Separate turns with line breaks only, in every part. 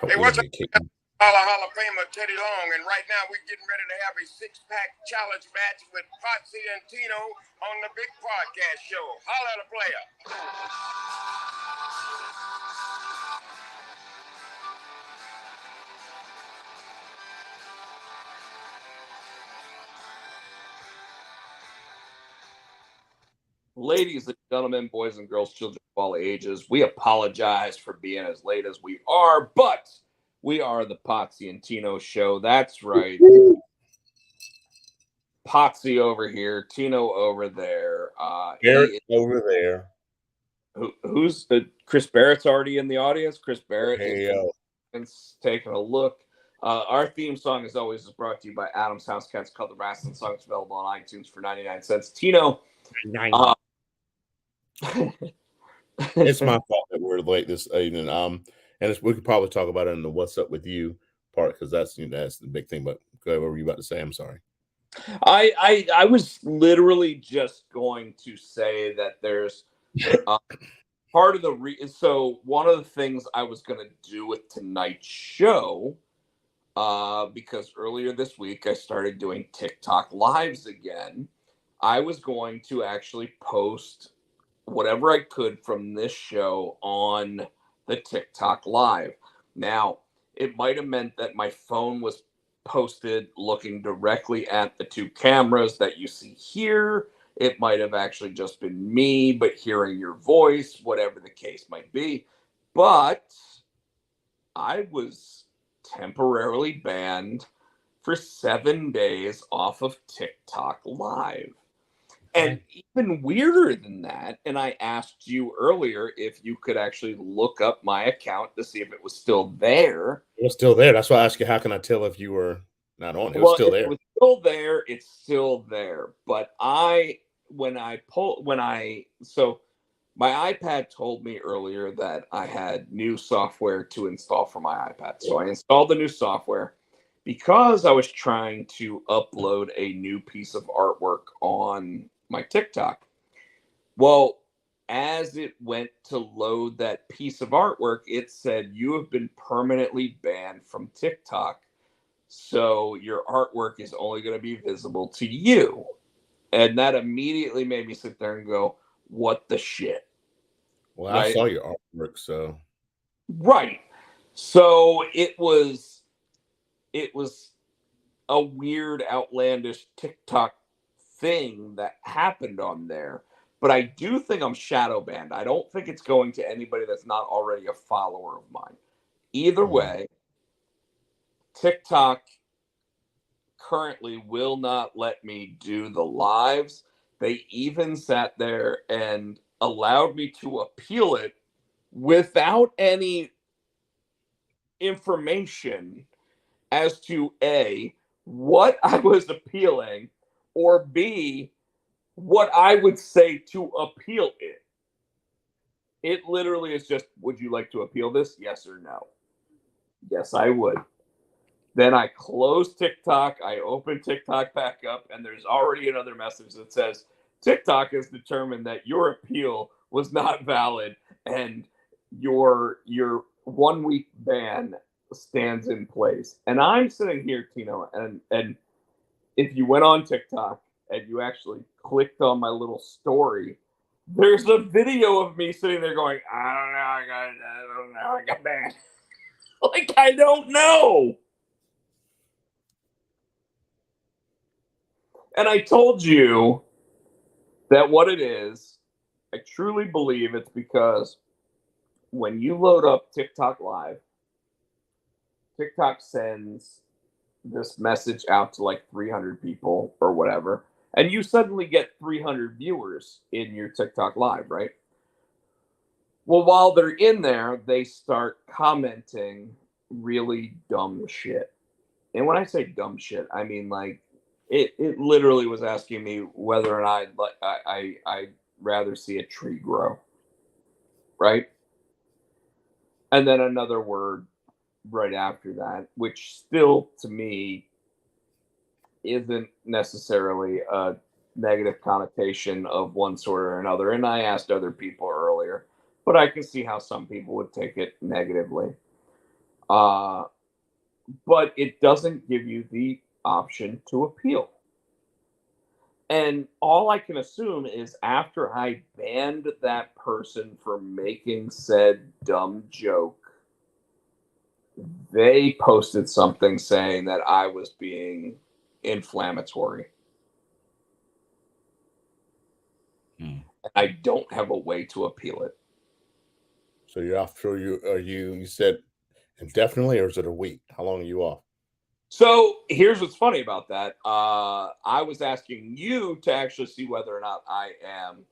Hey, what's up? Hall of Famer Teddy Long, and right now we're getting ready to have a six-pack challenge match with Potsy and Tino on the big podcast show. Holla at a player.
Ladies and gentlemen, boys and girls, children of all ages, we apologize for being as late as we are, but we are the Potsy and Tino show. That's right. Potsy over here, Tino over there.
Barrett over there.
Who's Chris Barrett's already in the audience. Chris Barrett is taking a look. Our theme song, as always, is brought to you by Adam's House Cats. Called the Wrestling Song. It's available on iTunes for 99 cents. Tino.
It's my fault that we're late this evening. And we could probably talk about it in the "What's Up with You" part because that's the big thing. But go ahead, what were you about to say? I'm sorry.
I was literally just going to say that there's part of the so one of the things I was going to do with tonight's show, because earlier this week I started doing TikTok lives again. I was going to actually post whatever I could from this show on the TikTok live. Now, it might have meant that my phone was posted looking directly at the two cameras that you see here. It might have actually just been me, but hearing your voice, whatever the case might be. But I was temporarily banned for 7 days off of TikTok live. And even weirder than that, and I asked you earlier if you could actually look up my account to see if it was still there.
It was still there. That's why I asked you, how can I tell if you were not on? It was still there.
It was still there. It's still there. But my iPad told me earlier that I had new software to install for my iPad. So I installed the new software because I was trying to upload a new piece of artwork on my TikTok. Well, as it went to load that piece of artwork, it said, "You have been permanently banned from TikTok. So your artwork is only going to be visible to you." And that immediately made me sit there and go, what the shit?
Well, right? I saw your artwork, so.
Right. So it was a weird, outlandish TikTok thing that happened on there. But I do think I'm shadow banned. I don't think it's going to anybody that's not already a follower of mine. Either way, TikTok currently will not let me do the lives. They even sat there and allowed me to appeal it without any information as to A, what I was appealing, or B, what I would say to appeal it. It literally is just, would you like to appeal this? Yes or no? Yes, I would. Then I close TikTok, I open TikTok back up, and there's already another message that says, TikTok has determined that your appeal was not valid and your 1 week ban stands in place. And I'm sitting here, Tino, and if you went on TikTok and you actually clicked on my little story, there's a video of me sitting there going, I don't know, I got banned. Like, I don't know. And I told you that what it is, I truly believe it's because when you load up TikTok Live, TikTok sends this message out to like 300 people or whatever, and you suddenly get 300 viewers in your TikTok Live, right? Well, while they're in there, they start commenting really dumb shit. And when I say dumb shit, I mean like it literally was asking me whether or not I'd rather see a tree grow, right? And then another word right after that, which still to me isn't necessarily a negative connotation of one sort or another. And I asked other people earlier, but I can see how some people would take it negatively. But it doesn't give you the option to appeal. And all I can assume is after I banned that person for making said dumb joke, they posted something saying that I was being inflammatory. I don't have a way to appeal it.
So you're off. So you said indefinitely, or is it a week? How long are you off?
So here's what's funny about that. I was asking you to actually see whether or not I am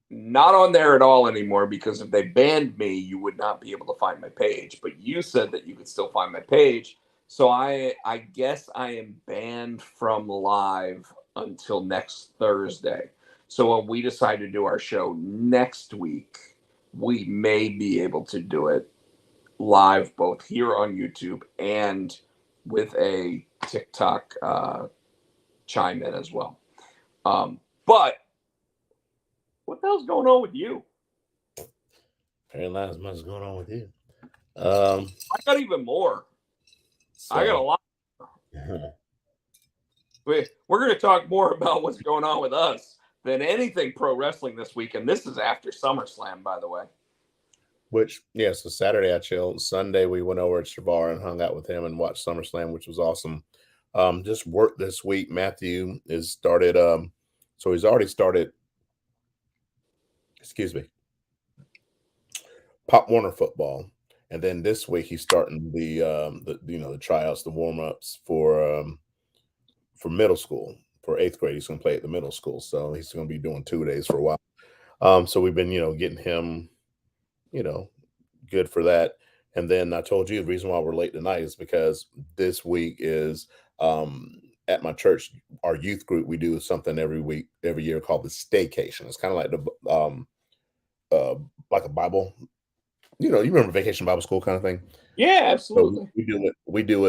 not on there at all anymore, because if they banned me, you would not be able to find my page. But you said that you could still find my page. So I guess I am banned from live until next Thursday. So when we decide to do our show next week, we may be able to do it live both here on YouTube and with a TikTok chime in as well. But what the hell's going on with you?
Apparently, not as much is going on with you.
I got even more. I got a lot. We're going to talk more about what's going on with us than anything pro wrestling this week. And this is after SummerSlam, by the way.
Which, yeah, so Saturday I chilled. Sunday we went over to Shabar and hung out with him and watched SummerSlam, which was awesome. Just work this week. Matthew is started. So he's already started. Excuse me. Pop Warner football, and then this week he's starting the tryouts, the warm ups for middle school, for 8th grade. He's going to play at the middle school, so he's going to be doing 2 days for a while. So we've been getting him good for that. And then I told you the reason why we're late tonight is because this week is at my church, our youth group, we do something every year called the staycation. It's kind of like the like a Bible. You remember Vacation Bible School kind of thing?
Yeah, absolutely.
So we do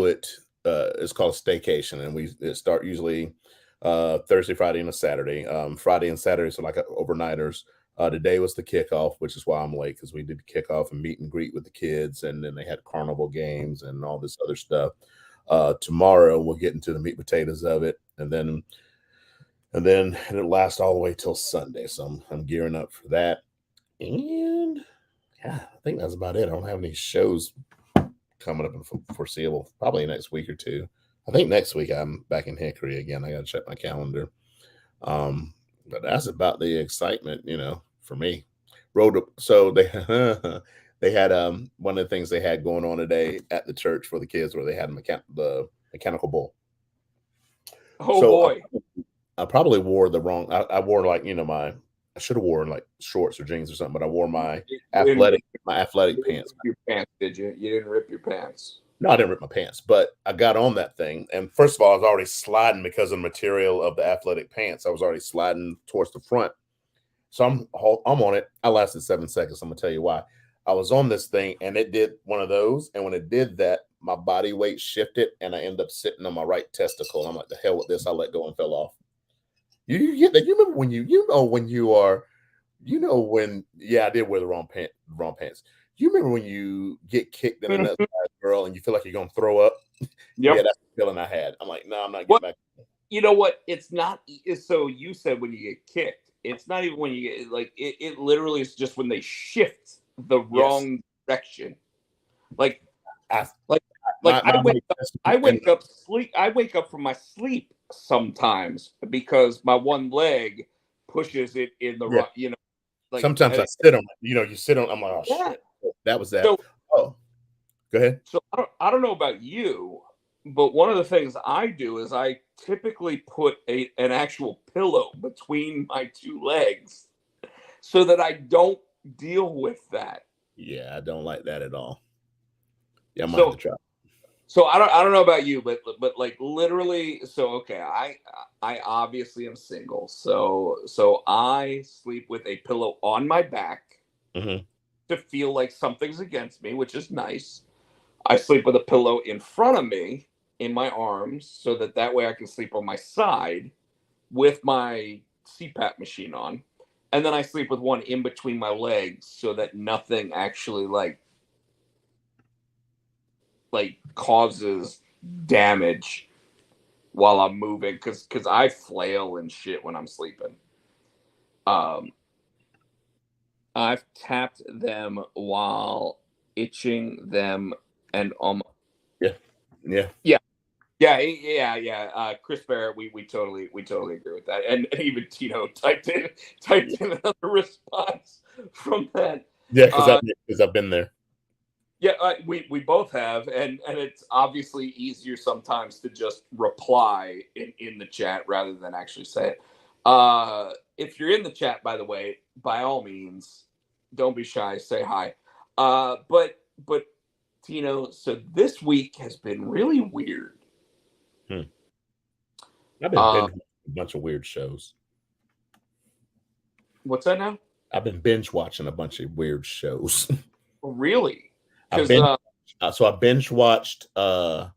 it. It's called a staycation, and it start usually Thursday, Friday, and a Saturday. Friday and Saturday, so like overnighters. Today was the kickoff, which is why I'm late, because we did the kickoff and meet and greet with the kids, and then they had carnival games and all this other stuff. Tomorrow we'll get into the meat and potatoes of it, and then it'll last all the way till Sunday. So I'm gearing up for that. And yeah, I think that's about it. I don't have any shows coming up in foreseeable, probably next week or two. I think next week I'm back in Hickory again. I got to check my calendar. But that's about the excitement, for me. So they they had one of the things they had going on today at the church for the kids, where they had the mechanical bull.
Oh, so boy.
I probably wore the wrong. I wore I should have worn like shorts or jeans or something, but I wore my athletic pants.
Your pants, did you? You didn't rip your pants.
No, I didn't rip my pants, but I got on that thing. And first of all, I was already sliding because of the material of the athletic pants. I was already sliding towards the front. So I'm on it. I lasted 7 seconds. I'm going to tell you why. I was on this thing, and it did one of those. And when it did that, my body weight shifted, and I ended up sitting on my right testicle. And I'm like, the hell with this. I let go and fell off. You get that? You remember when I did wear the wrong pants. You remember when you get kicked in the nuts by a girl and you feel like you're gonna throw up?
Yep.
Yeah, that's the feeling I had. I'm like, no, I'm not getting back.
You know what? It's not. So you said when you get kicked, it's not even when you get it literally is just when they shift the wrong direction. I wake up from my sleep sometimes because my one leg pushes it in the wrong.
Sometimes I sit on it. You sit on. I'm like, oh shit, that was that. So, go ahead.
So I don't know about you, but one of the things I do is I typically put an actual pillow between my two legs so that I don't deal with that.
Yeah, I don't like that at all. Yeah, I might have to try.
So I don't know about you, but like literally, so okay, I obviously am single, so I sleep with a pillow on my back to feel like something's against me, which is nice. I sleep with a pillow in front of me in my arms, so that way I can sleep on my side with my CPAP machine on, and then I sleep with one in between my legs so that nothing actually like like causes damage while I'm moving because I flail and shit when I'm sleeping. I've tapped them while itching them and
Yeah.
Yeah. Chris Barrett, we totally agree with that, and even Tino typed in another response from that.
Yeah, because I've been there.
Yeah, we both have, and it's obviously easier sometimes to just reply in the chat rather than actually say it. If you're in the chat, by the way, by all means, don't be shy, say hi. But Tino, so this week has been really weird.
I've been binge watching a bunch of weird shows.
What's that now?
I've been binge watching a bunch of weird shows.
Really?
I binge watched well,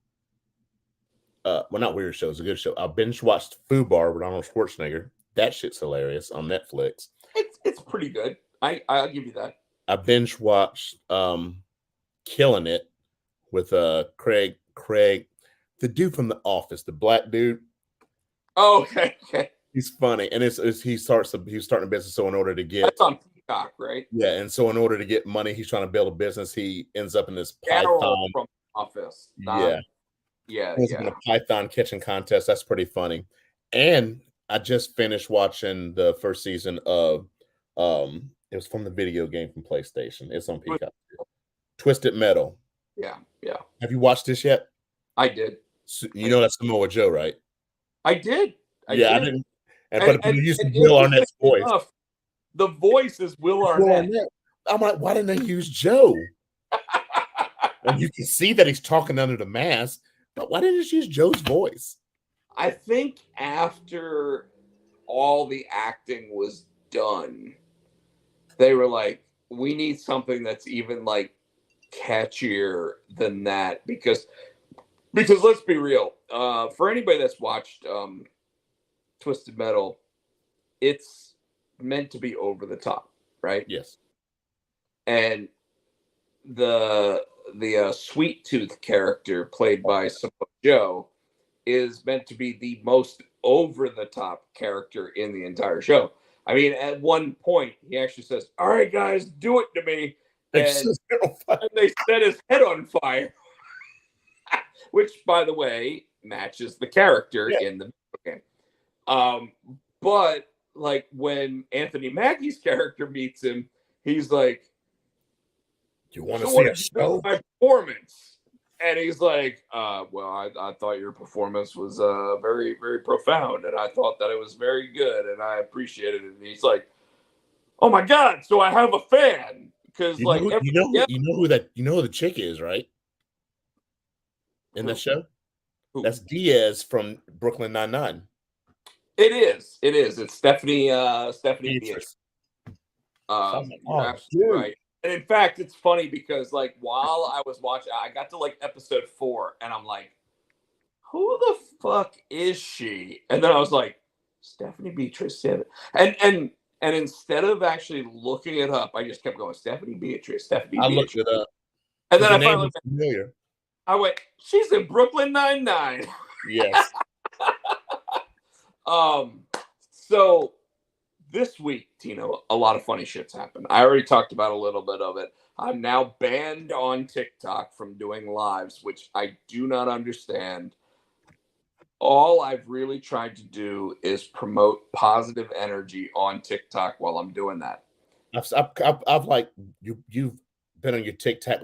not weird shows, a good show. I binge watched Foo Bar with Arnold Schwarzenegger. That shit's hilarious on Netflix.
It's pretty good. I'll give you that.
I binge watched Killing It with Craig, the dude from The Office, the black dude.
Oh, okay.
He's funny, and he's starting a business. So in order to get
that's on Peacock, right?
Yeah, and so in order to get money, he's trying to build a business. He ends up in this
Daryl
python
from Office.
Yeah. In a python catching contest. That's pretty funny. And I just finished watching the first season of it was from the video game from PlayStation. It's on Peacock. Twisted Metal.
Yeah.
Have you watched this yet?
I did.
So, know that's Samoa Joe, right?
I did.
I didn't. But you used Will Arnett's voice.
The voice is Will Arnett.
I'm like, why didn't they use Joe? And you can see that he's talking under the mask, but why didn't they use Joe's voice?
I think after all the acting was done, they were like, we need something that's even like catchier than that because let's be real. For anybody that's watched Twisted Metal, it's meant to be over the top, right?
Yes.
And the Sweet Tooth character played by Samoa Joe is meant to be the most over the top character in the entire show. I mean, at one point he actually says, "All right, guys, do it to me," and they set his head on fire, which, by the way, matches the character in the game. But like when Anthony Mackie's character meets him, he's like,
"You want to see a show?
My performance?" And he's like, "Well, I thought your performance was very, very profound, and I thought that it was very good, and I appreciated it." And he's like, "Oh my God, so I have a fan." Because
you know who the chick is, right? In the show? Who? That's Diaz from Brooklyn Nine-Nine.
It is. It's Stephanie Beatrice. You're absolutely right. And in fact, it's funny because like while I was watching, I got to like episode 4, and I'm like, "Who the fuck is she?" And then I was like, "Stephanie Beatrice." And instead of actually looking it up, I just kept going, "Stephanie Beatrice." I
looked it up,
and then I finally familiar. I went, "She's in Brooklyn Nine-Nine."
Yes.
So this week, Tino, a lot of funny shit's happened. I already talked about a little bit of it. I'm now banned on TikTok from doing lives, which I do not understand. All I've really tried to do is promote positive energy on TikTok while I'm doing that.
I've like you've been on your TikTok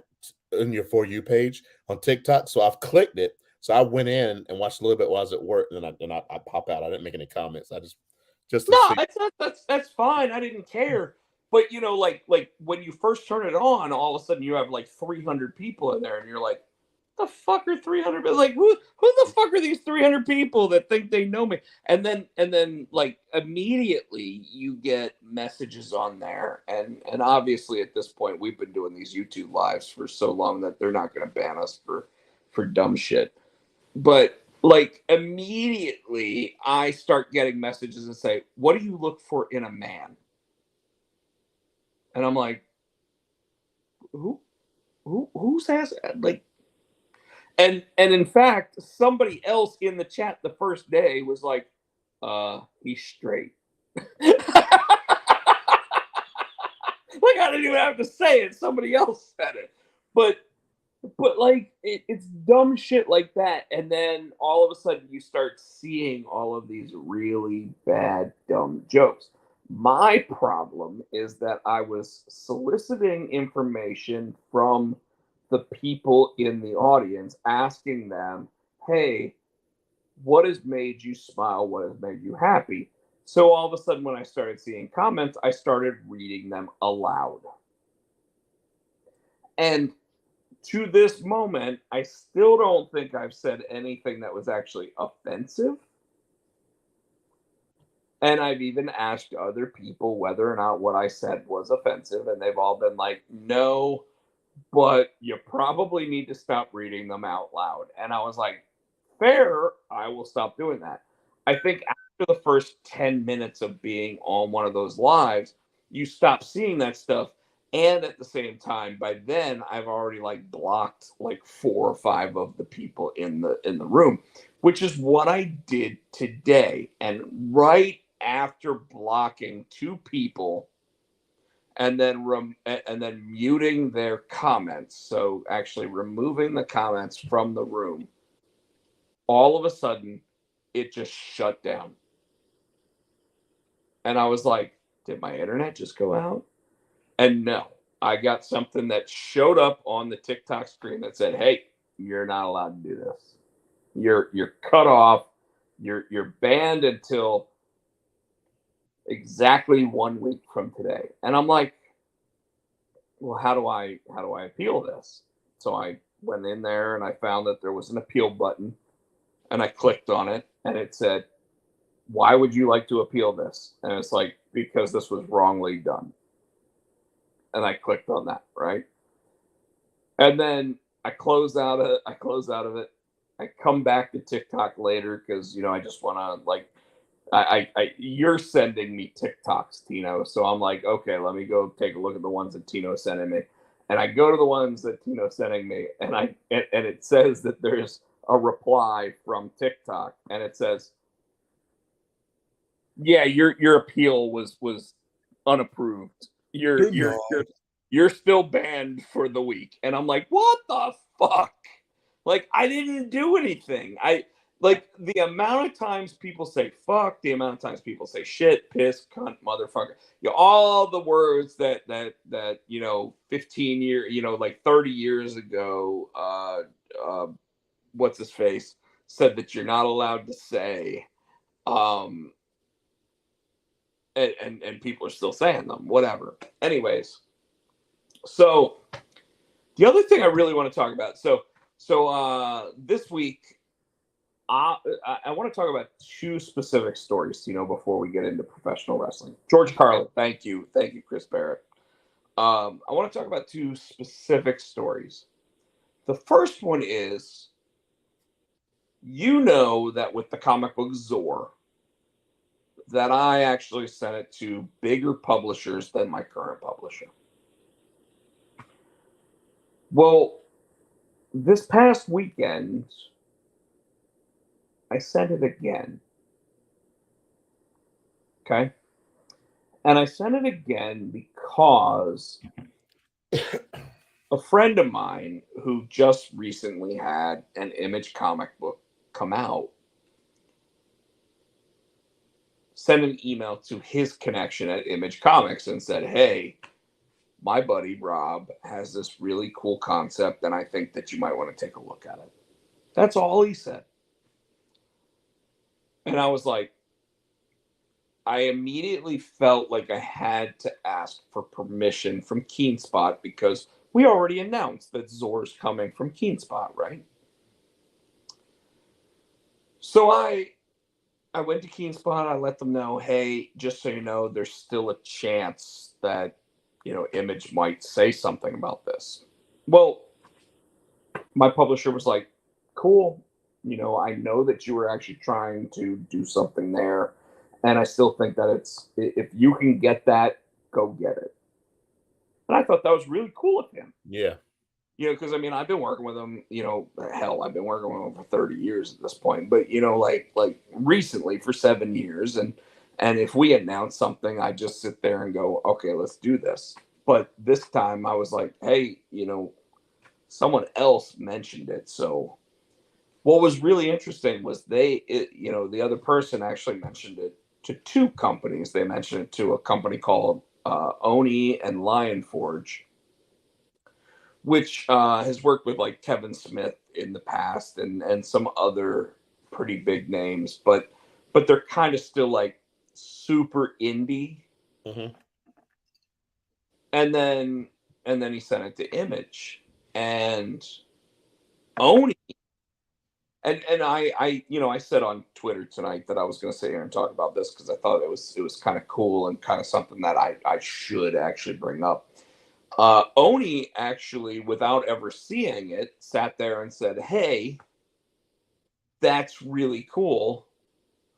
in your For You page on TikTok, so I've clicked it. So I went in and watched a little bit while I was at work, and then I pop out. I didn't make any comments. I just
no, that's fine. I didn't care. But like when you first turn it on, all of a sudden you have like 300 people in there, and you're like, "The fuck are 300?" Like who the fuck are these 300 people that think they know me? And then like immediately you get messages on there, and obviously at this point we've been doing these YouTube lives for so long that they're not going to ban us for dumb shit. But like immediately I start getting messages and say, "What do you look for in a man?" And I'm like, who's asking? Like, And in fact, somebody else in the chat the first day was like, he's straight. Like, I didn't even have to say it. Somebody else said it. But like, it's dumb shit like that. And then all of a sudden you start seeing all of these really bad, dumb jokes. My problem is that I was soliciting information from the people in the audience, asking them, hey, what has made you smile? What has made you happy? So all of a sudden, when I started seeing comments, I started reading them aloud. And to this moment, I still don't think I've said anything that was actually offensive. And I've even asked other people whether or not what I said was offensive, and they've all been like, no, but you probably need to stop reading them out loud. And I was like, fair, I will stop doing that. I think after the first 10 minutes of being on one of those lives, you stop seeing that stuff. And at the same time, by then I've already like blocked like 4 or 5 of the people in the room, which is what I did today. And right after blocking 2 people and then muting their comments, so actually removing the comments from the room, all of a sudden it just shut down. And I was like, did my internet just go out? And no, I got something that showed up on the TikTok screen that said, hey, you're not allowed to do this. You're cut off. You're banned until exactly 1 week from today. And I'm like, well, how do I appeal this? So I went in there and I found that there was an appeal button, and I clicked on it, and it said, why would you like to appeal this? And it's like, because this was wrongly done. And I clicked on that, right? And then I close out of it. I come back to TikTok later because, I just want to, like, you're sending me TikToks, Tino. So I'm like, okay, let me go take a look at the ones that Tino's sending me. And I go to the ones that Tino's sending me, and it says that there's a reply from TikTok, and it says, yeah, your appeal was unapproved. You're still banned for the week. And I'm like, what the fuck? Like, I didn't do anything. Like, the amount of times people say fuck, the amount of times people say shit, piss, cunt, motherfucker, all the words that 15 years, like 30 years ago, what's his face said that you're not allowed to say, and people are still saying them, whatever. Anyways, so the other thing I really want to talk about, so this week, I want to talk about 2 specific stories, before we get into professional wrestling. George Carlin, thank you, Chris Barrett. I want to talk about 2 specific stories. The first one is, that with the comic book Zor, that I actually sent it to bigger publishers than my current publisher. Well, this past weekend, I sent it again. Okay? And I sent it again because a friend of mine who just recently had an Image comic book come out sent an email to his connection at Image Comics and said, hey, my buddy Rob has this really cool concept, and I think that you might want to take a look at it. That's all he said. And I was like, I immediately felt like I had to ask for permission from KeenSpot because we already announced that Zor's coming from KeenSpot, right? So I went to KeenSpot. I let them know, hey, just so you know, there's still a chance that, Image might say something about this. Well, my publisher was like, cool. I know that you were actually trying to do something there. And I still think that if you can get that, go get it. And I thought that was really cool of him.
Yeah.
because I mean, I've been working with them, hell, I've been working with them for 30 years at this point, but like recently for 7 years, and if we announce something, I just sit there and go, okay, let's do this. But this time I was like, hey, someone else mentioned it. So what was really interesting was the other person actually mentioned it to two companies. They mentioned it to a company called Oni and Lion Forge, which has worked with like Kevin Smith in the past and some other pretty big names, but they're kind of still like super indie.
Mm-hmm.
And then he sent it to Image and Oni. And I said on Twitter tonight that I was going to sit here and talk about this because I thought it was kind of cool and kind of something that I should actually bring up. Oni actually, without ever seeing it, sat there and said, "Hey, that's really cool.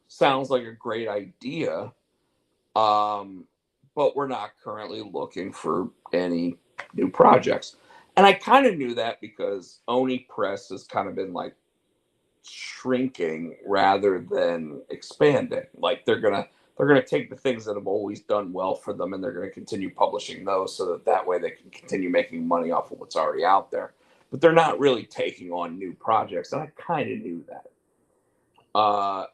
Sounds like a great idea. But we're not currently looking for any new projects." And I kind of knew that because Oni Press has kind of been like shrinking rather than expanding. Like they're gonna take the things that have always done well for them and they're gonna continue publishing those so that way they can continue making money off of what's already out there. But they're not really taking on new projects, and I kind of knew that.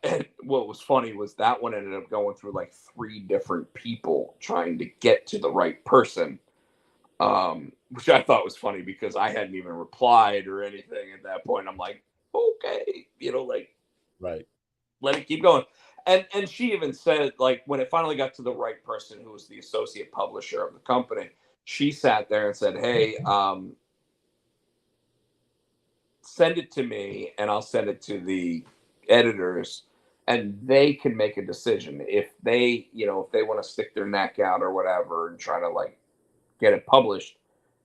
And what was funny was that one ended up going through like 3 different people trying to get to the right person, which I thought was funny because I hadn't even replied or anything at that point. I'm like, okay, like
Right.
let it keep going. And she even said, like, when it finally got to the right person who was the associate publisher of the company, she sat there and said, hey, send it to me and I'll send it to the editors and they can make a decision if they want to stick their neck out or whatever and try to like get it published.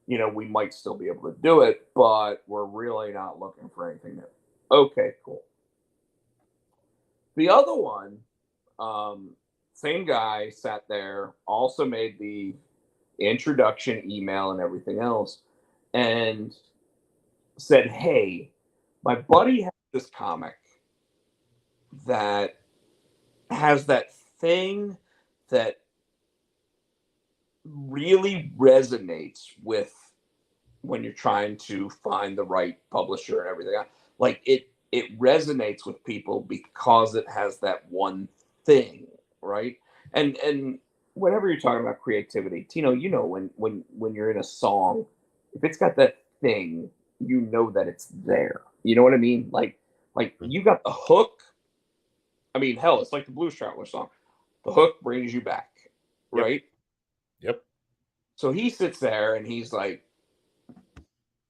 We might still be able to do it, but we're really not looking for anything new. Okay, cool. The other one, same guy sat there, also made the introduction email and everything else, and said, hey, my buddy has this comic that has that thing that really resonates with when you're trying to find the right publisher and everything. Like it resonates with people because it has that one thing, right? And whenever you're talking about creativity, Tino, when you're in a song, if it's got that thing, that it's there. You know what I mean? Like you got the hook. I mean, hell, it's like the Blues Traveler song. The hook brings you back, right?
Yep.
So he sits there and he's like,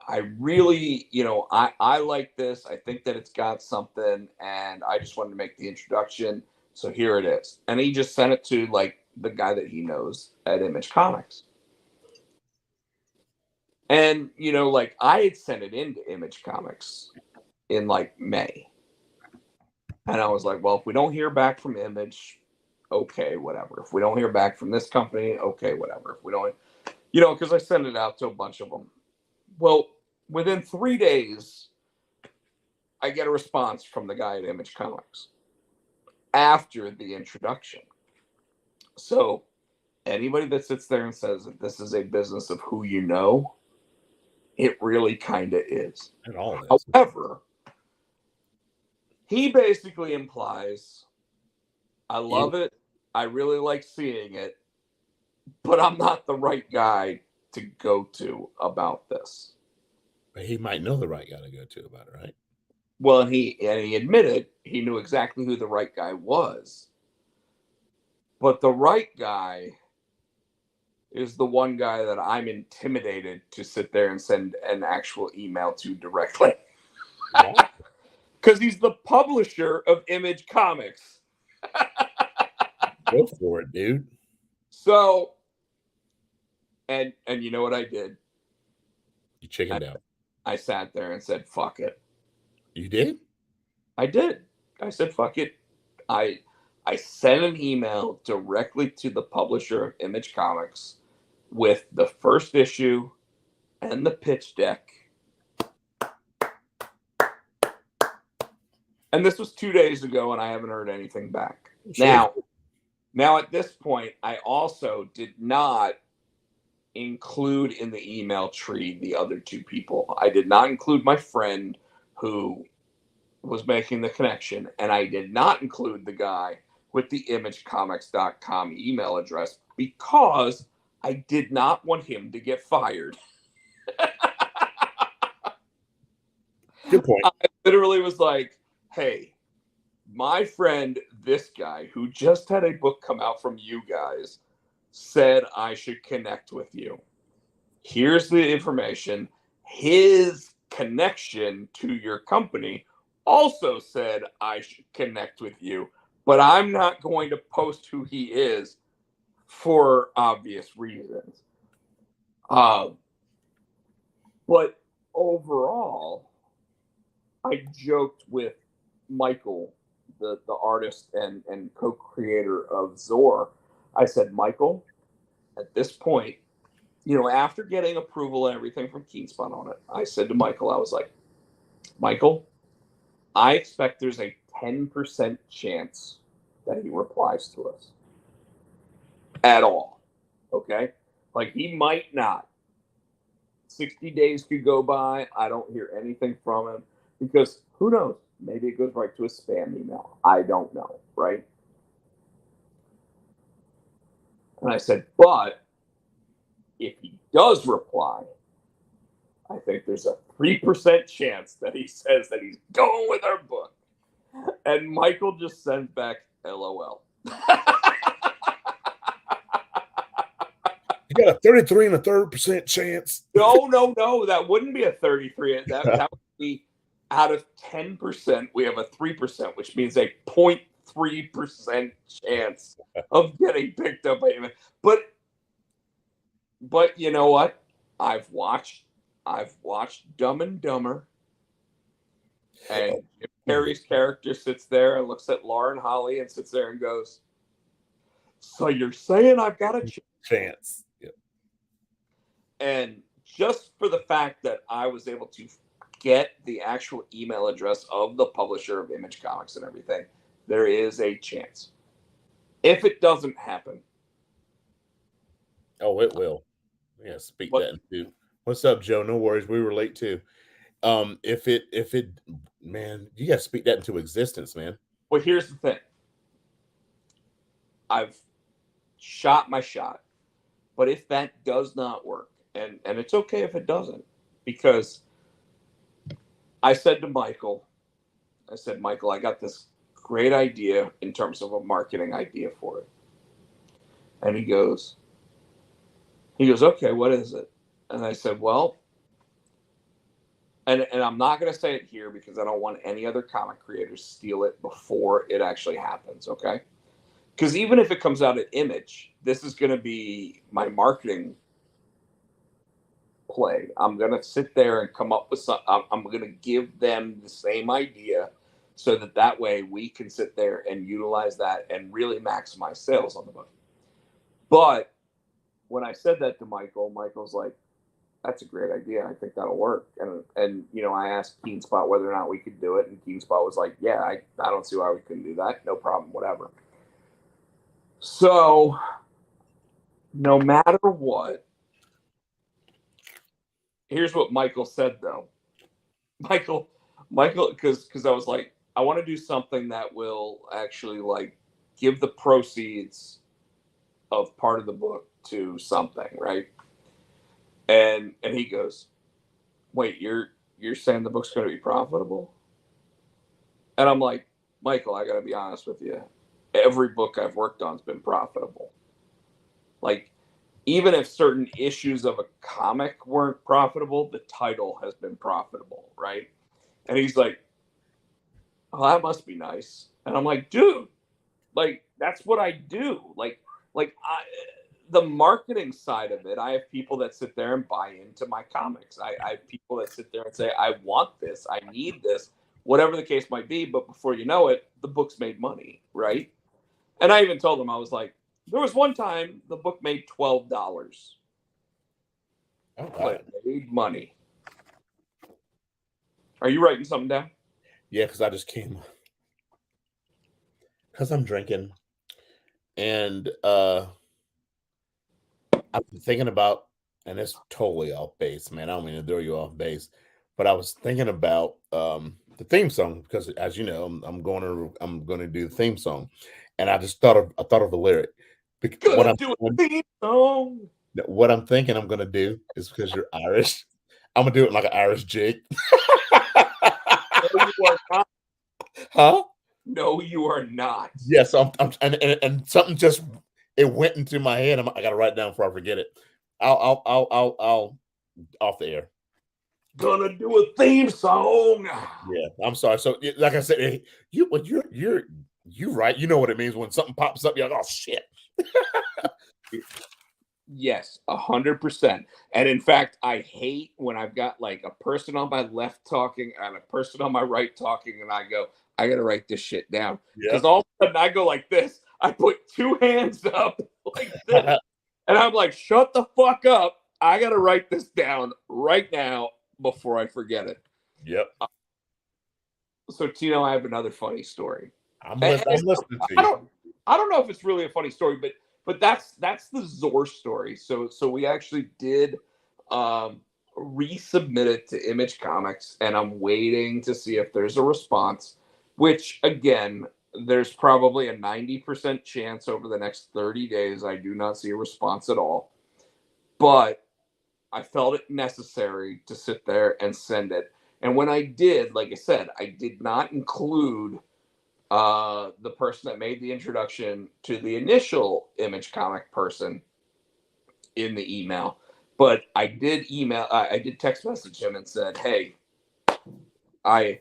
I really, I like this. I think that it's got something, and I just wanted to make the introduction. So here it is. And he just sent it to like the guy that he knows at Image Comics. And, like I had sent it into Image Comics in like May. And I was like, well, if we don't hear back from Image, okay, whatever. If we don't hear back from this company, okay, whatever. If we don't, because I sent it out to a bunch of them. Well, within 3 days, I get a response from the guy at Image Comics after the introduction. So anybody that sits there and says that this is a business of who you know, it really kind of is.
It all is.
However, he basically implies, I love it. I really like seeing it, but I'm not the right guy to go to about this.
But he might know the right guy to go to about it, right?
Well, and he admitted he knew exactly who the right guy was. But the right guy is the one guy that I'm intimidated to sit there and send an actual email to directly. Because he's the publisher of Image Comics.
Go for it, dude.
So, and you know what I did?
You chickened out.
I sat there and said, fuck it.
You did?
I did. I said, fuck it. I sent an email directly to the publisher of Image Comics with the first issue and the pitch deck And this was 2 days ago, and I haven't heard anything back.
Sure.
Now at this point, I also did not include in the email tree the other two people. I did not include my friend who was making the connection, and I did not include the guy with the imagecomics.com email address because I did not want him to get fired.
Good point.
I literally was like, hey, my friend, this guy who just had a book come out from you guys, said I should connect with you. Here's the information. His connection to your company also said I should connect with you, but I'm not going to post who he is for obvious reasons. But overall, I joked with Michael, the artist and co-creator of Zor. I said, Michael, at this point, after getting approval and everything from Keenspot on it, I said to Michael, I was like, Michael, I expect there's a 10% chance that he replies to us at all. Okay? Like, he might not. 60 days could go by. I don't hear anything from him because who knows? Maybe it goes right to a spam email. I don't know, right? And I said, but if he does reply, I think there's a 3% chance that he says that he's going with our book. And Michael just sends back LOL.
You got a 33 and a third % chance.
No. That wouldn't be a 33. That would be out of 10%. We have a 3%, which means a 0.3% chance of getting picked up by him. But you know what? I've watched Dumb and Dumber, and Jim Carrey's character sits there and looks at Lauren Holly and sits there and goes, "So you're saying I've got a
chance?" Yep.
And just for the fact that I was able to get the actual email address of the publisher of Image Comics and everything, there is a chance. If it doesn't happen,
oh, it will. Yeah, speak that into. What's up, Joe? No worries, we were late too. If it, man, you got to speak that into existence, man.
Well, here's the thing. I've shot my shot, but if that does not work, and it's okay if it doesn't, because I said to Michael, I got this great idea in terms of a marketing idea for it. And he goes, okay, what is it? And I said, well, and I'm not going to say it here because I don't want any other comic creators steal it before it actually happens, okay? Because even if it comes out at Image, this is going to be my marketing play. I'm going to sit there and come up with some. I'm going to give them the same idea so that way we can sit there and utilize that and really maximize sales on the book. But when I said that to Michael's like, that's a great idea. I think that'll work. And I asked Keenspot whether or not we could do it, and Keenspot was like, yeah, I don't see why we couldn't do that. No problem, whatever. So no matter what, here's what Michael said though. Michael, because I was like, I want to do something that will actually like give the proceeds of part of the book to something, right? And he goes, wait, you're saying the book's going to be profitable? And I'm like, Michael, I got to be honest with you. Every book I've worked on has been profitable. Like, even if certain issues of a comic weren't profitable, the title has been profitable, right? And he's like, oh, that must be nice. And I'm like, dude, like, that's what I do. The marketing side of it, I have people that sit there and buy into my comics. I have people that sit there and say, I want this, I need this, whatever the case might be. But before you know it, the book's made money, right? And I even told them, I was like, there was one time the book made $12.
Oh, wow.
But it made money. Are you writing something down?
Yeah, because I just came because I'm drinking, and I've been thinking about, and it's totally off base, man. I don't mean to throw you off base, but I was thinking about the theme song because, as you know, I'm going to do the theme song, and I thought of the lyric.
Gonna do a theme song.
What I'm thinking I'm going to do is because you're Irish, I'm gonna do it like an Irish jig.
No, you are not.
Huh?
No, you are not.
Yes, and something just it went into my head. I gotta write it down before I forget it. I'll off the air.
Gonna do a theme song.
Yeah, I'm sorry. So, like I said, you're right. You know what it means when something pops up. You're like, oh shit.
Yes, 100%. And in fact, I hate when I've got like a person on my left talking and a person on my right talking, and I go, I gotta write this shit down. Because all of a sudden I go like this. I put two hands up like this, and I'm like, shut the fuck up. I gotta write this down right now before I forget it.
Yep.
So Tino, I have another funny story.
I'm listening to you.
I don't know if it's really a funny story, but that's the Zor story. So we actually did resubmit it to Image Comics, and I'm waiting to see if there's a response. Which again, there's probably a 90% chance over the next 30 days I do not see a response at all. But I felt it necessary to sit there and send it. And when I did, like I said, I did not include the person that made the introduction to the initial Image comic person in the email, but I did text message him and said, hey, I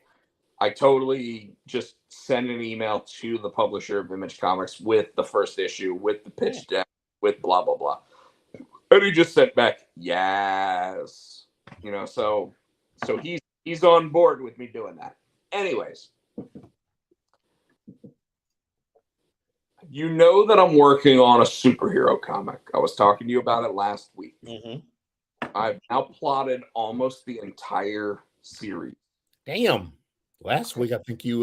totally just sent an email to the publisher of Image Comics with the first issue, with the pitch deck, with blah blah blah, and he just sent back yes, so he's on board with me doing that. Anyways, you know that I'm working on a superhero comic. I was talking to you about it last week.
Mm-hmm.
I've now plotted almost the entire series.
Damn. Last week I think you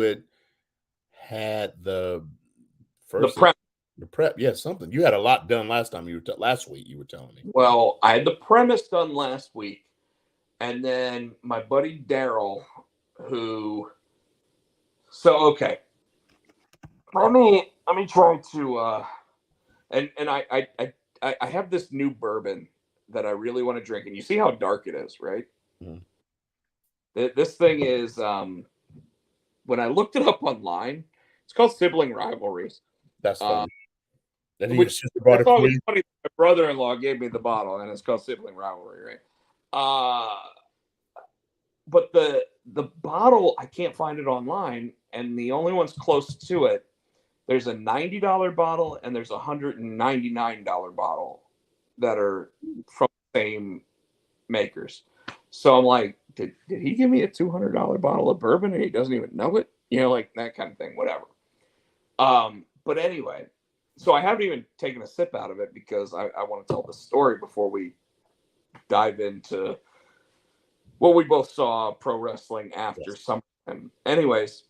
had the first
the
prep. Yeah, something. You had a lot done last time. Last week you were telling me.
Well, I had the premise done last week, and then my buddy Daryl, okay. Let me try to and I have this new bourbon that I really want to drink, and you see how dark it is, right?
Mm-hmm.
This thing is when I looked it up online, it's called Sibling Rivalries.
That's funny.
Which I thought was funny. My brother-in-law gave me the bottle, and it's called Sibling Rivalry, right? But the bottle, I can't find it online, and the only ones close to it, there's a $90 bottle and there's a $199 bottle that are from the same makers. So I'm like, did he give me a $200 bottle of bourbon and he doesn't even know it? Like that kind of thing, whatever. But anyway, so I haven't even taken a sip out of it because I want to tell the story before we dive into what we both saw pro wrestling after SummerSlam. Anyways,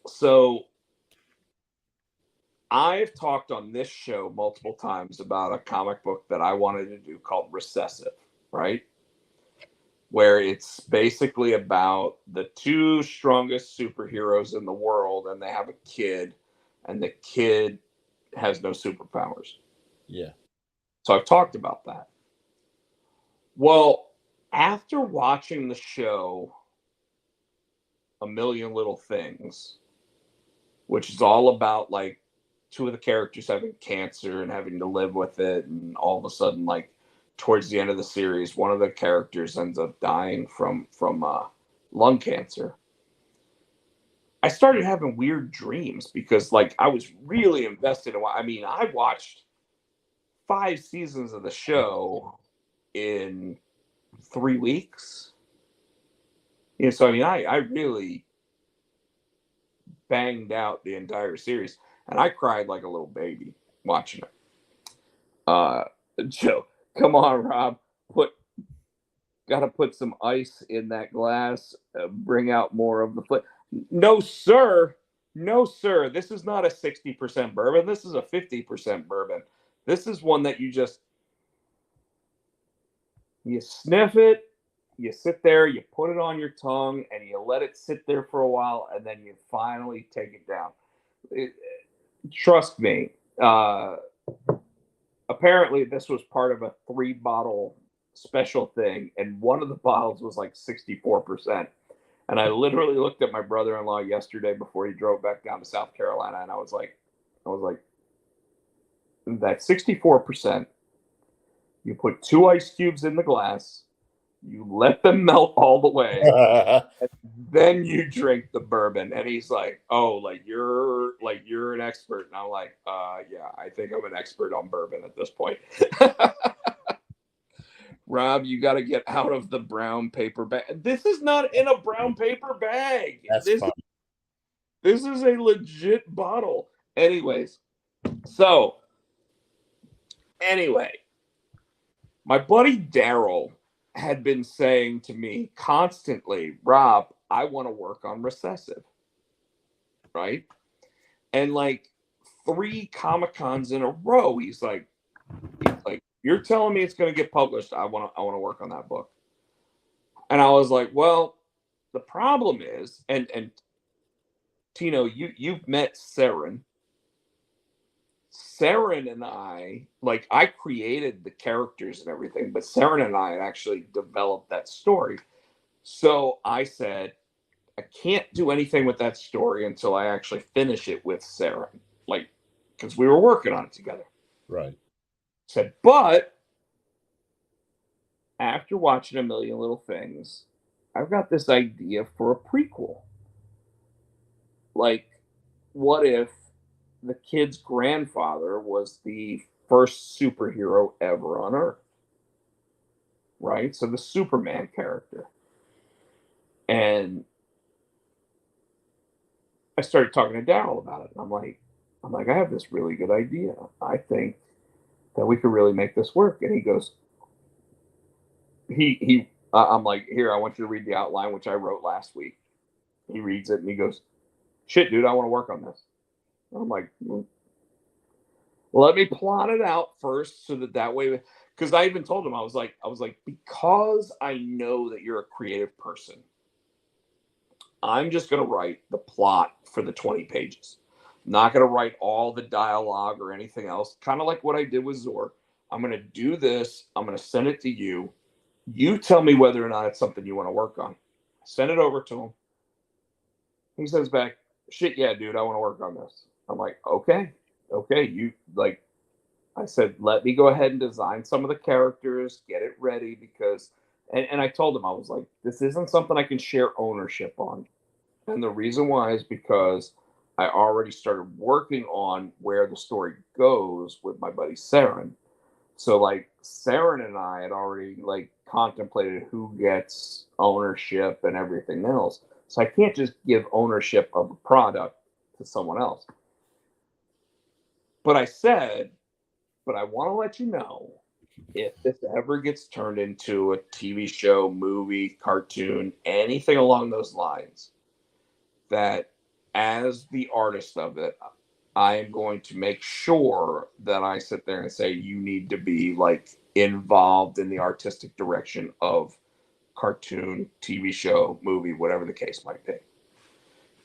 so I've talked on this show multiple times about a comic book that I wanted to do called Recessive, right? Where it's basically about the two strongest superheroes in the world, and they have a kid, and the kid has no superpowers.
Yeah.
So I've talked about that. Well, after watching the show A Million Little Things, which is all about like two of the characters having cancer and having to live with it, and all of a sudden, like towards the end of the series, one of the characters ends up dying from lung cancer. I started having weird dreams because like I was really invested in I watched 5 seasons of the show in 3 weeks. So I really banged out the entire series, and I cried like a little baby watching it. Joe, come on, Rob, gotta put some ice in that glass. Bring out more of the flavor. No, sir. No, sir, this is not a 60% bourbon. This is a 50% bourbon. This is one that you sniff it, you sit there, you put it on your tongue, and you let it sit there for a while, and then you finally take it down. Trust me. Apparently, this was part of a 3-bottle special thing, and one of the bottles was like 64%. And I literally looked at my brother-in-law yesterday before he drove back down to South Carolina, and I was like, that 64%. You put 2 ice cubes in the glass, you let them melt all the way, and then you drink the bourbon. And he's like, "Oh, you're an expert." And I'm like, yeah, I think I'm an expert on bourbon at this point." Rob, you got to get out of the brown paper bag. This is not in a brown paper bag.
That's
this
fine.
This is a legit bottle. Anyways, my buddy Daryl had been saying to me constantly, "Rob, I want to work on Recessive." Right? And 3 Comic-Cons in a row, he's like, "You're telling me it's going to get published. I want to work on that book." And I was like, "Well, the problem is," and Tino, you've met Saren. Saren and I created the characters and everything, but Saren and I actually developed that story. So I said, I can't do anything with that story until I actually finish it with Saren, because we were working on it together.
Right.
Said, but after watching A Million Little Things, I've got this idea for a prequel. What if the kid's grandfather was the first superhero ever on Earth? Right? So the Superman character. And I started talking to Daryl about it. And I'm like, I have this really good idea. I think that we could really make this work. And he goes, I'm like, here, I want you to read the outline, which I wrote last week. He reads it and he goes, shit, dude, I want to work on this. I'm like, well, let me plot it out first so that way, because I even told him, I was like, because I know that you're a creative person, I'm just going to write the plot for the 20 pages. I'm not going to write all the dialogue or anything else. Kind of like what I did with Zor. I'm going to do this. I'm going to send it to you. You tell me whether or not it's something you want to work on. Send it over to him. He says back, shit, yeah, dude, I want to work on this. I'm like, okay, you I said, let me go ahead and design some of the characters, get it ready, because, and I told him, I was like, this isn't something I can share ownership on. And the reason why is because I already started working on where the story goes with my buddy Saren. So Saren and I had already contemplated who gets ownership and everything else. So I can't just give ownership of a product to someone else. But I said, but I want to let you know, if this ever gets turned into a TV show, movie, cartoon, anything along those lines, that as the artist of it, I am going to make sure that I sit there and say, you need to be involved in the artistic direction of cartoon, TV show, movie, whatever the case might be.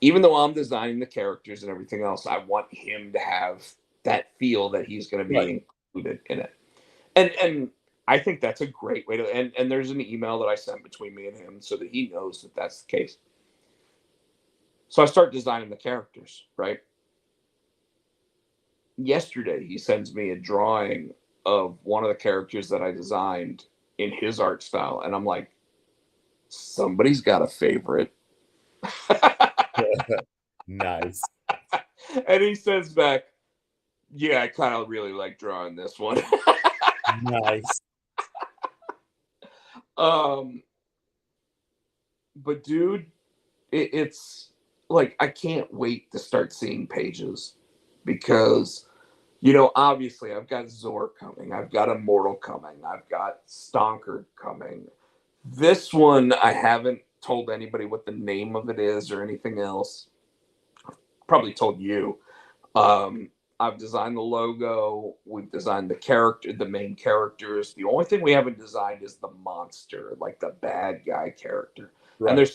Even though I'm designing the characters and everything else, I want him to have that feel that he's going to be included in it. And I think that's a great way to, and there's an email that I sent between me and him so that he knows that that's the case. So I start designing the characters, right? Yesterday, he sends me a drawing of one of the characters that I designed in his art style. And I'm like, somebody's got a favorite.
Nice.
And he says back, yeah, I kind of really like drawing this one.
Nice.
But dude, it's I can't wait to start seeing pages, because obviously I've got Zor coming, I've got Immortal coming, I've got Stonker coming. This one I haven't told anybody what the name of it is or anything else. probably told you. I've designed the logo. We've designed the main characters. The only thing we haven't designed is the monster, like the bad guy character.
Right.
And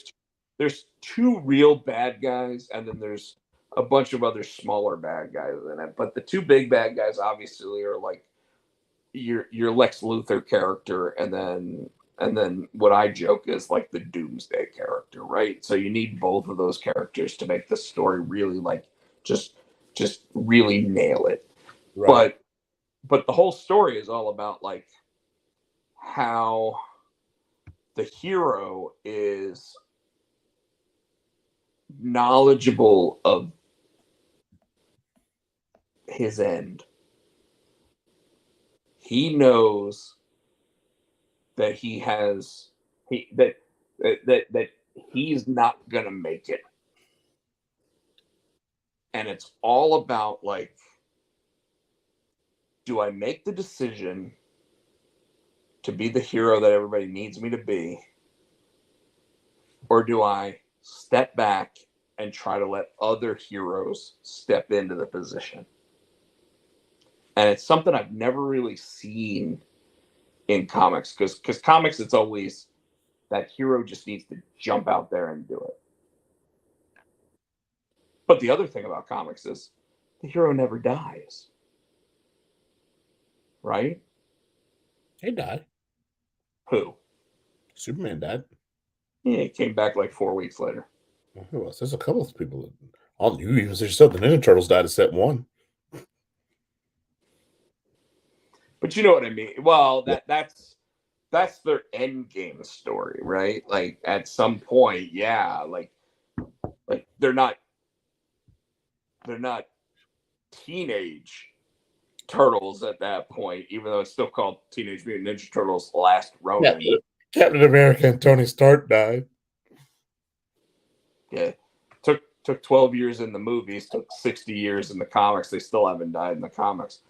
there's 2 real bad guys, and then there's a bunch of other smaller bad guys in it. But the 2 big bad guys obviously are like your Lex Luthor character, and then what I joke is like the Doomsday character, right? So you need both of those characters to make the story really like just really nail it.
Right.
But the whole story is all about like how the hero is knowledgeable of his end. He knows that that he's not gonna make it, and it's all about like, do I make the decision to be the hero that everybody needs me to be, or do I step back and try to let other heroes step into the position? And it's something I've never really seen in comics, because comics, it's always that hero just needs to jump out there and do it. But the other thing about comics is the hero never dies, right?
He died.
Who?
Superman died.
Yeah, he came back like 4 weeks later.
Who else? There's a couple of people. You even said yourself, the Ninja Turtles died at step 1.
But you know what I mean. Well, that's their end game story, right? Like at some point, yeah, like they're not teenage turtles at that point, even though it's still called Teenage Mutant Ninja Turtles Last Ronin.
Yeah, Captain America and Tony Stark died.
Yeah. Took 12 years in the movies, took 60 years in the comics. They still haven't died in the comics.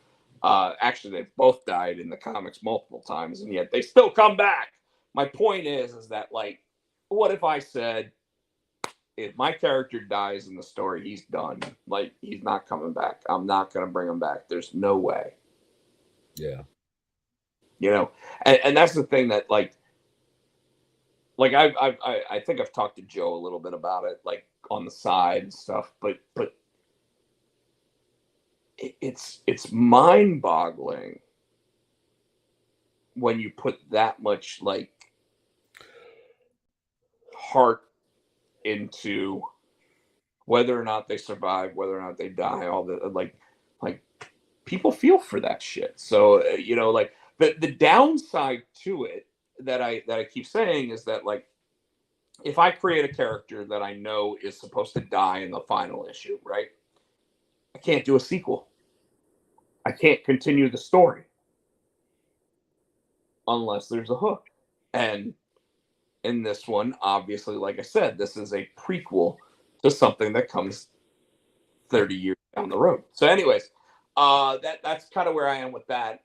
Actually, they've both died in the comics multiple times, and yet they still come back. My point is that, like, what if I said, if my character dies in the story, he's done. Like, he's not coming back. I'm not going to bring him back. There's no way.
Yeah.
You know, and that's the thing that, like I think I've talked to Joe a little bit about it, like on the side and stuff, but it's mind-boggling when you put that much like heart into whether or not they survive, whether or not they die, all the like people feel for that shit. So you know, like the downside to it that I keep saying is that, like, if I create a character that I know is supposed to die in the final issue, right? I can't do a sequel. I can't continue the story unless there's a hook. And in this one, obviously, like I said, this is a prequel to something that comes 30 years down the road. So anyways, that's kind of where I am with that.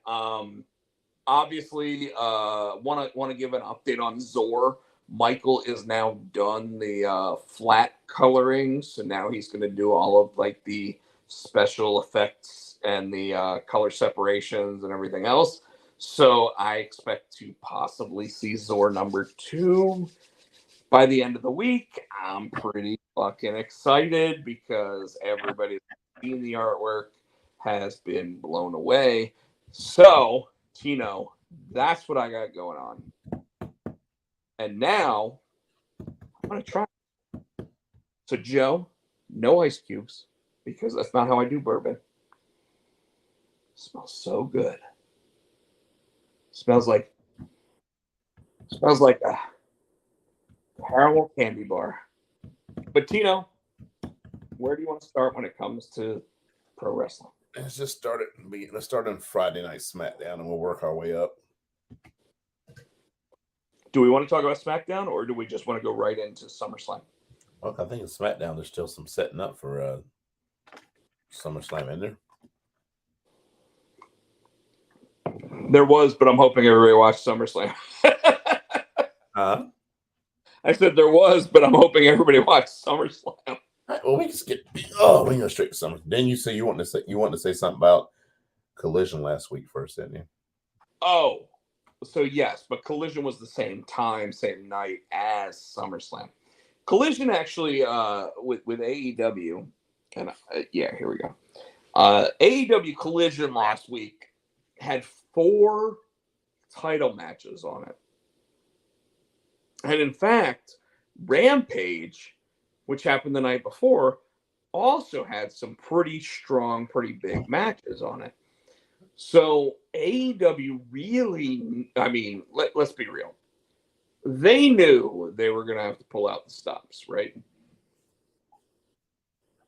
Obviously, want to give an update on Zor. Michael is now done the flat coloring, so now he's going to do all of like the special effects and the color separations and everything else. So I expect to possibly see Zor #2 by the end of the week. I'm pretty fucking excited because everybody's seen the artwork, has been blown away. So, Tino, that's what I got going on. And now I'm going to try. So, Joe, no ice cubes because that's not how I do bourbon. It smells so good. Smells like a caramel candy bar. But Tino, where do you want to start when it comes to pro wrestling?
Let's just start it. Let's start on Friday Night SmackDown, and we'll work our way up.
Do we want to talk about SmackDown, or do we just want to go right into SummerSlam?
Well, I think in SmackDown there's still some setting up for SummerSlam in there.
There was, but I'm hoping everybody watched SummerSlam.
Huh?
I said there was, but I'm hoping everybody watched SummerSlam.
All right, well, we can skip. Oh, we can go straight to summer. Then you say you want to say something about Collision last week first, didn't you?
Oh, so yes, but Collision was the same time, same night as SummerSlam. Collision actually, with AEW, and yeah, here we go. AEW Collision last week had 4 title matches on it. And in fact, Rampage, which happened the night before, also had some pretty strong, pretty big matches on it. So AEW really, I mean, let's be real. They knew they were going to have to pull out the stops, right?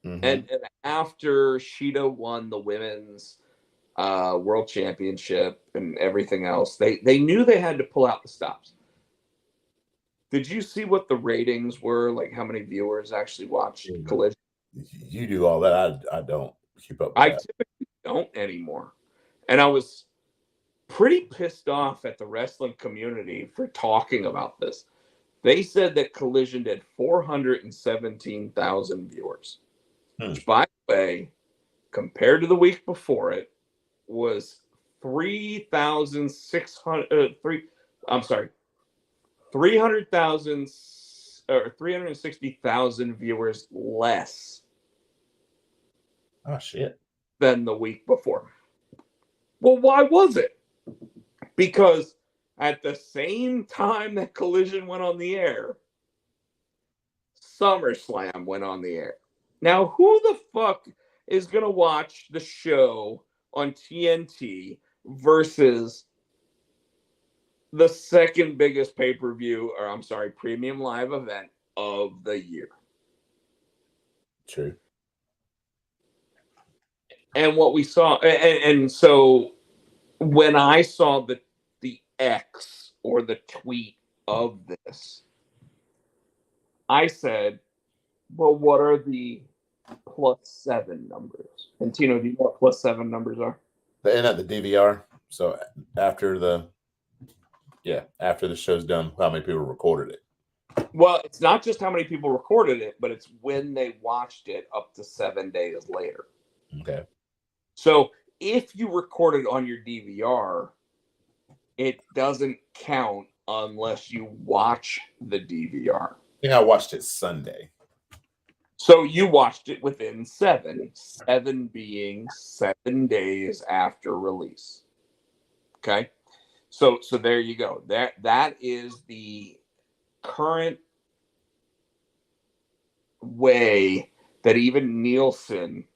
Mm-hmm.
And after Shida won the women's world championship and everything else, they knew they had to pull out the stops. Did you see what the ratings were? Like how many viewers actually watched Collision?
You do all that. I don't keep up with
I
that.
typically don't anymore. And I was pretty pissed off at the wrestling community for talking about this. They said that Collision did 417,000 viewers, which, by the way, compared to the week before it, was 3,600. I'm sorry, 300,000 or 360,000 viewers less.
Oh shit!
Than the week before. Well, why was it? Because at the same time that Collision went on the air, SummerSlam went on the air. Now, who the fuck is going to watch the show on TNT versus the second biggest pay-per-view, or I'm sorry, premium live event of the year?
True.
And what we saw, and so when I saw the X or the tweet of this, I said, well, what are the +7 numbers? And Tino, do you know what +7 numbers are?
The end at the DVR. So after the show's done, how many people recorded it?
Well, it's not just how many people recorded it, but it's when they watched it up to 7 days later.
Okay.
So if you record it on your DVR, it doesn't count unless you watch the DVR.
I think I watched it Sunday.
So you watched it within 7 being 7 days after release. Okay. So there you go. That is the current way that even Nielsen,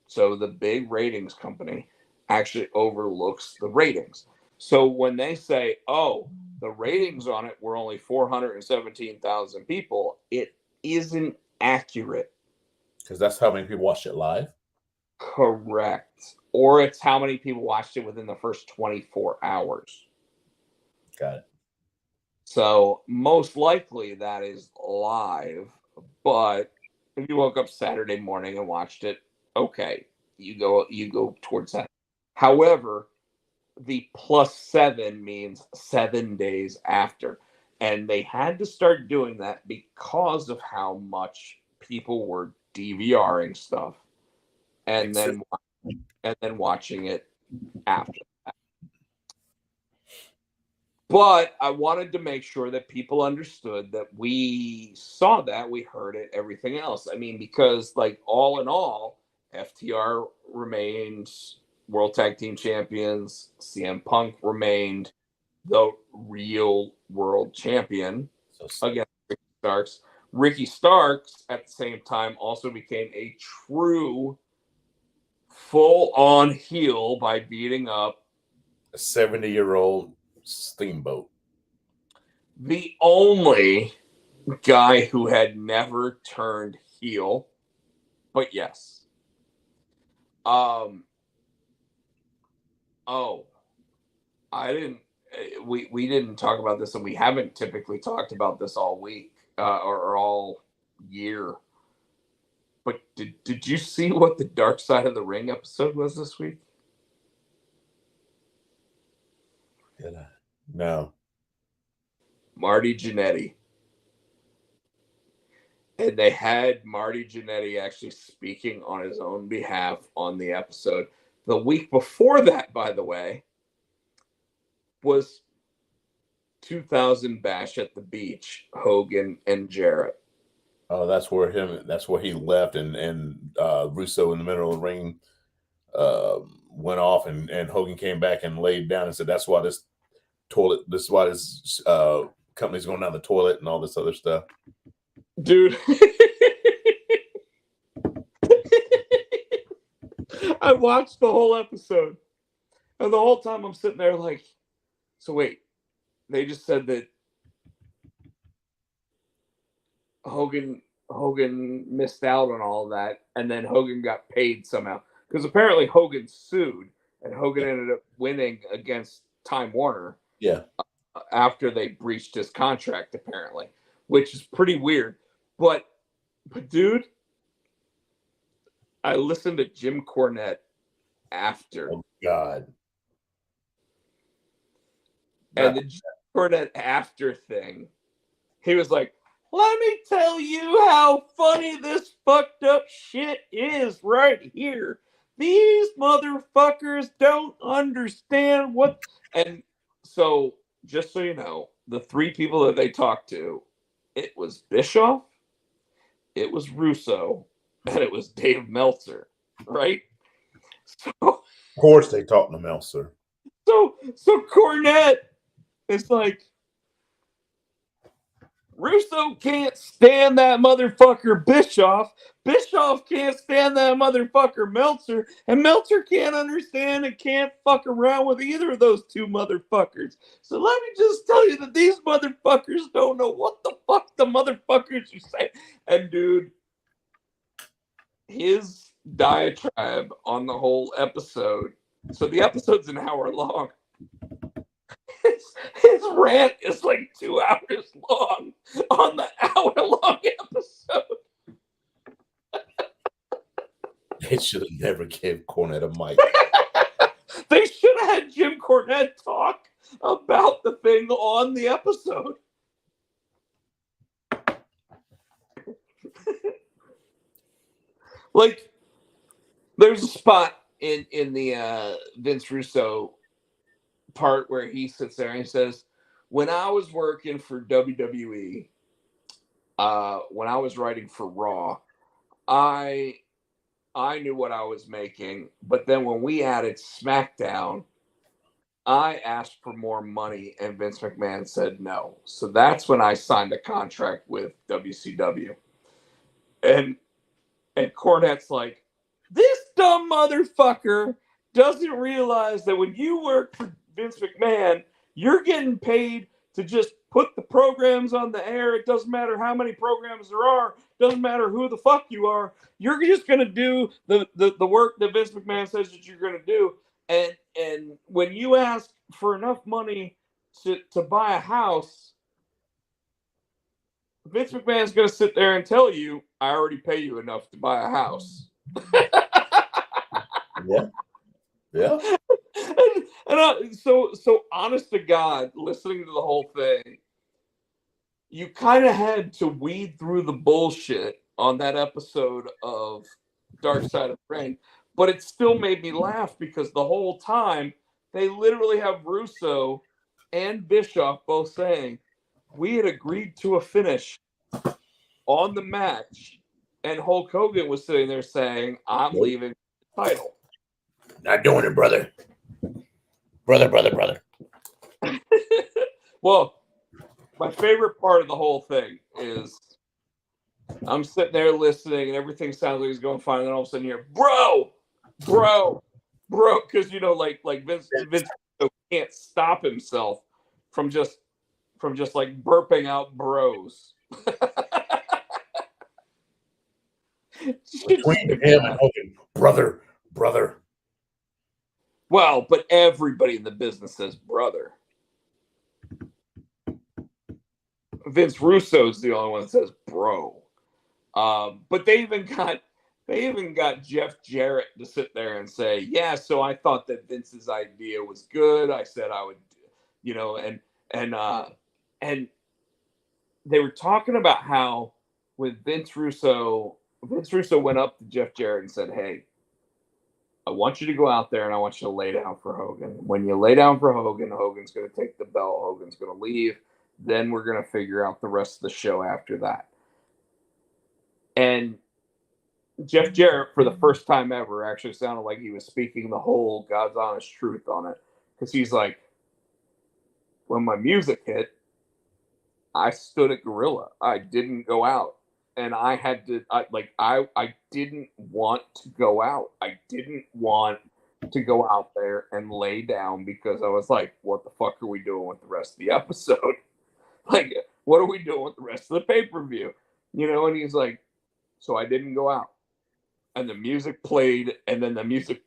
so the big ratings company, actually overlooks the ratings. So when they say, oh, the ratings on it were only 417,000 people, it isn't accurate.
Because that's how many people watched it live?
Correct. Or it's how many people watched it within the first 24 hours.
Got it.
So most likely that is live, but if you woke up Saturday morning and watched it, okay, you go towards that. However, the +7 means 7 days after. And they had to start doing that because of how much people were DVRing stuff and then watching it after that. But I wanted to make sure that people understood that we saw that, we heard it, everything else. I mean, because like all in all, FTR remained World Tag Team Champions. CM Punk remained the real world champion against Ricky Starks. Ricky Starks, at the same time, also became a true full-on heel by beating up
a 70-year-old Steamboat.
The only guy who had never turned heel, but yes. I didn't. We didn't talk about this, and we haven't typically talked about this all week or all year. But did you see what the Dark Side of the Ring episode was this week?
Did I? No.
Marty Jannetty. And they had Marty Jannetty actually speaking on his own behalf on the episode. The week before that, by the way, was 2000 Bash at the Beach, Hogan and Jarrett.
Oh, that's where he left, and Russo in the middle of the ring went off, and Hogan came back and laid down and said, this is why this company's going down the toilet and all this other stuff.
Dude. I watched the whole episode, and the whole time I'm sitting there like, so wait, they just said that Hogan missed out on all of that, and then Hogan got paid somehow, because apparently Hogan sued, and Hogan ended up winning against Time Warner.
Yeah.
After they breached his contract, apparently, which is pretty weird. But dude, I listened to Jim Cornette after.
Oh God.
And the Jim Cornette after thing, he was like, let me tell you how funny this fucked up shit is right here. These motherfuckers don't understand what. And so, just so you know, the three people that they talked to, it was Bischoff, it was Russo, and it was Dave Meltzer, right? So,
of course they talked to Meltzer.
So Cornette is like, Russo can't stand that motherfucker Bischoff. Bischoff can't stand that motherfucker Meltzer. And Meltzer can't understand and can't fuck around with either of those two motherfuckers. So let me just tell you that these motherfuckers don't know what the fuck the motherfuckers are saying. And dude, his diatribe on the whole episode. So the episode's an hour long. His rant is like 2 hours long on the hour-long episode.
They should have never gave Cornette a mic.
They should have had Jim Cornette talk about the thing on the episode. Like, there's a spot in the Vince Russo part where he sits there and he says, when I was working for WWE, when I was writing for Raw, I knew what I was making, but then when we added SmackDown, I asked for more money and Vince McMahon said no. So that's when I signed a contract with WCW. And Cornette's like, this dumb motherfucker doesn't realize that when you work for Vince McMahon, you're getting paid to just put the programs on the air. It doesn't matter how many programs there are. It doesn't matter who the fuck you are. You're just going to do the work that Vince McMahon says that you're going to do. And when you ask for enough money to buy a house, Vince McMahon's going to sit there and tell you, I already pay you enough to buy a house.
Yeah. Yeah.
So honest to God, listening to the whole thing, you kind of had to weed through the bullshit on that episode of Dark Side of the Ring, but it still made me laugh because the whole time they literally have Russo and Bischoff both saying, we had agreed to a finish on the match, and Hulk Hogan was sitting there saying, I'm leaving the title.
Not doing it, brother. Brother.
Well, my favorite part of the whole thing is I'm sitting there listening and everything sounds like it's going fine. And then all of a sudden you hear, bro, because like Vince can't stop himself from just like burping out bros.
Between him and Hogan, brother.
Well, but everybody in the business says brother. Vince Russo's the only one that says bro. But they even got Jeff Jarrett to sit there and say, yeah, so I thought that Vince's idea was good. I said I would, and they were talking about how with Vince Russo went up to Jeff Jarrett and said, "Hey, I want you to go out there and I want you to lay down for Hogan. When you lay down for Hogan, Hogan's going to take the belt. Hogan's going to leave. Then we're going to figure out the rest of the show after that." And Jeff Jarrett, for the first time ever, actually sounded like he was speaking the whole God's honest truth on it. Because he's like, when my music hit, I stood at Gorilla. I didn't go out. And I had to, I didn't want to go out. I didn't want to go out there and lay down because I was like, what the fuck are we doing with the rest of the episode? Like, what are we doing with the rest of the pay-per-view? You know, and he's like, so I didn't go out. And the music played, and then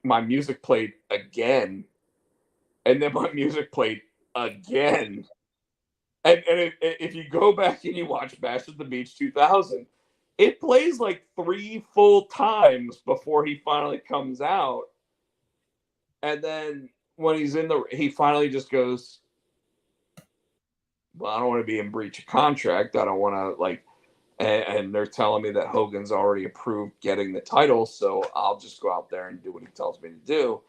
my music played again. And then my music played again. And if you go back and you watch Bash at the Beach 2000, it plays like 3 full times before he finally comes out. And then when he's he finally just goes, well, I don't want to be in breach of contract. I don't want to, and they're telling me that Hogan's already approved getting the title, so I'll just go out there and do what he tells me to do.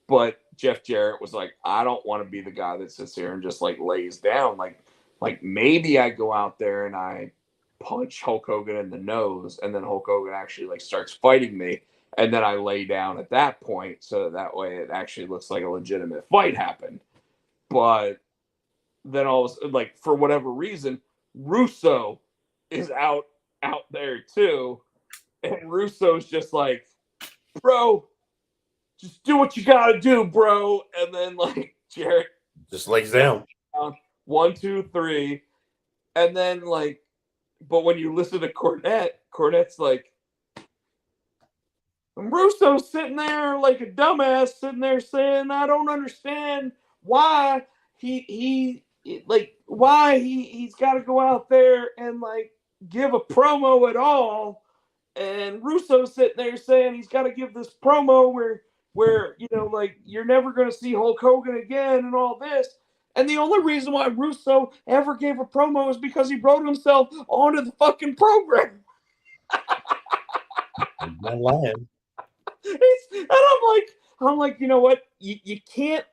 But Jeff Jarrett was like, I don't want to be the guy that sits here and just lays down. Like maybe I go out there and I punch Hulk Hogan in the nose, and then Hulk Hogan actually starts fighting me, and then I lay down at that point, so that way it actually looks like a legitimate fight happened. But then for whatever reason, Russo is out there too, and Russo's just like, bro, just do what you gotta do, bro. And then Jarrett
just lays down.
1, 2, 3, and then but when you listen to Cornette's like, Russo's sitting there like a dumbass, sitting there saying, I don't understand why he's got to go out there and give a promo at all. And Russo's sitting there saying he's got to give this promo where you're never going to see Hulk Hogan again and all this. And the only reason why Russo ever gave a promo is because he wrote himself onto the fucking program.
I'm not lying.
And I'm like, you know what? You can't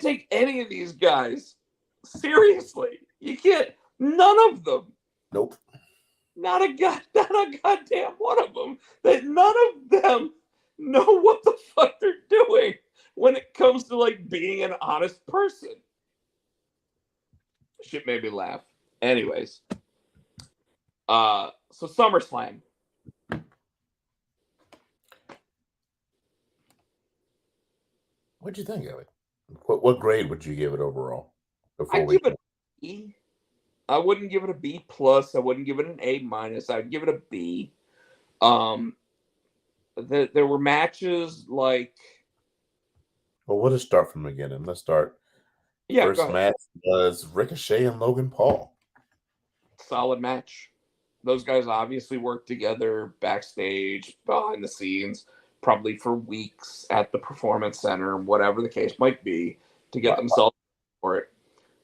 take any of these guys seriously. You can't. None of them.
Nope.
Not a goddamn one of them. That none of them know what the fuck they're doing when it comes to being an honest person. Shit made me laugh. Anyways, so SummerSlam.
What'd you think of it? What grade would you give it overall?
I'd give it a B. I wouldn't give it a B plus. I wouldn't give it an A minus. I'd give it a B. There were matches like.
Well, we'll just start from the beginning. Let's start.
Yeah,
first match was Ricochet and Logan Paul.
Solid match. Those guys obviously worked together backstage, behind the scenes, probably for weeks at the Performance Center, whatever the case might be, to get themselves for it.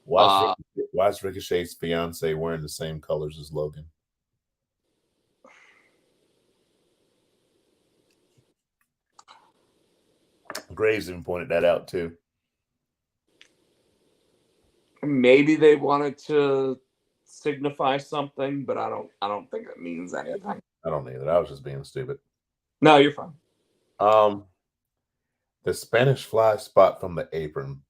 Why is Ricochet's fiance wearing the same colors as Logan? Graves even pointed that out too.
Maybe they wanted to signify something, but I don't think it means anything.
I don't either. I was just being stupid.
No, you're fine.
The Spanish fly spot from the apron.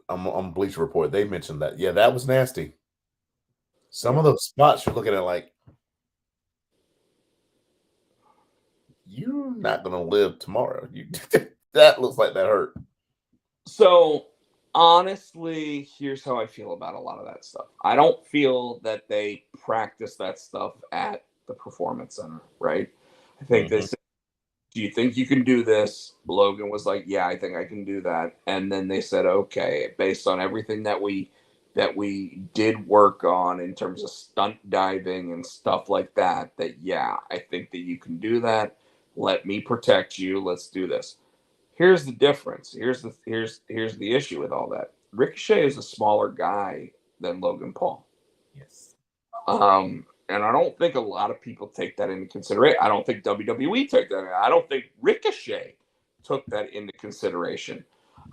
On Bleacher Report, they mentioned that. Yeah, that was nasty. Some of those spots you're looking at you're not going to live tomorrow. That looks like that hurt.
So, honestly, here's how I feel about a lot of that stuff. I don't feel that they practice that stuff at the Performance Center, right? I think they said, do you think you can do this? Logan was like, yeah, I think I can do that. And then they said, okay, based on everything that we did work on in terms of stunt diving and stuff like that, yeah, I think that you can do that. Let me protect you. Let's do this. Here's the difference. Here's the issue with all that. Ricochet is a smaller guy than Logan Paul.
Yes.
And I don't think a lot of people take that into consideration. I don't think WWE took that. I don't think Ricochet took that into consideration.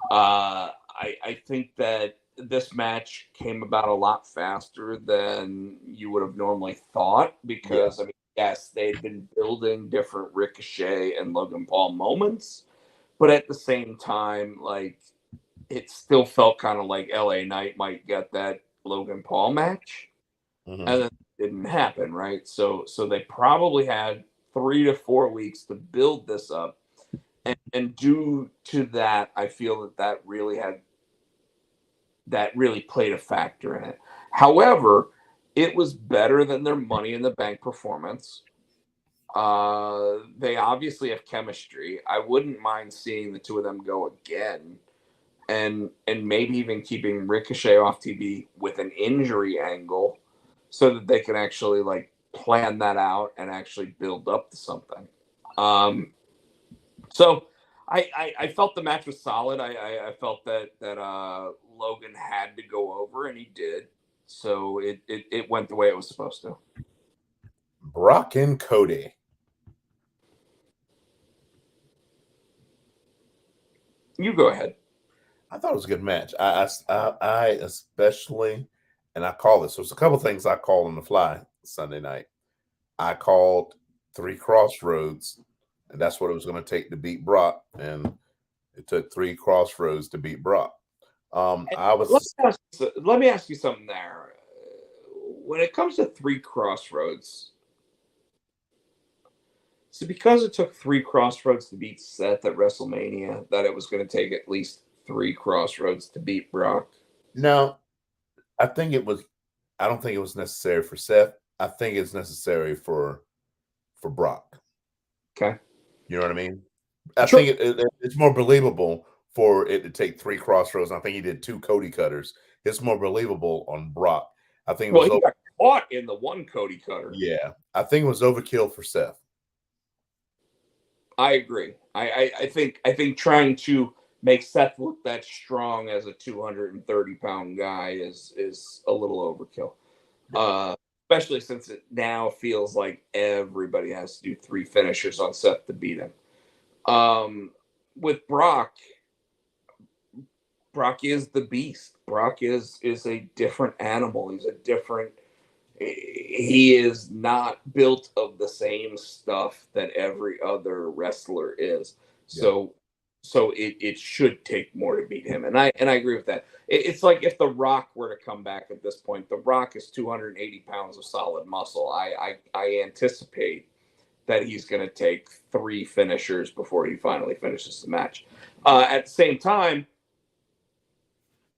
I think that this match came about a lot faster than you would have normally thought because, I mean, yes, they'd been building different Ricochet and Logan Paul moments, but at the same time, like, it still felt kind of like LA Knight might get that Logan Paul match,
Mhm.
and then it didn't happen, right? So they probably had 3 to 4 weeks to build this up, and due to that, I feel that really played a factor in it. However, it was better than their Money in the Bank performance. They obviously have chemistry. I wouldn't mind seeing the two of them go again, and maybe even keeping Ricochet off TV with an injury angle, so that they can actually like plan that out and actually build up to something. So I felt the match was solid. I felt that Logan had to go over, and he did. So it went the way it was supposed to.
Brock and Cody.
You go ahead.
I thought it was a good match. I especially, and I call this. There's a couple things I called on the fly Sunday night. I called 3 Crossroads, and that's what it was going to take to beat Brock, and it took 3 Crossroads to beat Brock. I was
Let me ask you something there. When it comes to 3 Crossroads, so because it took 3 Crossroads to beat Seth at WrestleMania, that it was going to take at least 3 Crossroads to beat Brock.
no. I think it was. I don't think it was necessary for Seth. I think it's necessary for Brock.
Okay.
You know what I mean? I
Sure.
think it's more believable for it to take 3 Crossroads. I think he did 2 Cody cutters. It's more believable on Brock. I think it
Well,
was
he got caught in the one Cody cutter.
yeah. I think it was overkill for Seth.
I agree. I think trying to make Seth look that strong as a 230-pound guy is a little overkill. Especially since it now feels like everybody has to do 3 finishers on Seth to beat him. With Brock is the beast. Brock is a different animal. He is not built of the same stuff that every other wrestler is. So it should take more to beat him. And I agree with that. It's like if The Rock were to come back at this point. The Rock is 280 pounds of solid muscle. I anticipate that he's going to take 3 finishers before he finally finishes the match. At the same time,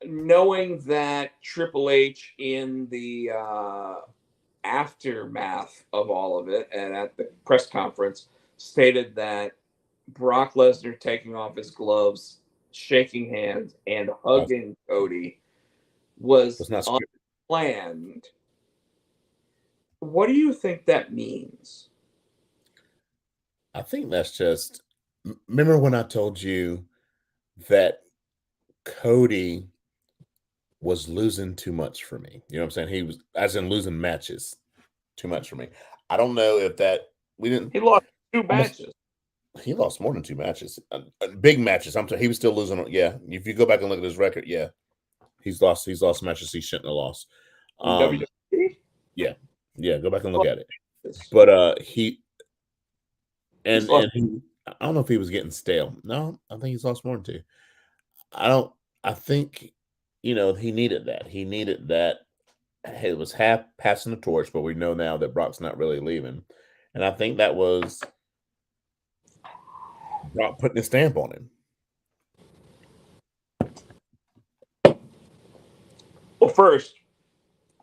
knowing that Triple H in the aftermath of all of it and at the press conference stated that Brock Lesnar taking off his gloves, shaking hands, and hugging Cody was
not
unplanned. What do you think that means?
I think that's just. Remember when I told you that Cody was losing too much for me? You know what I'm saying? He was, as in losing matches, too much for me. I don't know if that we didn't.
He lost 2
almost,
matches.
he lost more than 2 matches, big matches. He was still losing. Yeah, if you go back and look at his record, yeah, he's lost matches he shouldn't have lost.
WWE?
Yeah, go back and look at it. But he and he, I don't know if he was getting stale. No, I think he's lost more than 2. I think he needed that. He needed that. It was half passing the torch, but we know now that Brock's not really leaving, and I think that was Brock putting his stamp on him.
Well, first,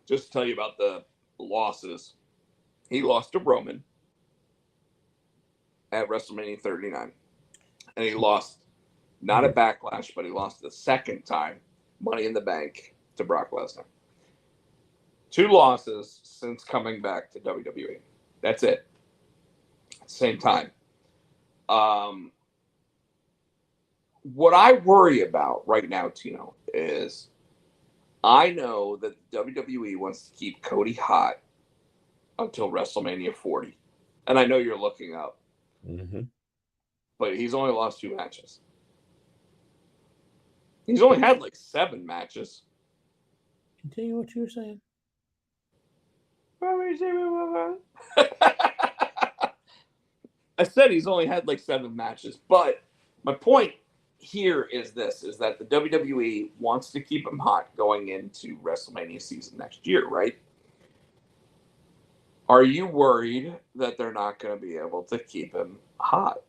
just to tell you about the losses. He lost to Roman at WrestleMania 39. And he lost not a Backlash, but he lost the second time Money in the Bank to Brock Lesnar. 2 losses since coming back to WWE. That's it. Same time. What I worry about right now, Tino, is I know that WWE wants to keep Cody hot until WrestleMania 40. And I know you're looking up, but he's only lost 2 matches. He's only had like 7 matches.
Continue what you were saying.
I said he's only had like 7 matches, but my point here is this: is that the WWE wants to keep him hot going into WrestleMania season next year, right? Are you worried that they're not going to be able to keep him hot?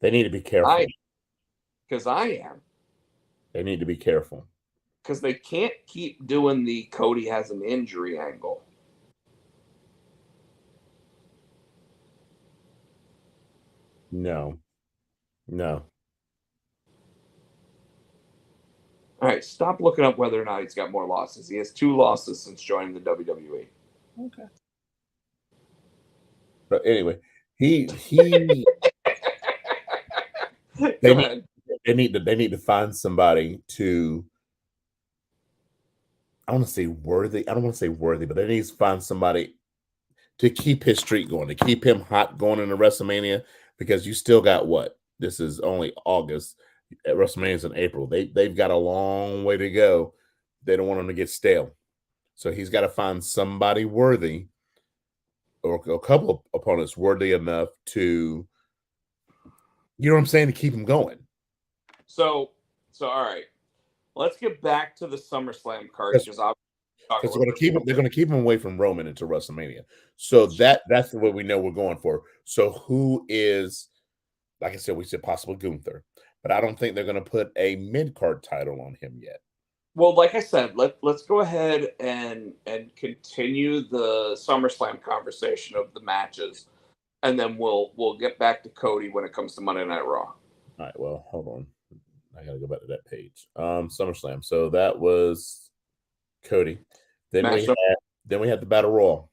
They need to be careful.
Because I am.
They need to be careful.
Because they can't keep doing the Cody has an injury angle.
No.
All right, stop looking up whether or not he's got more losses. He has 2 losses since joining the WWE.
Okay. But anyway, they need to find somebody to, I don't want to say worthy, but they need to find somebody to keep his streak going, to keep him hot going into WrestleMania, because you still got what? This is only August. WrestleMania's in April. They've got a long way to go. They don't want him to get stale. So he's got to find somebody worthy, or a couple of opponents worthy enough to, you know what I'm saying, to keep him going.
So all right. Let's get back to the SummerSlam card, because
they're going to keep him away from Roman into WrestleMania. So that's the way we know we're going for. So who is, like I said, we said possible Gunther, but I don't think they're going to put a mid-card title on him yet.
Well, like I said, let's go ahead and continue the SummerSlam conversation of the matches, and then we'll get back to Cody when it comes to Monday Night Raw.
All right, well, hold on. I gotta go back to that page. SummerSlam. So that was Cody. Then we had the Battle Royal,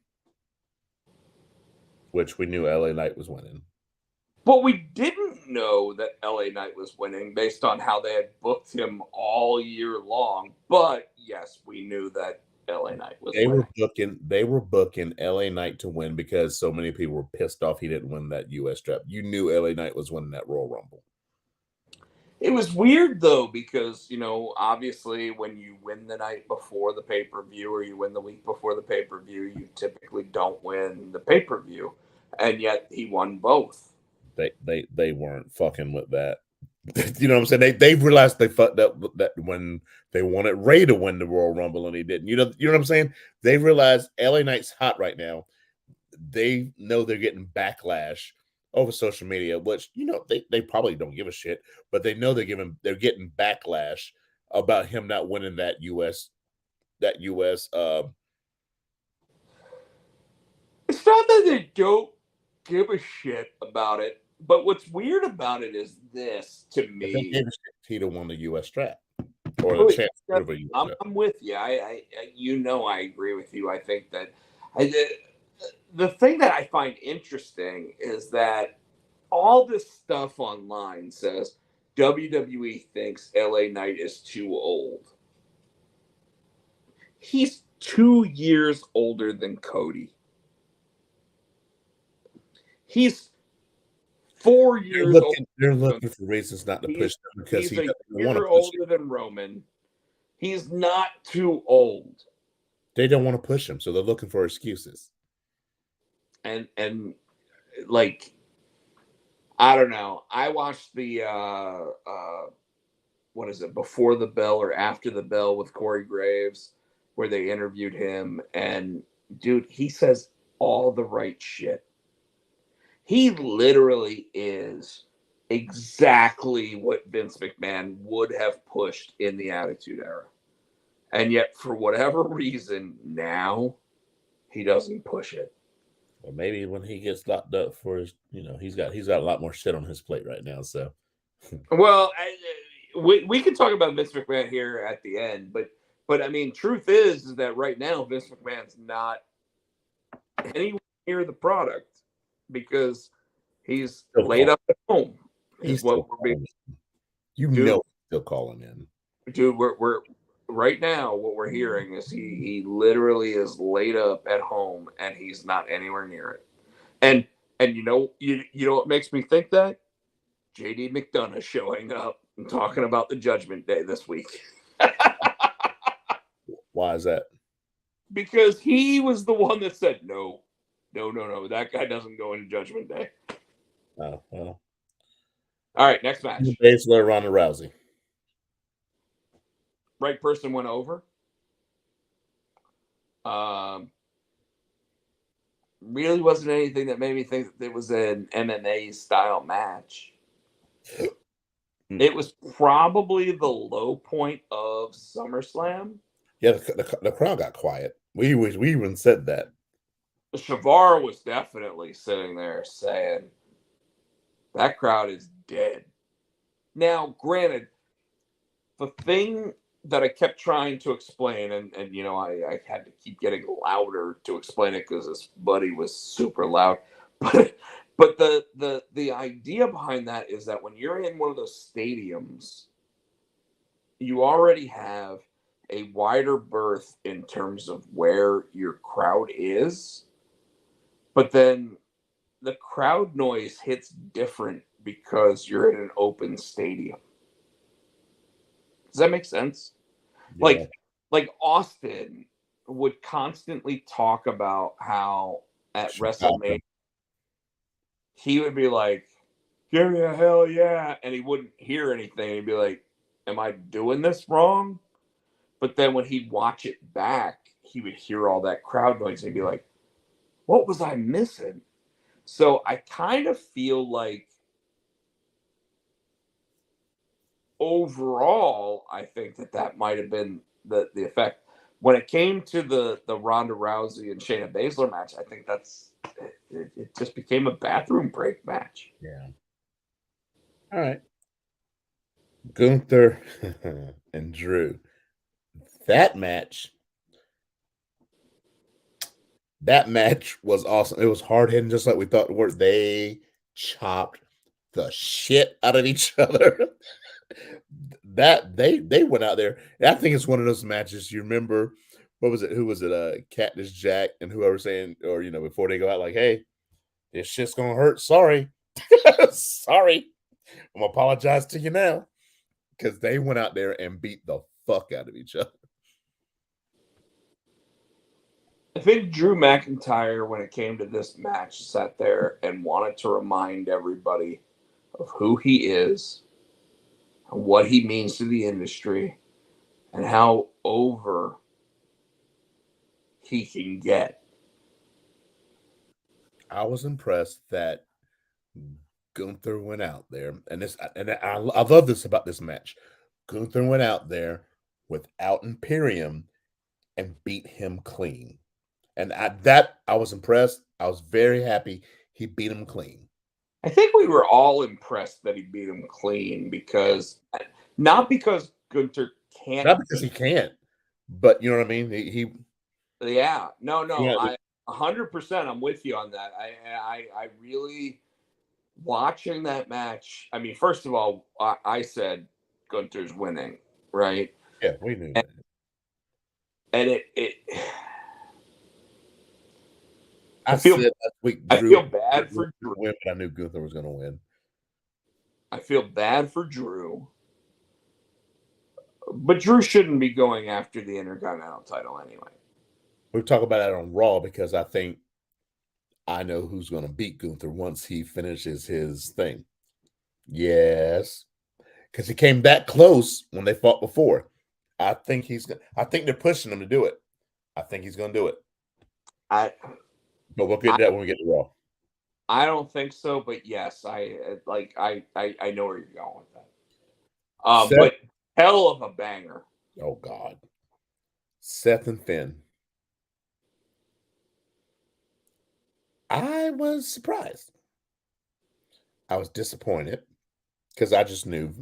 which we knew LA Knight was winning.
But we didn't know that LA Knight was winning based on how they had booked him all year long. But yes, we knew that LA Knight was winning.
They were booking LA Knight to win because so many people were pissed off he didn't win that US strap. You knew LA Knight was winning that Royal Rumble.
It was weird, though, because, obviously when you win the night before the pay-per-view or you win the week before the pay-per-view, you typically don't win the pay-per-view. And yet he won both.
They weren't fucking with that. You know what I'm saying? They realized they fucked up that when they wanted Ray to win the Royal Rumble and he didn't. You know what I'm saying? They realized LA Knight's hot right now. They know they're getting backlash over social media, which they probably don't give a shit, but they know they're getting backlash about him not winning that US. It's
not that they don't give a shit about it, but what's weird about it is this to me.
Tino won the US strap, or the chance over US strap.
I'm with you. I agree with you. I think that the thing that I find interesting is that all this stuff online says WWE thinks LA Knight is too old. He's 2 years older than Cody. He's 4 years older.
They're looking for reasons not to push him because
he's a year older than Roman. He's not too old.
They don't want to push him, so they're looking for excuses.
And like, I don't know. I watched the what is it, Before the Bell or After the Bell with Corey Graves, where they interviewed him, and dude, he says all the right shit. He literally is exactly what Vince McMahon would have pushed in the Attitude Era. And yet, for whatever reason, now he doesn't push it.
Well, maybe when he gets locked up for his, he's got a lot more shit on his plate right now. So,
well, we can talk about Vince McMahon here at the end, but I mean, truth is that right now Vince McMahon's not anywhere near the product because he's laid up at home.
He's what we're being. He's still calling in,
dude. right now, what we're hearing is he literally is laid up at home and he's not anywhere near it. And you know what makes me think that? JD McDonough showing up and talking about the Judgment Day this week.
Why is that?
Because he was the one that said no, that guy doesn't go into Judgment Day.
Oh, well.
All right, next match.
Baszler, Ronda Rousey.
Right person went over. Really wasn't anything that made me think that it was an MMA style match. It was probably the low point of SummerSlam.
Yeah, the crowd got quiet. We even said that.
Shavar was definitely sitting there saying, that crowd is dead. Now, granted, the thing that I kept trying to explain, and you know, I had to keep getting louder to explain it because this buddy was super loud. But the idea behind that is that when you're in one of those stadiums, you already have a wider berth in terms of where your crowd is, but then the crowd noise hits different because you're in an open stadium. Does that make sense?
Yeah.
Like Austin would constantly talk about how at WrestleMania he would be like, "Give me a hell yeah," and he wouldn't hear anything. He'd be like, "Am I doing this wrong?" But then when he'd watch it back, he would hear all that crowd noise and he'd be like, "What was I missing?" So I kind of feel like overall, I think that might have been the effect. When it came to the Ronda Rousey and Shayna Baszler match, I think it just became a bathroom break match.
Yeah. All right. Gunther and Drew. That match was awesome. It was hard hitting, just like we thought it would. They chopped the shit out of each other. That they went out there. I think it's one of those matches. You remember what was it? Who was it? Cactus Jack and whoever saying, or before they go out, like, "Hey, this shit's gonna hurt. Sorry, sorry. I'm gonna apologize to you now," because they went out there and beat the fuck out of each other.
I think Drew McIntyre, when it came to this match, sat there and wanted to remind everybody of who he is, and what he means to the industry, and how over he can get.
I was impressed that Gunther went out there, and I love this about this match. Gunther went out there without Imperium and beat him clean, and I was impressed. I was very happy he beat him clean.
I think we were all impressed that he beat him clean not because Gunther can't,
not because he can't, but you know what I mean. He
yeah, no,
yeah.
I 100%. I'm with you on that. I really watching that match. I mean, first of all, I said Gunther's winning, right?
Yeah, we knew that.
And it
I feel
bad for Drew.
Win, but I knew Gunther was going to win.
I feel bad for Drew, but Drew shouldn't be going after the Intercontinental title anyway.
We'll talk about that on Raw because I think I know who's going to beat Gunther once he finishes his thing. Yes, because he came that close when they fought before. I think they're pushing him to do it. I think he's going to do it. But we'll get that when we get to Raw.
I don't think so, but yes, I know where you're going with that. But hell of a banger.
Oh God, Seth and Finn. I was surprised. I was disappointed because I just knew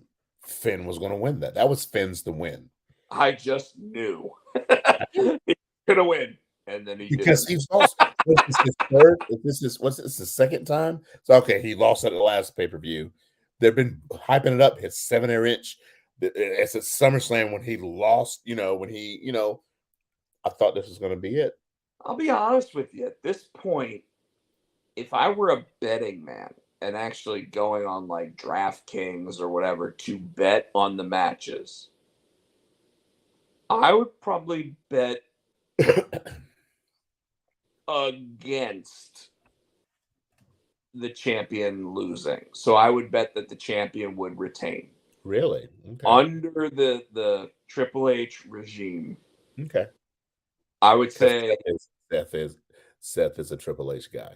Finn was going to win that. That was Finn's to win.
I just knew he's going to win. And then
because he's lost. This is his third. What's this? The second time. So okay, he lost at the last pay-per-view. They've been hyping it up. His 7-inch. It's at SummerSlam when he lost. I thought this was going to be it.
I'll be honest with you. At this point, if I were a betting man and actually going on like DraftKings or whatever to bet on the matches, I would probably bet against the champion losing. So I would bet that the champion would retain.
Really? Okay.
Under the Triple H regime.
Okay.
I would say
Seth is a Triple H guy.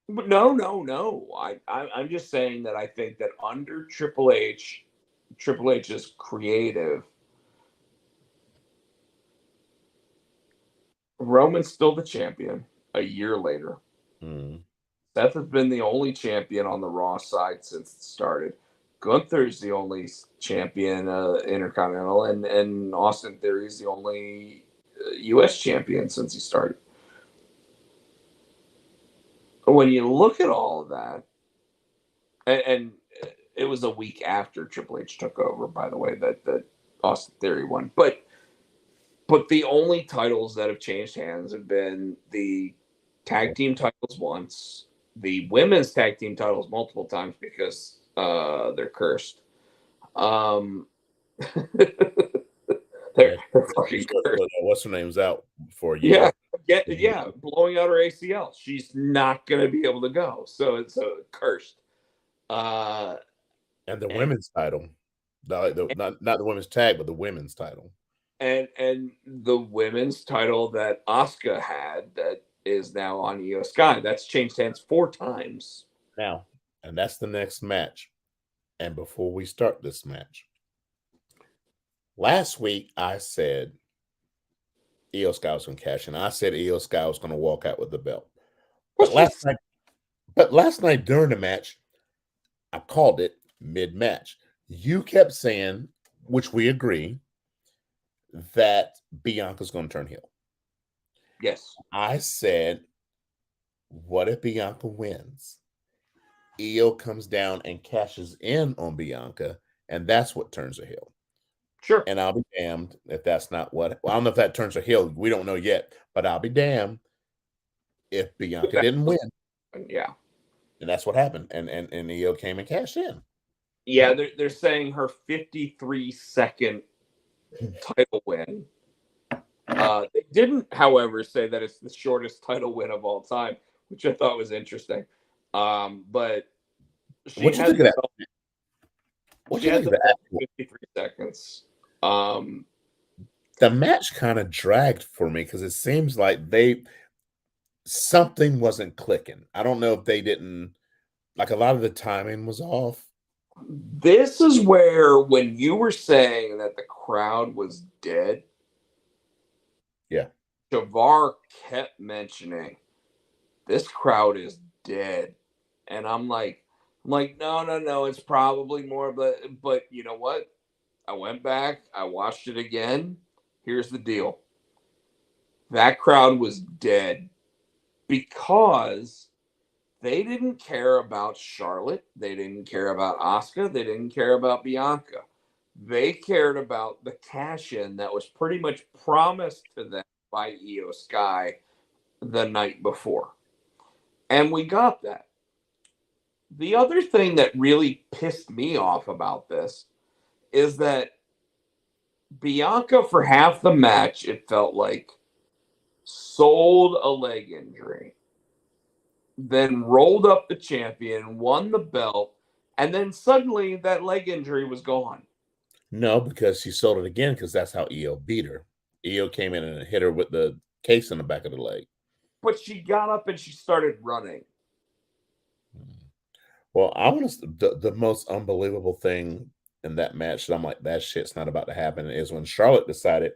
But no. I'm just saying that I think that under Triple H is creative. Roman's still the champion a year later.
Mm.
Seth has been the only champion on the Raw side since it started. Gunther's the only champion, Intercontinental, and Austin Theory's the only U.S. champion since he started. When you look at all of that, and it was a week after Triple H took over, by the way, that Austin Theory won. But the only titles that have changed hands have been the tag team titles once, the women's tag team titles multiple times because they're cursed. They're fucking cursed.
What's her name's out for a year?
Yeah, blowing out her ACL. She's not going to be able to go. So it's cursed.
And the women's title, not the women's tag, but the women's title.
And the women's title that Asuka had that is now on Io Sky. That's changed hands 4 times.
Now, and that's the next match. And before we start this match, last week I said Io Sky was going to cash in. I said Io Sky was going to walk out with the belt. But last night during the match, I called it mid-match. You kept saying, which we agree, that Bianca's going to turn heel.
Yes.
I said, what if Bianca wins? Io comes down and cashes in on Bianca, and that's what turns her heel.
Sure.
And I'll be damned if that's not what. Well, I don't know if that turns her heel. We don't know yet, but I'll be damned if Bianca didn't win.
Yeah.
And that's what happened. And Io came and cashed in.
Yeah, they're saying her 53-second title win. They didn't, however, say that it's the shortest title win of all time, which I thought was interesting. But she
What you think of that? What you think of that?
53 seconds.
The match kind of dragged for me because it seems like something wasn't clicking. I don't know if they didn't, like, a lot of the timing was off.
This is where, when you were saying that the crowd was dead,
yeah,
Shavar kept mentioning this crowd is dead, and I'm like, no, it's probably more, but you know what? I went back, I watched it again. Here's the deal: that crowd was dead because they didn't care about Charlotte. They didn't care about Asuka. They didn't care about Bianca. They cared about the cash-in that was pretty much promised to them by Io Sky the night before. And we got that. The other thing that really pissed me off about this is that Bianca, for half the match, it felt like, sold a leg injury, then rolled up the champion, won the belt, and then suddenly that leg injury was gone.
No, because she sold it again because that's how Io beat her. Io came in and hit her with the case in the back of the leg.
But she got up and she started running.
Well, the most unbelievable thing in that match that I'm like, that shit's not about to happen, is when Charlotte decided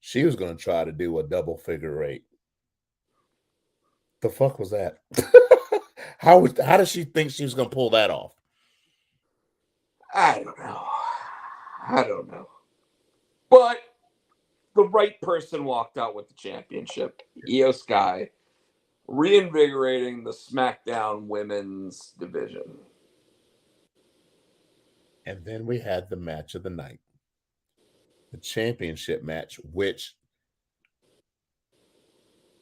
she was going to try to do a double figure 8. The fuck was that? How did she think she was going to pull that off?
I don't know. But the right person walked out with the championship. Io Sky, reinvigorating the SmackDown women's division.
And then we had the match of the night. the championship match, which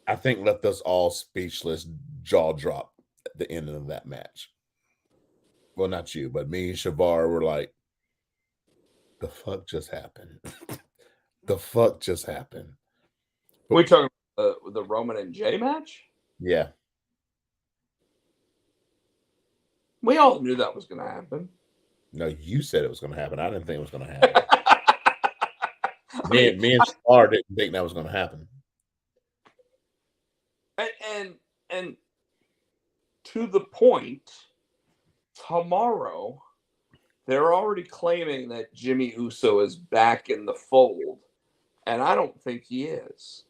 I think left us all speechless, jaw drop at the end of that match. Well, not you, but me and Shavar were like, the fuck just happened? The fuck just happened?
We talking about the Roman and Jay match?
Yeah.
We all knew that was going to happen.
No, you said it was going to happen. I didn't think it was going to happen.
I
me and Shavar didn't think that was going to happen.
And to the point, tomorrow they're already claiming that Jimmy Uso is back in the fold, and I don't think he is.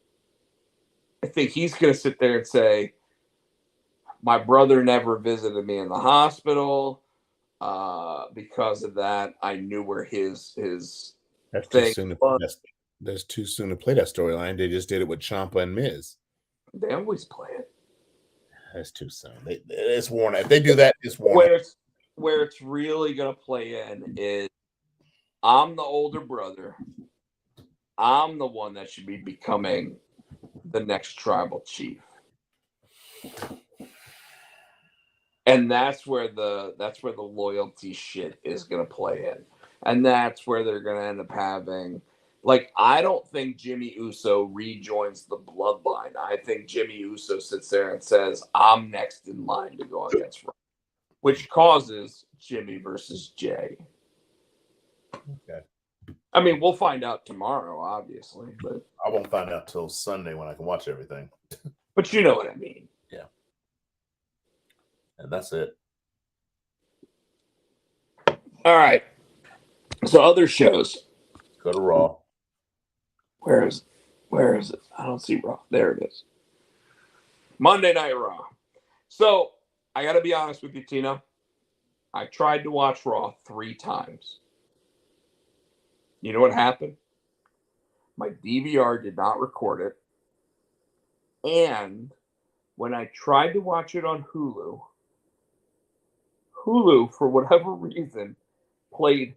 I think he's going to sit there and say, my brother never visited me in the hospital. Because of that, I knew where his
That's
thing
too soon to
was.
That's too soon to play that storyline. They just did it with Ciampa and Miz.
They always play it.
That's too soon. It's worn out. If they do that, it's worn out.
Where it's really going to play in is I'm the older brother. I'm the one that should be becoming the next tribal chief. And that's where the loyalty shit is going to play in. And that's where they're going to end up having, like, I don't think Jimmy Uso rejoins the bloodline. I think Jimmy Uso sits there and says, I'm next in line to go against Roman, which causes Jimmy versus Jay.
Okay.
I mean, we'll find out tomorrow, obviously, but
I won't find out till Sunday when I can watch everything.
But you know what I mean.
Yeah. And that's it.
All right. So other shows.
Go to Raw.
Where is it? I don't see Raw. There it is. Monday Night Raw. So I got to be honest with you, Tino. I tried to watch Raw 3 times. You know what happened? My DVR did not record it. And when I tried to watch it on Hulu, for whatever reason, played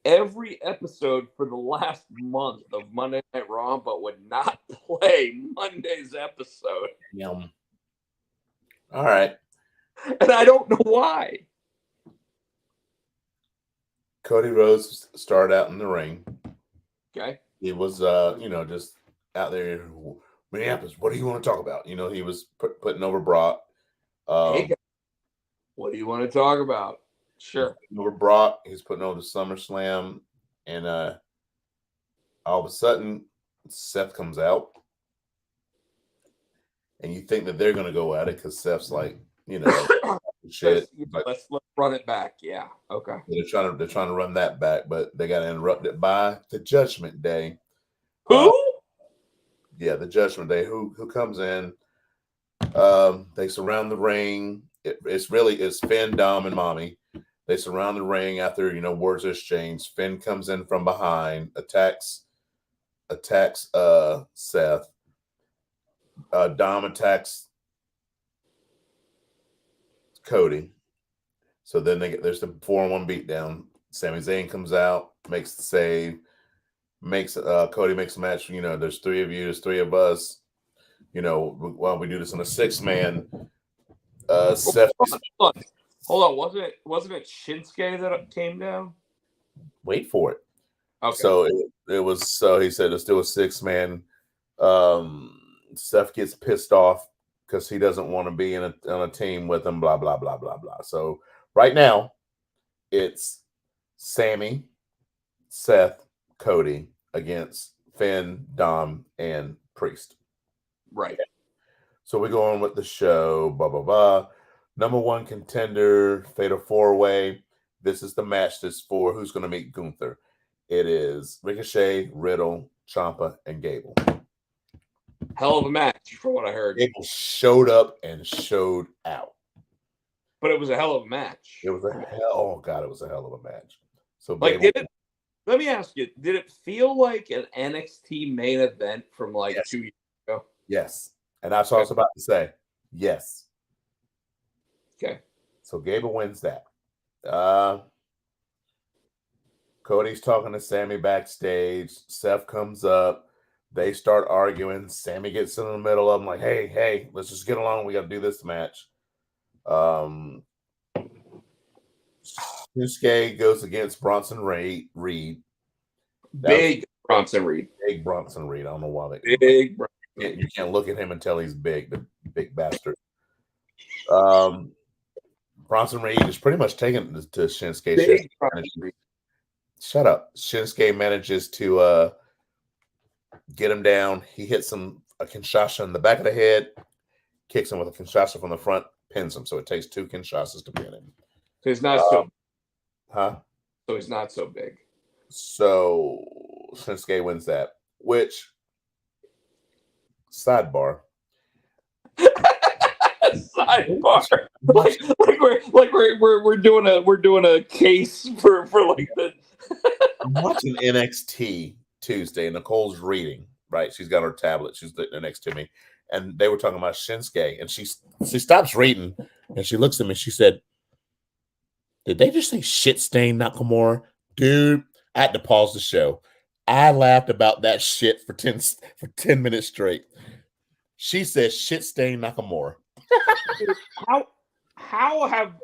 every episode for the last month of Monday Night Raw, but would not play Monday's episode.
Yum. All right.
And I don't know why.
Cody Rhodes started out in the ring.
Okay.
He was, just out there. Minneapolis, what do you want to talk about? He was putting over Brock.
Hey, guys, what do you want to talk about? Sure.
Over Brock, he's putting over the SummerSlam, and all of a sudden, Seth comes out, and you think that they're going to go at it because Seth's like, shit.
Let's run it back. Yeah. Okay.
They're trying to run that back, but they got interrupted by the Judgment Day.
Who?
The Judgment Day. Who comes in? They surround the ring. It's Finn, Dom, and Mommy. They surround the ring after words are exchanged. Finn comes in from behind, attacks Seth. Dom attacks Cody. So then there's the 4-on-1 beatdown. Sami Zayn comes out, makes the save, Cody makes a match. There's 3 of you, there's 3 of us. While we do this in a 6-man. Seth.
Hold on. Wasn't it Shinsuke that came down?
Wait for it.
Okay.
So it was. So he said let's do a 6-man. Seth gets pissed off because he doesn't want to be on a team with him. Blah blah blah blah blah. So right now, it's Sammy, Seth, Cody against Finn, Dom, and Priest.
Right.
So we go on with the show. Blah blah blah. Number 1 contender, Fatal 4-Way. This is the match that's for who's going to meet Gunther. It is Ricochet, Riddle, Ciampa, and Gable.
Hell of a match, from what I heard.
Gable showed up and showed out.
But it was a hell of a match.
It was a hell of a match. So
like,
Gable,
let me ask you, did it feel like an NXT main event from 2 years ago?
Yes. And that's what I was about to say. Yes.
Okay.
So Gable wins that. Cody's talking to Sammy backstage. Seth comes up. They start arguing. Sammy gets in the middle of them, like, hey, let's just get along. We got to do this match. Shinsuke goes against Bronson Reed.
Big Bronson Reed.
Big Bronson Reed. I don't know why
Big.
you can't look at him and tell he's big, the big bastard. Bronson Reed is pretty much taken to Shinsuke. Shut up. Shinsuke manages to get him down. He hits him a Kinshasa in the back of the head, kicks him with a Kinshasa from the front, pins him. So it takes 2 Kinshasas to pin him.
So he's not so.
Huh?
So he's not so big.
So Shinsuke wins that. Which sidebar?
Sidebar. like we're doing a case for like the.
I'm watching NXT Tuesday. Nicole's reading, right? She's got her tablet. She's there next to me. And they were talking about Shinsuke. And she stops reading and she looks at me and she said, "Did they just say shit stain Nakamura?" Dude, I had to pause the show. I laughed about that shit for 10 minutes straight. She says shit stain Nakamura.
How have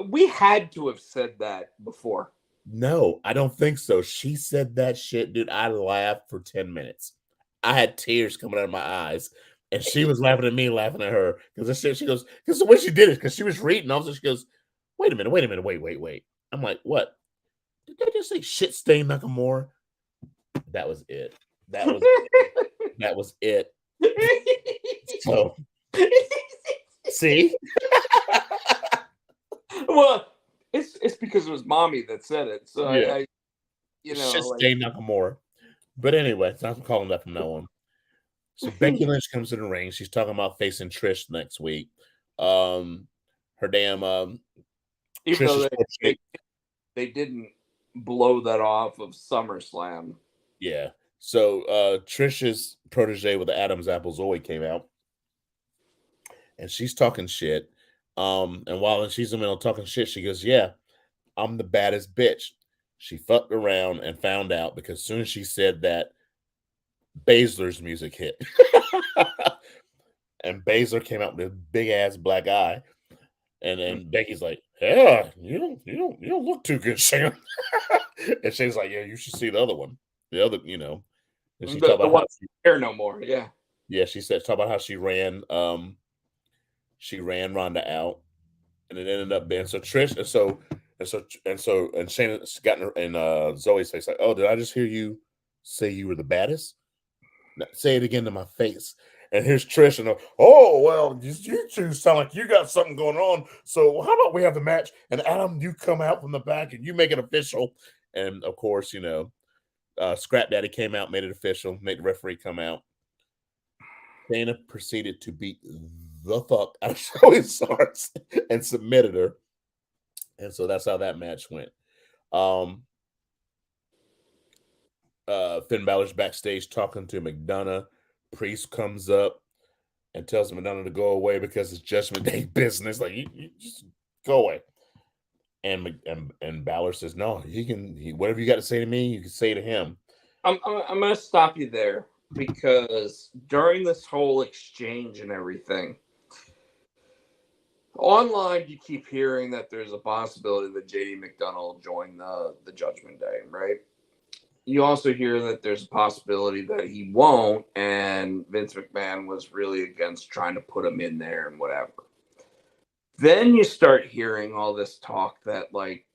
we had to have said that before?
No, I don't think so. She said that shit, dude. I laughed for 10 minutes. I had tears coming out of my eyes. And she was laughing at me, laughing at her. Because she goes, because the way she did it, because she was reading, also she goes, wait a minute, wait. I'm like, what? Did they just say shit stain Nakamura? That was it. That was it. So see?
Well, it's because it was mommy that said it. So
yeah.
I
shit stain Nakamura. But anyway, so I'm calling that from now on. So Becky Lynch comes to the ring. She's talking about facing Trish next week. Her damn
even though they didn't blow that off of SummerSlam.
Yeah. So Trish's protege with the Adam's apple, Zoe, came out. And she's talking shit. And while she's in the middle talking shit, she goes, "Yeah, I'm the baddest bitch." She fucked around and found out because as soon as she said that, Baszler's music hit. And Baszler came out with a big ass black eye. And then Becky's like, "Yeah, you don't look too good, Shane." And Shane's like, "Yeah, you should see the other one. The other, And she talked about how she
care no more. Yeah.
Yeah, she said talk about how she ran Ronda out, and it ended up being so Trish and Shane got in Zoe's face like, "Oh, did I just hear you say you were the baddest? Now, say it again to my face." And here's Trish and "Oh, well, you two sound like you got something going on. So how about we have the match? And Adam, you come out from the back and you make it official." And of course, Scrap Daddy came out, made it official, made the referee come out. Dana proceeded to beat the fuck out of Zoe Starks and submitted her. And so that's how that match went. Finn Balor's backstage talking to McDonough. Priest comes up and tells McDonough to go away because it's Judgment Day business. Like, you just go away. And Balor says, "No, whatever you got to say to me, you can say to him."
I'm going to stop you there because during this whole exchange and everything, online you keep hearing that there's a possibility that JD McDonough will join the Judgment Day, right? You also hear that there's a possibility that he won't, and Vince McMahon was really against trying to put him in there and whatever. Then you start hearing all this talk that, like,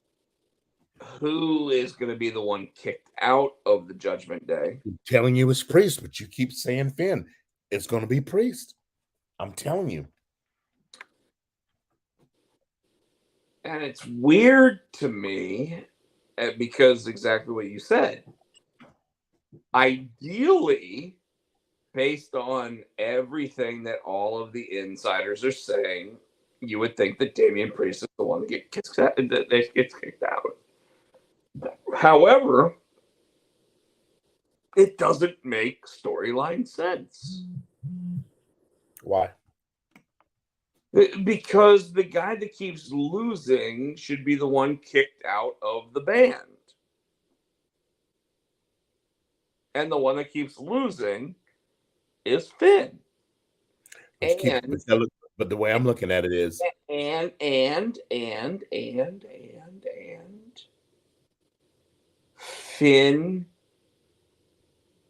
who is going to be the one kicked out of the Judgment Day?
I'm telling you it's Priest, but you keep saying Finn. It's going to be Priest. I'm telling you.
And it's weird to me because exactly what you said. Ideally, based on everything that all of the insiders are saying, you would think that Damian Priest is the one that gets kicked out. However, it doesn't make storyline sense.
Why?
Because the guy that keeps losing should be the one kicked out of the band. and the one that keeps losing is Finn.
But the way I'm looking at it is,
and Finn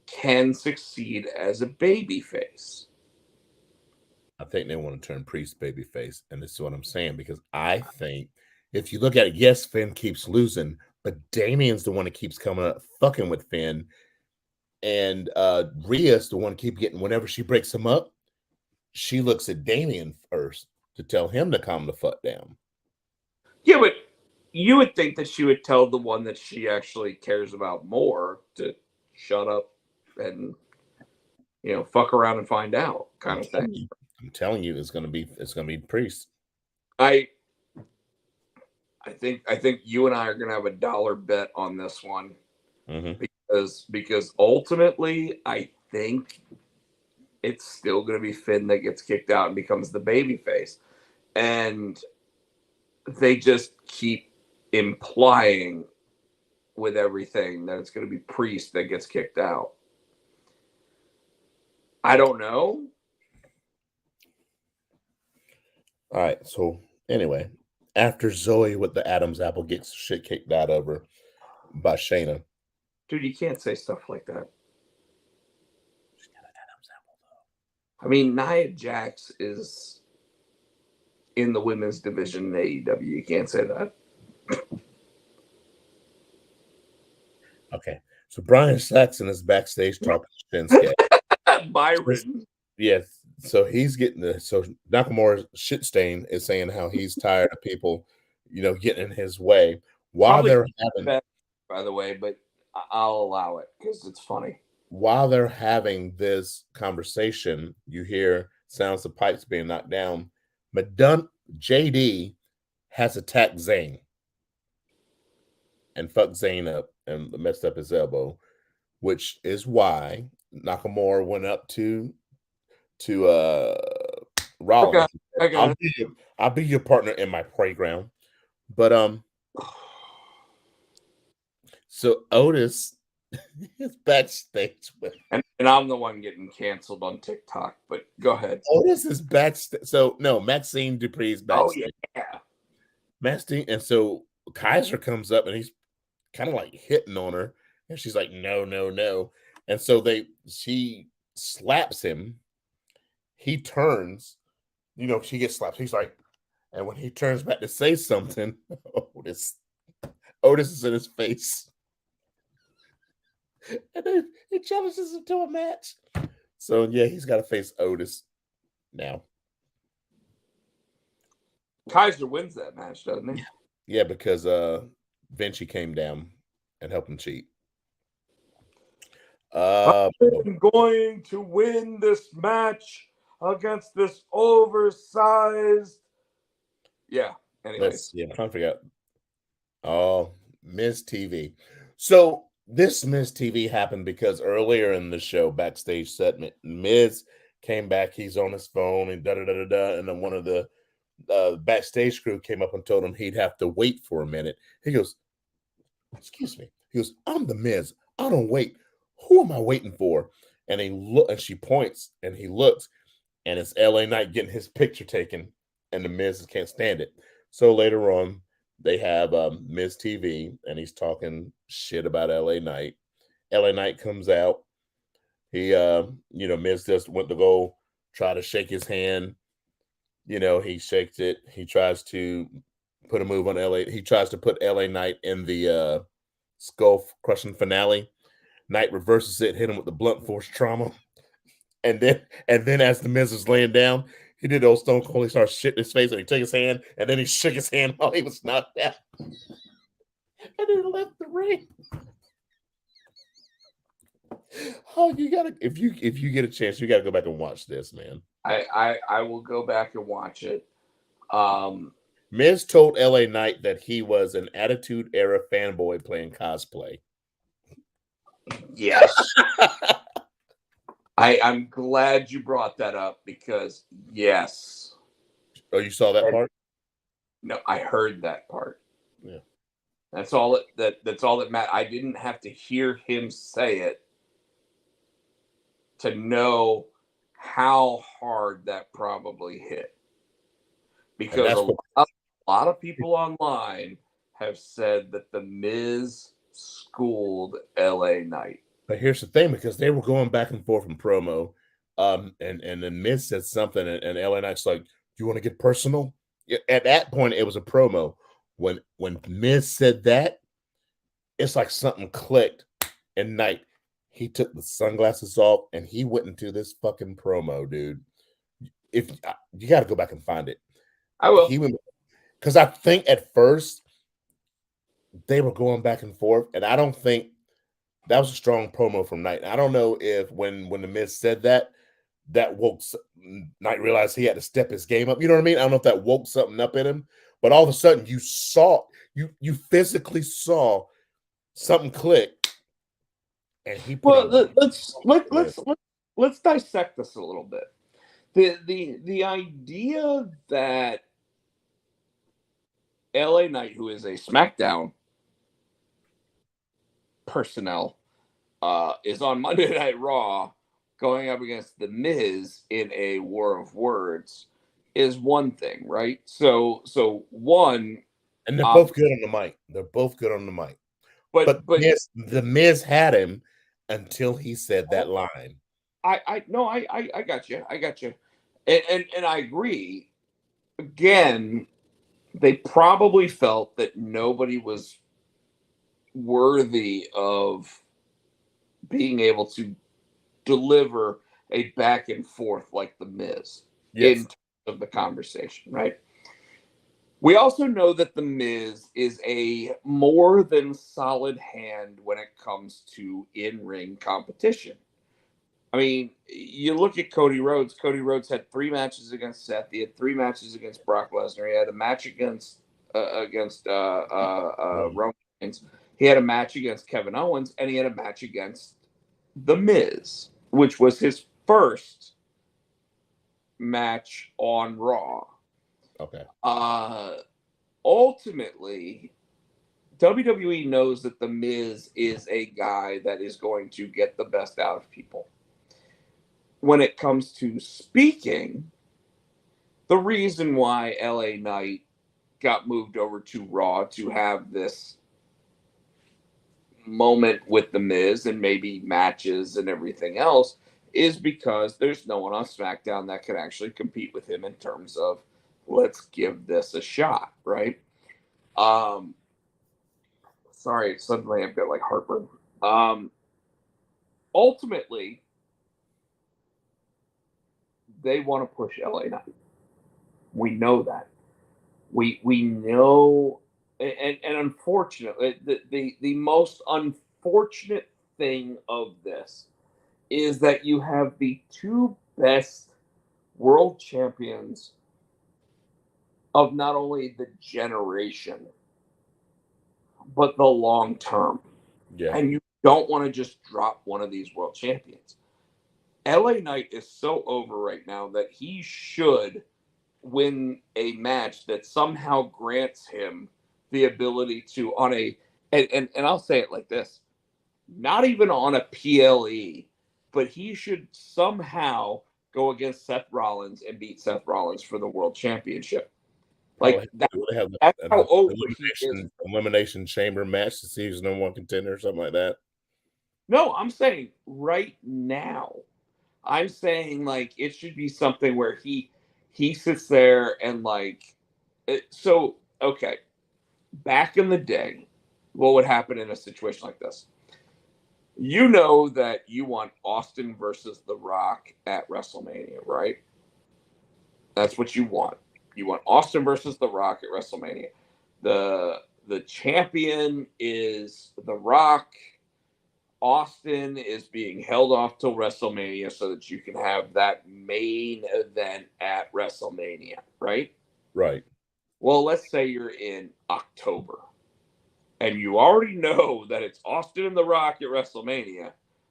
can succeed as a babyface.
I think they want to turn Priest babyface, and this is what I'm saying, because I think if you look at it, yes, Finn keeps losing, but Damien's the one that keeps coming up fucking with Finn, and Rhea's the one keep getting, whenever she breaks him up, she looks at Damien first to tell him to calm the fuck down.
Yeah, but you would think that she would tell the one that she actually cares about more to shut up and, you know, fuck around and find out kind of thing.
I'm telling you, it's gonna be Priest.
I think you and I are gonna have a dollar bet on this one, because ultimately I think it's still gonna be Finn that gets kicked out and becomes the babyface, and they just keep implying with everything that it's gonna be Priest that gets kicked out. I don't know.
All right, so anyway, after Zoe with the Adam's apple gets shit kicked out of her by Shayna.
Dude, you can't say stuff like that. She's got an Adam's apple, though. I mean, Nia Jax is in the women's division in AEW. You can't say that.
Okay, so Brian Saxon is backstage talking to Shinsuke.
Byron.
Yes, so he's getting so Nakamura's shit stain is saying how he's tired of people, you know, getting in his way while
Probably
they're having,
by the way, but I'll allow it because it's funny.
While they're having this conversation, you hear sounds of pipes being knocked down. Madonna JD has attacked Zayn and fucked Zayn up and messed up his elbow, which is why Nakamura went up to Rollins.
I got
I'll be your partner in my playground. But so Otis is backstage with,
and I'm the one getting canceled on TikTok, but go ahead.
Otis is backstage. So no, Maxine Dupree's backstage.
Oh yeah.
Maxine, and so Kaiser comes up and he's kind of like hitting on her, and she's like, no, no, no. And so she slaps him. He turns, you know, she gets slapped. He's like, and when he turns back to say something, Otis is in his face. And then he challenges him to a match. So yeah, he's got to face Otis now.
Kaiser wins that match, doesn't he?
Yeah, because Vinci came down and helped him cheat.
I'm going to win this match against this oversized. Yeah. Anyways,
I'm trying to figure out. Oh, Miz TV. So this Miz TV happened because earlier in the show, backstage segment, Miz came back. He's on his phone and and then one of the backstage crew came up and told him he'd have to wait for a minute. He goes, "Excuse me." He goes, "I'm the Miz. I don't wait. Who am I waiting for?" And and she points, and he looks, and it's LA Knight getting his picture taken, and the Miz can't stand it. So later on, they have Miz TV, and he's talking shit about LA Knight. LA Knight comes out. He, Miz just went to go try to shake his hand. You know, he shakes it. He tries to put a move on LA. He tries to put LA Knight in the skull crushing finale. Knight reverses it, hit him with the blunt force trauma. And then as the Miz is laying down, he did old Stone Cold. He started shitting his face and he took his hand and then he shook his hand while he was knocked out. And then he left the ring. Oh, you gotta, if you get a chance, you gotta go back and watch this, man.
I will go back and watch it.
Miz told LA Knight that he was an Attitude Era fanboy playing cosplay.
Yes. I'm glad you brought that up because yes.
Oh, you saw that part?
No, I heard that part.
Yeah.
That's all that matters. I didn't have to hear him say it. to know how hard that probably hit. Because a lot of people online have said that The Miz schooled LA Knight.
But here's the thing, because they were going back and forth in promo, and the Miz said something, and LA Knight's like, "Do you want to get personal?" At that point, it was a promo. When Miz said that, it's like something clicked. And Knight, he took the sunglasses off and he went into this fucking promo, dude. If you got to go back and find it,
I will.
He went, because I think at first they were going back and forth, and I don't think that was a strong promo from Knight. I don't know if when the Miz said that woke Knight realized he had to step his game up. You know what I mean? I don't know if that woke something up in him, but all of a sudden you physically saw something click, and he put
let's dissect this a little bit. The idea that LA Knight, who is a SmackDown personnel, is on Monday Night Raw going up against The Miz in a war of words is one thing, right? So one,
and they're both good on the mic. They're both good on the mic. But the Miz had him until he said that line.
I got you. And I agree. Again, they probably felt that nobody was worthy of being able to deliver a back and forth like The Miz in terms of the conversation, right? We also know that The Miz is a more than solid hand when it comes to in-ring competition. I mean, you look at Cody Rhodes. Cody Rhodes had 3 matches against Seth. He had 3 matches against Brock Lesnar. He had a match against Roman Reigns. He had a match against Kevin Owens, and he had a match against The Miz, which was his first match on Raw.
Okay.
Ultimately, WWE knows that The Miz is a guy that is going to get the best out of people. When it comes to speaking, the reason why LA Knight got moved over to Raw to have this moment with The Miz and maybe matches and everything else is because there's no one on SmackDown that can actually compete with him in terms of let's give this a shot, right? Sorry, suddenly I've got like heartburn. Ultimately, they want to push LA Knight. We know that. We know, and unfortunately, the most unfortunate thing of this is that you have the 2 best world champions of not only the generation, but the long term.
Yeah.
And you don't want to just drop one of these world champions. LA Knight is so over right now that he should win a match that somehow grants him the ability to and I'll say it like this, not even on a PLE, but he should somehow go against Seth Rollins and beat Seth Rollins for the world championship. Like that's how over he is.
Elimination chamber match to see who's number 1 contender or something like that.
No, I'm saying right now. I'm saying like it should be something where he sits there and like so okay. Back in the day, what would happen in a situation like this? You know that you want Austin versus The Rock at WrestleMania, right? That's what you want. You want Austin versus The Rock at WrestleMania. The champion is The Rock. Austin is being held off till WrestleMania so that you can have that main event at WrestleMania, right?
Right.
Well, let's say you're in October and you already know that it's Austin and The Rock at WrestleMania,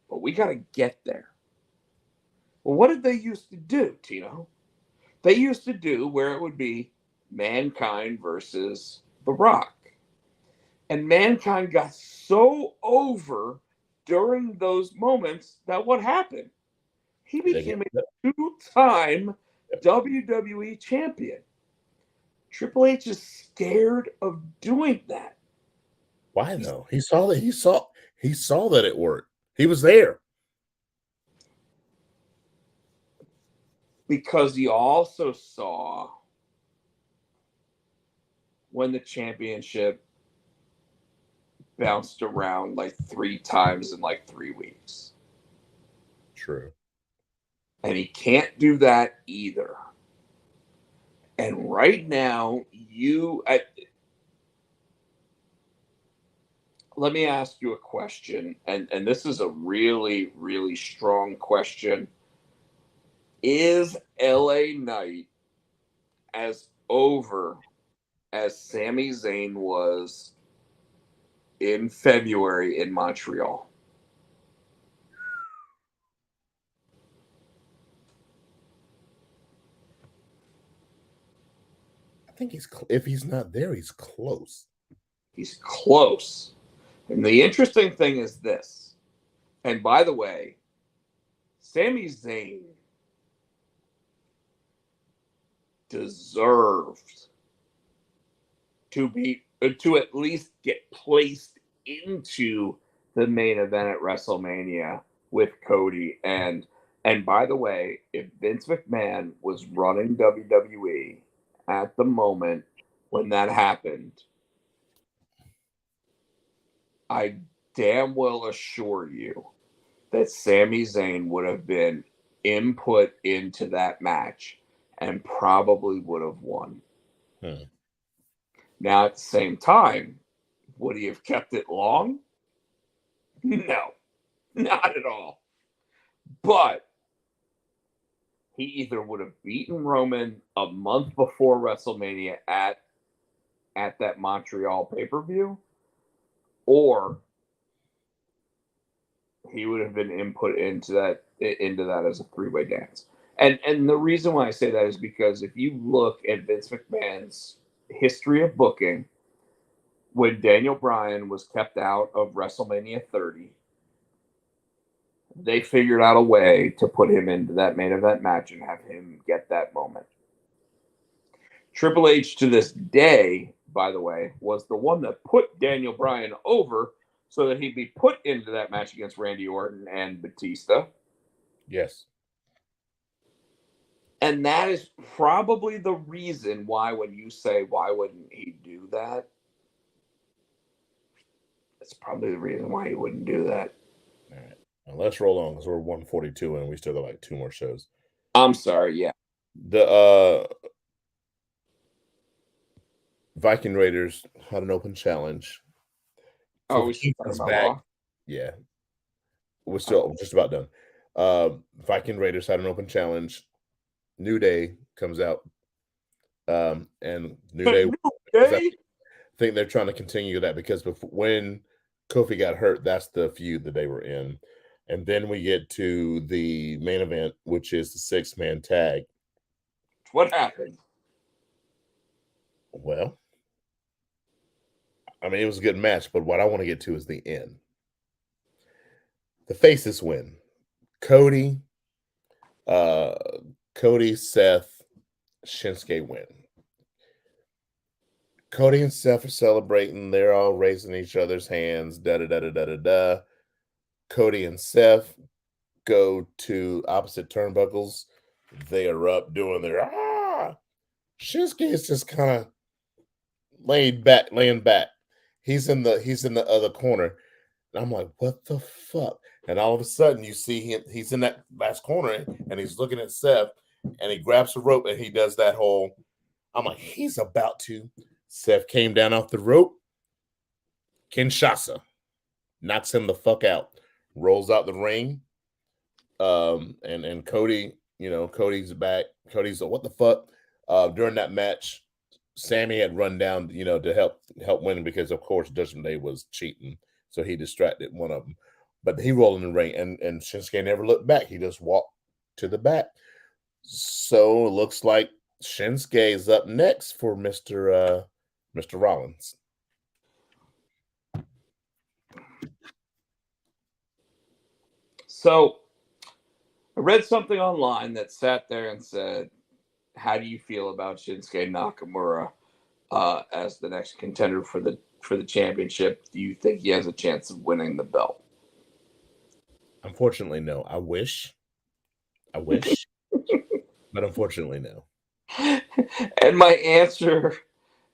but we got to get there. Well, what did they used to do, Tino? They used to do where it would be Mankind versus The Rock. And Mankind got so over during those moments that what happened? He became a two-time WWE champion. Triple H is scared of doing that.
Why though? He saw that. He saw that it worked. He was there.
Because he also saw when the championship bounced around like 3 times in like 3 weeks.
True.
And he can't do that either. And right now, let me ask you a question. And this is a really, really strong question. Is LA Knight as over as Sami Zayn was in February in Montreal?
I think if he's not there, he's close.
He's close. And the interesting thing is this. And by the way, Sami Zayn deserved to at least get placed into the main event at WrestleMania with Cody. And by the way, if Vince McMahon was running WWE at the moment when that happened, I damn well assure you that Sami Zayn would have been input into that match and probably would have won. Now, at the same time, would he have kept it long? No, not at all. But he either would have beaten Roman a month before WrestleMania at that Montreal pay-per-view, or he would have been input into that as a 3-way dance. And the reason why I say that is because if you look at Vince McMahon's history of booking, when Daniel Bryan was kept out of WrestleMania 30, they figured out a way to put him into that main event match and have him get that moment. Triple H, to this day, by the way, was the one that put Daniel Bryan over so that he'd be put into that match against Randy Orton and Batista.
Yes.
And that is probably the reason why, when you say, why wouldn't he do that? That's probably the reason why he wouldn't do that.
All right. Now let's roll on because we're 142 and we still got like 2 more shows.
I'm sorry, yeah.
The Viking Raiders had an open challenge.
Oh, we should talk about
back.
Raw?
Yeah. We're still just about done. Viking Raiders had an open challenge. New Day comes out. And New Day, I think they're trying to continue that because when Kofi got hurt, that's the feud that they were in. And then we get to the main event, which is the 6-man tag.
What happened?
Well, I mean, it was a good match, but what I want to get to is the end. The faces win. Cody, Seth, Shinsuke win. Cody and Seth are celebrating. They're all raising each other's hands. Da-da-da-da-da-da-da. Cody and Seth go to opposite turnbuckles. They are up doing their Shinsuke is just kind of laying back. He's in the other corner. And I'm like, what the fuck? And all of a sudden you see him, he's in that last corner and he's looking at Seth and he grabs a rope and he does that whole, I'm like, he's about to. Seth came down off the rope. Kinshasa knocks him the fuck out, rolls out the ring. And Cody, Cody's back. Cody's what the fuck? During that match, Sammy had run down, to help win because of course Judgment Day was cheating, so he distracted one of them. But he rolled in the ring, and Shinsuke never looked back. He just walked to the back. So it looks like Shinsuke is up next for Mr. Rollins.
So I read something online that sat there and said, "How do you feel about Shinsuke Nakamura as the next contender for the championship? Do you think he has a chance of winning the belt?"
Unfortunately, no. I wish, but unfortunately, no.
And my answer,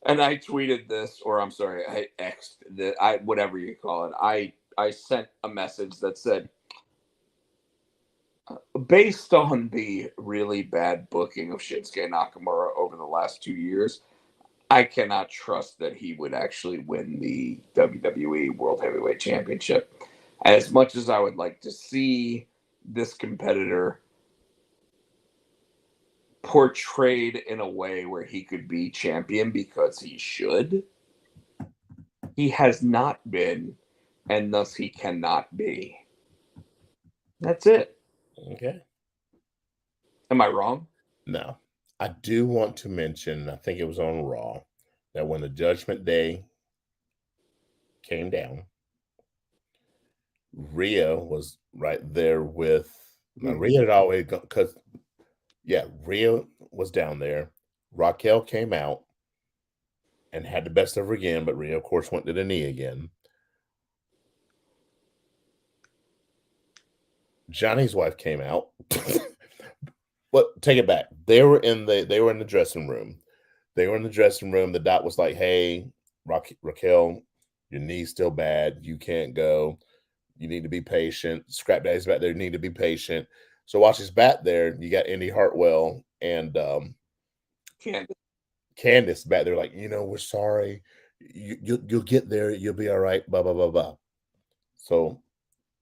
and I tweeted this, or I'm sorry, I X'd that, whatever you call it. I sent a message that said, based on the really bad booking of Shinsuke Nakamura over the last 2 years, I cannot trust that he would actually win the WWE World Heavyweight Championship. As much as I would like to see this competitor portrayed in a way where he could be champion because he should, he has not been, and thus he cannot be. That's it.
Okay.
Am I wrong?
No. I do want to mention, I think it was on Raw, that when the Judgment Day came down, Rhea was right there with. Now, Rhea had always gone, because, yeah, Rhea was down there. Raquel came out and had the best of her again, but Rhea, of course, went to the knee again. Johnny's wife came out. But take it back. They were in the dressing room. They were in the dressing room. The doc was like, "Hey, Raquel, your knee's still bad. You can't go. You need to be patient. Scrap Daddy's back there. You need to be patient." So while she's back there, you got Indy Hartwell and Candice back there, like, we're sorry. You'll get there. You'll be all right. Blah blah blah blah. So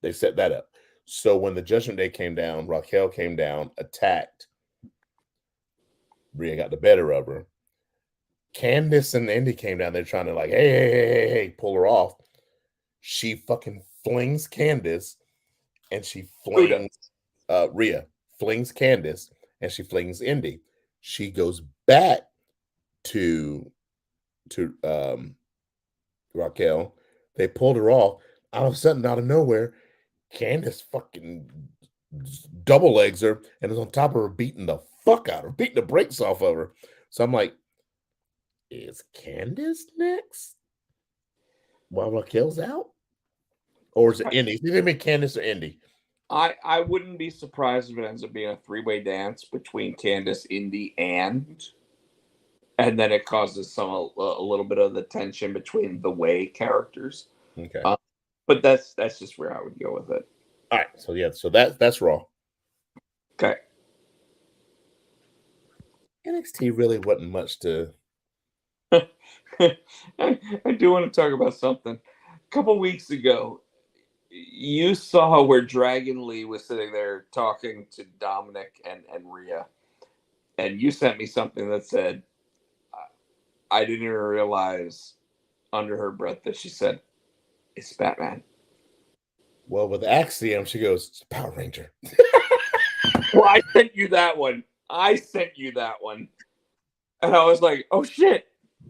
they set that up. So when the Judgment Day came down, Raquel came down, attacked. Rhea got the better of her. Candice and Indy came down there trying to, like, hey, pull her off. She fucking flings Candice, and she flings Rhea, flings Candice, and she flings Indy. She goes back to Raquel. They pulled her off. All of a sudden, out of nowhere, Candice fucking double legs her and is on top of her, beating the fuck out of her, beating the brakes off of her. So I'm like, is Candice next while Raquel's out? Or is it Indy? Is it Candice or Indy?
I wouldn't be surprised if it ends up being a three-way dance between Candice, Indy, and then it causes a little bit of the tension between the Way characters.
Okay.
But that's just where I would go with it.
All right. So yeah, so that's Raw.
Okay.
NXT really wasn't much to.
I do want to talk about something. A couple weeks ago, you saw where Dragon Lee was sitting there talking to Dominic and Rhea, and you sent me something that said, I didn't even realize under her breath that she said, "It's Batman."
Well, with Axiom, she goes, "It's Power Ranger."
Well, I sent you that one. And I was like, oh shit.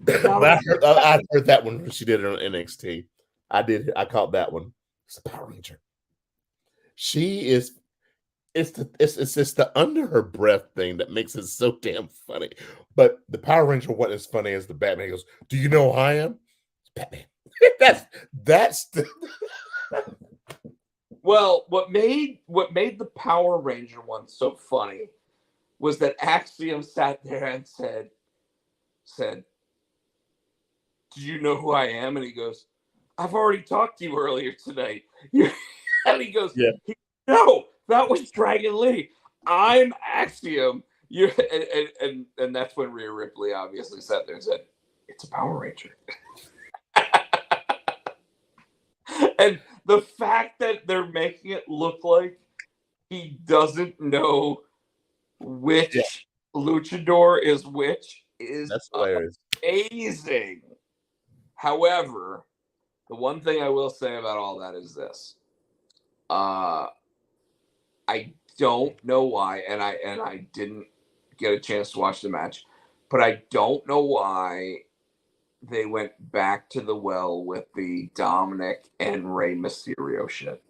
I heard that one when she did it on NXT. I caught that one. It's the Power Ranger. She is. It's just the under her breath thing that makes it so damn funny. But the Power Ranger wasn't as funny as the Batman. He goes, "Do you know who I am?" It's Batman. that's the.
Well, what made the Power Ranger one so funny was that Axiom sat there and said, "Do you know who I am?" And he goes, "I've already talked to you earlier tonight." And he goes,
"Yeah,
no, that was Dragon Lee. I'm Axiom." And that's when Rhea Ripley obviously sat there and said, "It's a Power Ranger." And the fact that they're making it look like he doesn't know which luchador is which is amazing. However, the one thing I will say about all that is this. I don't know why, and I didn't get a chance to watch the match, but I don't know why they went back to the well with the Dominic and Rey Mysterio shit.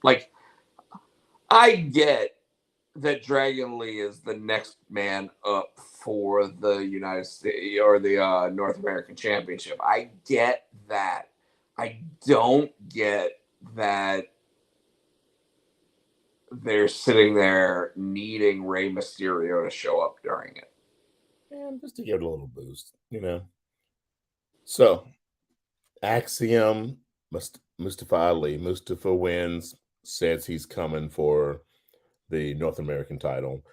Like, I get that Dragon Lee is the next man up for the United States or the North American Championship. I get that. I don't get that they're sitting there needing Rey Mysterio to show up during it.
And just to give it a little boost, So, Axiom, Mustafa Ali. Mustafa wins, says he's coming for the North American title.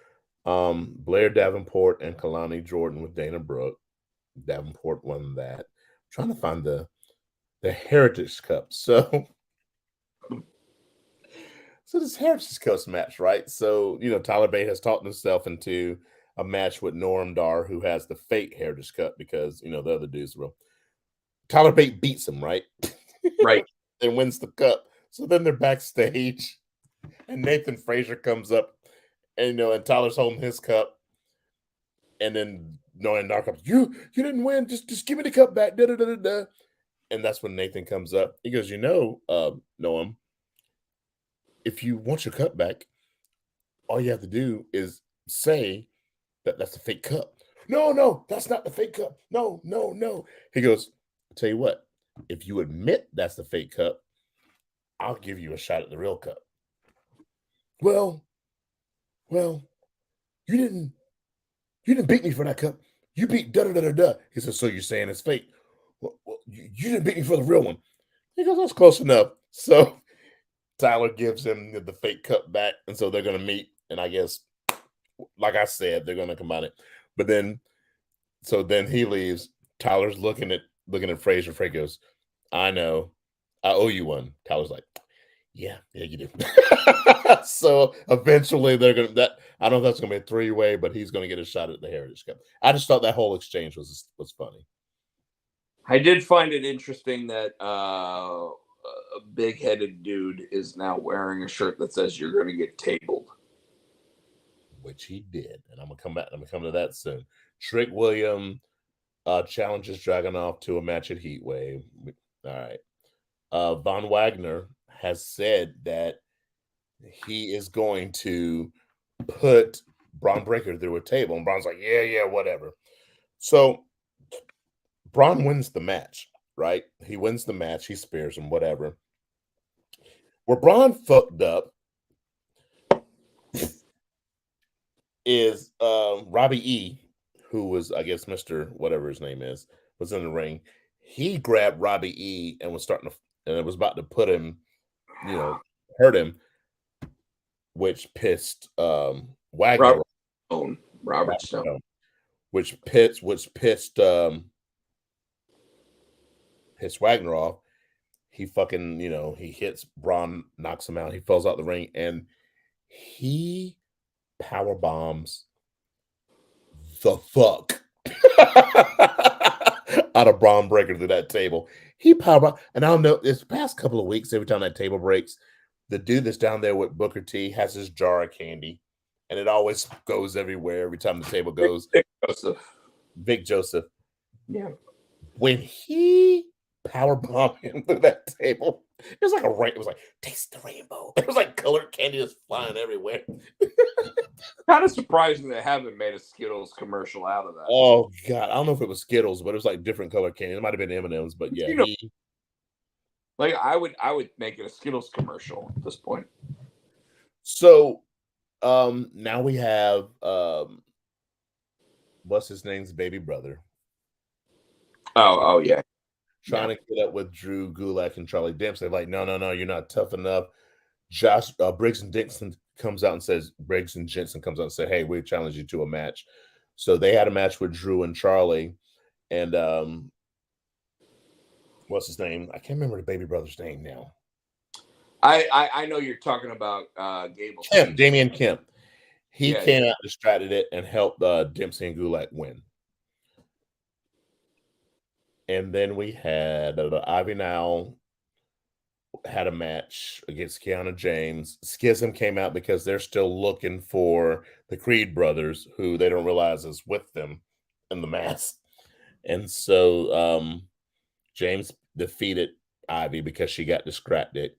Blair Davenport and Kalani Jordan with Dana Brooke. Davenport won that. I'm trying to find the Heritage Cup. So this Heritage Cup match, right? So, Tyler Bate has talked himself into a match with Norm Dar, who has the fake Heritage Cup because, the other dudes will. Tyler Bate beats him, right?
Right.
And wins the cup. So then they're backstage and Nathan Frazier comes up and, and Tyler's holding his cup. And then Noam Dar comes, you didn't win. Just give me the cup back. Da, da, da, da, da. And that's when Nathan comes up. He goes, Noam, if you want your cup back, all you have to do is say that that's a fake cup. No, that's not the fake cup. No. He goes, I'll tell you what, if you admit that's the fake cup, I'll give you a shot at the real cup. Well, you didn't beat me for that cup. You beat da-da-da-da-da. He says, so you're saying it's fake? Well, you didn't beat me for the real one. He goes, that's close enough. So Tyler gives him the fake cup back, and so they're going to meet, and I guess, like I said, they're going to combine it. But then he leaves. Tyler's looking at Frazier. Frazier goes, I know. I owe you one. Tyler's like, yeah, you do. So eventually they're going to, I don't know if that's going to be a three-way, but he's going to get a shot at the Heritage Cup. I just thought that whole exchange was funny.
I did find it interesting that a big-headed dude is now wearing a shirt that says you're going to get tabled.
Which he did. And I'm going to come back. I'm going to come to that soon. Trick William challenges Dragunov to a match at Heatwave. All right. Von Wagner has said that he is going to put Braun Breaker through a table. And Braun's like, yeah, whatever. So Braun wins the match, right? He wins the match. He spears him, whatever. Where Braun fucked up is Robbie E., who was, I guess, Mr. whatever his name is, was in the ring. He grabbed Robbie E. and was starting to, and it was about to put him, hurt him, which pissed Wagner.
Robert Stone.
Which pissed Wagner off. He fucking, he hits Braun, knocks him out. He falls out the ring, and he power bombs the fuck out of Braun Breaker through that table. He power bomb, and I don't know, this past couple of weeks, every time that table breaks, the dude that's down there with Booker T has his jar of candy, and it always goes everywhere every time the table goes. Vic Joseph.
Yeah.
When he power bombed him through that table, it was like a rain. It was like, taste the rainbow. It was like colored candy just flying everywhere.
Kind of surprising they haven't made a Skittles commercial out of that.
Oh God, I don't know if it was Skittles, but it was like different colored candy. It might have been M&Ms, but yeah,
I would make it a Skittles commercial at this point.
So, now we have what's his name's baby brother.
Oh yeah.
Trying to get up with Drew Gulak and Charlie Dempsey. Like, no, you're not tough enough. Briggs and Jensen comes out and says, hey, we challenge you to a match. So they had a match with Drew and Charlie, and what's his name? I can't remember the baby brother's name now.
I know you're talking about Gable.
Damian Kemp. He came out, distracted it, and helped Dempsey and Gulak win. And then we had Ivy Now had a match against Kiana James. Schism came out because they're still looking for the Creed brothers, who they don't realize is with them in the mask. And so James defeated Ivy because she got distracted.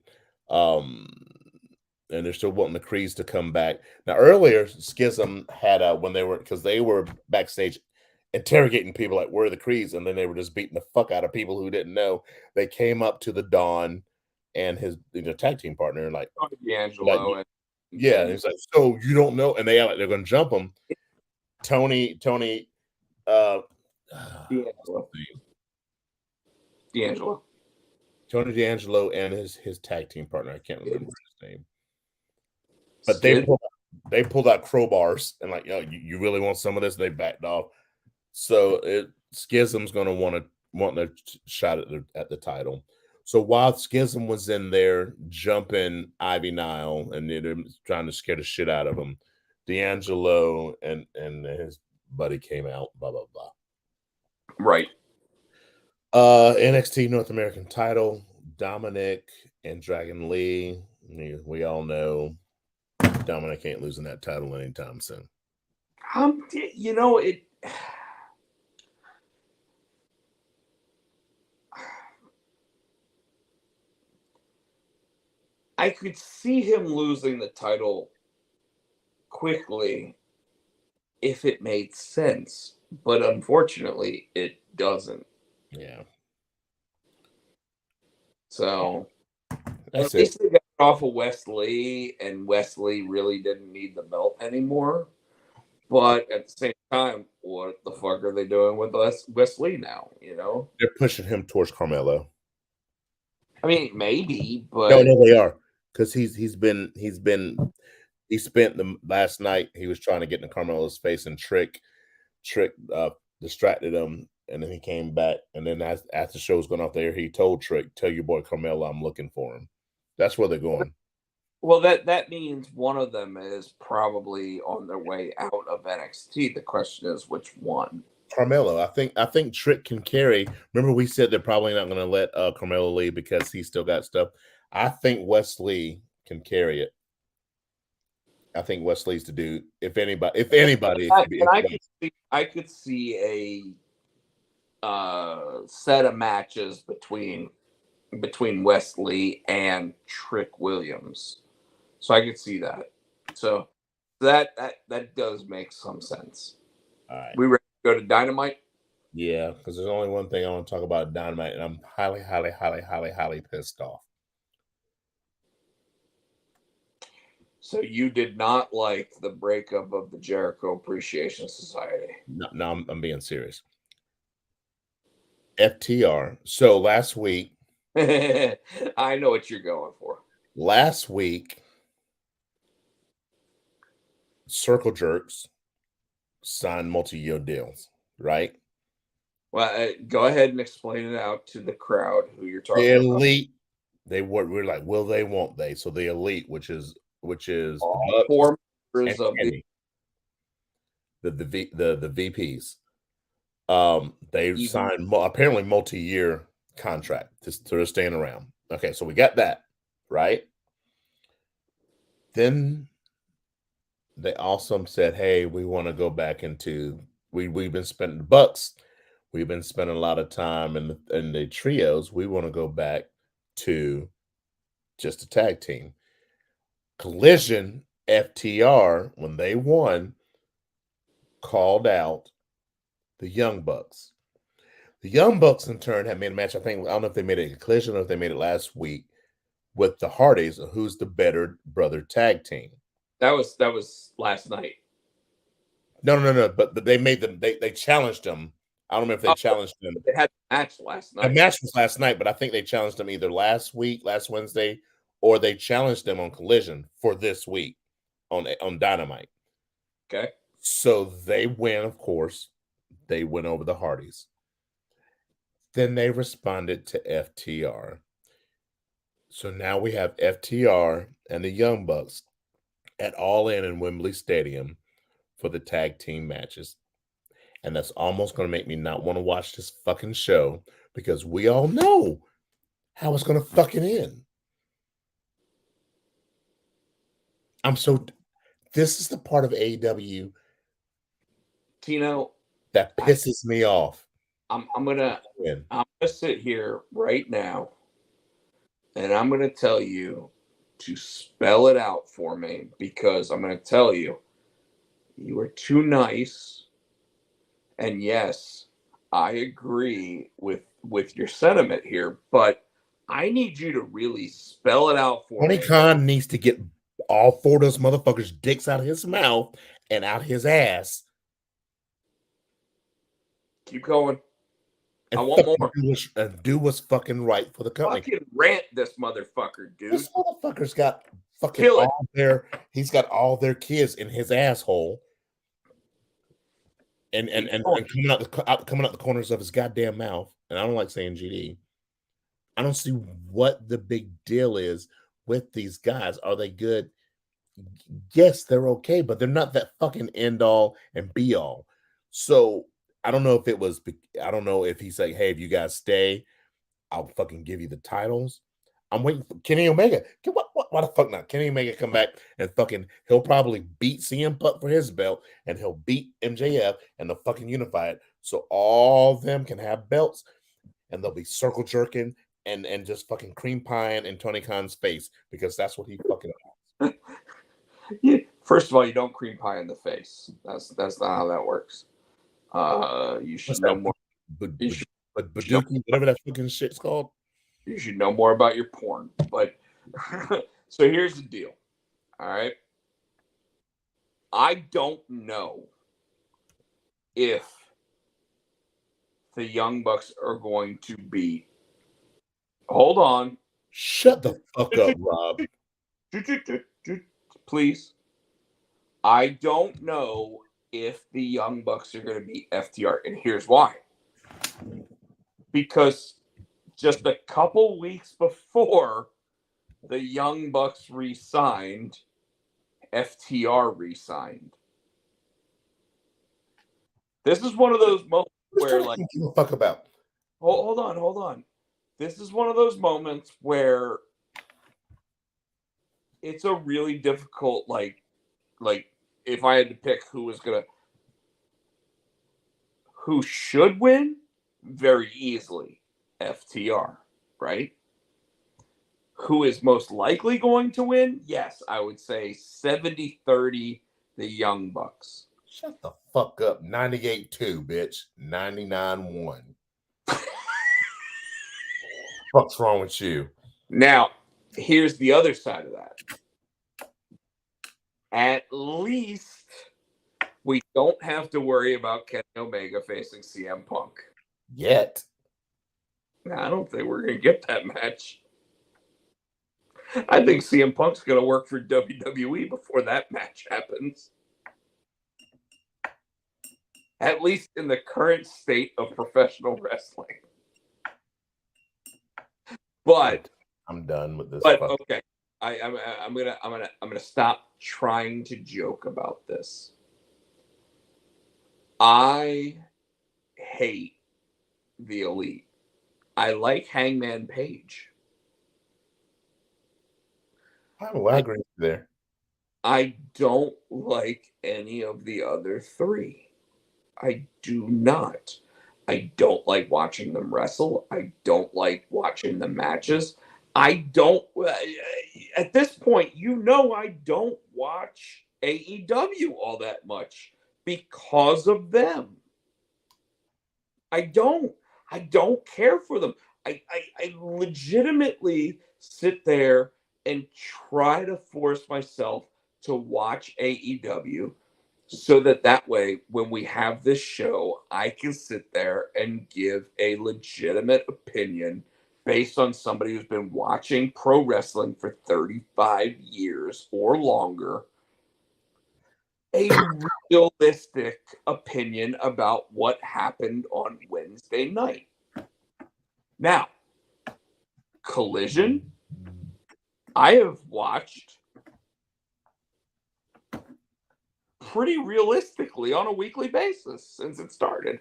and they're still wanting the Creeds to come back. Now, earlier, Schism had when they were backstage interrogating people like, where are the Creeds? And then they were just beating the fuck out of people who didn't know. They came up to the Don and his tag team partner and like
D'Angelo.
and he's like, so you don't know? And they act like they're going to jump him. Tony,
D'Angelo.
Tony D'Angelo and his tag team partner. I can't remember his name. But they pulled out crowbars and like, you really want some of this? They backed off. So Schism's going to want a shot at the title. So while Schism was in there jumping Ivy Nile and they're trying to scare the shit out of him, D'Angelo and his buddy came out. Blah blah blah.
Right.
NXT North American title, Dominic and Dragon Lee. We all know Dominic ain't losing that title anytime soon.
It. I could see him losing the title quickly if it made sense, but unfortunately, it doesn't.
Yeah.
So
That's
at least they got off of Wesley, and Wesley really didn't need the belt anymore. But at the same time, what the fuck are they doing with Wesley now?
They're pushing him towards Carmelo.
I mean, maybe, but
no, they are, because he spent the last night he was trying to get in Carmelo's face and Trick distracted him, and then he came back, and then as the show was going off there, he told Trick, "Tell your boy Carmelo I'm looking for him." That's where they're going.
Well, that means one of them is probably on their way out of NXT. The question is which one.
Carmelo, I think Trick can carry. Remember, we said they're probably not going to let Carmelo leave because he's still got stuff. I think Wesley can carry it. I think Wesley's the dude. If anybody,
I could see a set of matches between Wesley and Trick Williams. So I could see that. So that does make some sense.
All right.
We ready to go to Dynamite?
Yeah, because there's only one thing I want to talk about Dynamite, and I'm highly, highly, highly, highly, highly pissed off.
So you did not like the breakup of the Jericho Appreciation Society?
No, I'm being serious. FTR. So last week,
I know what you're going for.
Last week, Circle Jerks signed multi-year deals, right?
Well, go ahead and explain it out to the crowd who you're talking
the
about.
Elite. We're like, will they? Won't they? So the Elite, which is
all four members of
the VPs. They signed apparently multi-year contract to staying around. Okay, so we got that right. Then they also said, "Hey, we want to go back into we've been spending bucks. We've been spending a lot of time in the trios. We want to go back to just a tag team." Collision FTR, when they won, called out the Young Bucks. The Young Bucks, in turn, have made a match. I don't know if they made it a Collision or if they made it last week with the Hardys, who's the better brother tag team.
That was last night.
No. But they made them. They challenged them. I don't know if they challenged them.
They had a match last night.
The match was last night, but I think they challenged them either last Wednesday, or they challenged them on Collision for this week on Dynamite.
Okay.
So they win, of course. They went over the Hardys. Then they responded to FTR. So now we have FTR and the Young Bucks at All In Wembley Stadium for the tag team matches. And that's almost going to make me not want to watch this fucking show because we all know how it's going to fucking end. This is the part of AEW,
Tino,
that pisses me off.
I'm gonna sit here right now, and I'm gonna tell you to spell it out for me, because I'm going to tell you, you are too nice. And yes, I agree with your sentiment here, but I need you to really spell it out for
Tony
me.
Khan needs to get all 4 of those motherfuckers' dicks out of his mouth and out his ass.
Keep going.
And
I want more.
do what's fucking right for the company.
Fucking rant this motherfucker, dude.
This motherfucker's got fucking
Kill it.
he's got all their kids in his asshole. And coming out the corners of his goddamn mouth. And I don't like saying GD. I don't see what the big deal is with these guys. Are they good? Yes, they're okay, but they're not that fucking end all and be all. So I don't know if he's like, hey, if you guys stay, I'll fucking give you the titles. I'm waiting for Kenny Omega. Why the fuck not? Kenny Omega come back and he'll probably beat CM Punk for his belt, and he'll beat MJF, and they'll fucking unify it so all of them can have belts, and they'll be circle jerking and just fucking cream pieing in Tony Khan's face, because that's what he fucking wants.
Yeah. First of all, you don't cream pie in the face. That's not how that works. You should know more.
Baduki, whatever that fucking shit's called.
You should know more about your porn. But so here's the deal. All right. I don't know if the Young Bucks are going to beat. Hold on.
Shut the fuck up, Rob.
Please. I don't know if the Young Bucks are going to beat FTR, and here's why. Because just a couple weeks before the Young Bucks re-signed, FTR re-signed. This is one of those moments where, like,
give a fuck about.
Hold on. This is one of those moments where it's a really difficult, like if I had to pick who should win, very easily FTR, right? Who is most likely going to win? Yes, I would say 70-30 the Young Bucks.
Shut the fuck up. 98-2, bitch. 99-1. What's wrong with you?
Now, here's the other side of that. At least we don't have to worry about Kenny Omega facing CM Punk.
Yet.
I don't think we're going to get that match. I think CM Punk's going to work for WWE before that match happens. At least in the current state of professional wrestling. But
I'm done with this.
But okay, I'm gonna stop trying to joke about this. I hate the Elite. I like Hangman Page.
I agree there.
I don't like any of the other three. I do not. I don't like watching them wrestle. I don't like watching the matches. I don't, at this point, I don't watch AEW all that much because of them. I don't care for them. I legitimately sit there and try to force myself to watch AEW so that way, when we have this show, I can sit there and give a legitimate opinion based on somebody who's been watching pro wrestling for 35 years or longer, a realistic opinion about what happened on Wednesday night. Now, Collision, I have watched pretty realistically on a weekly basis since it started.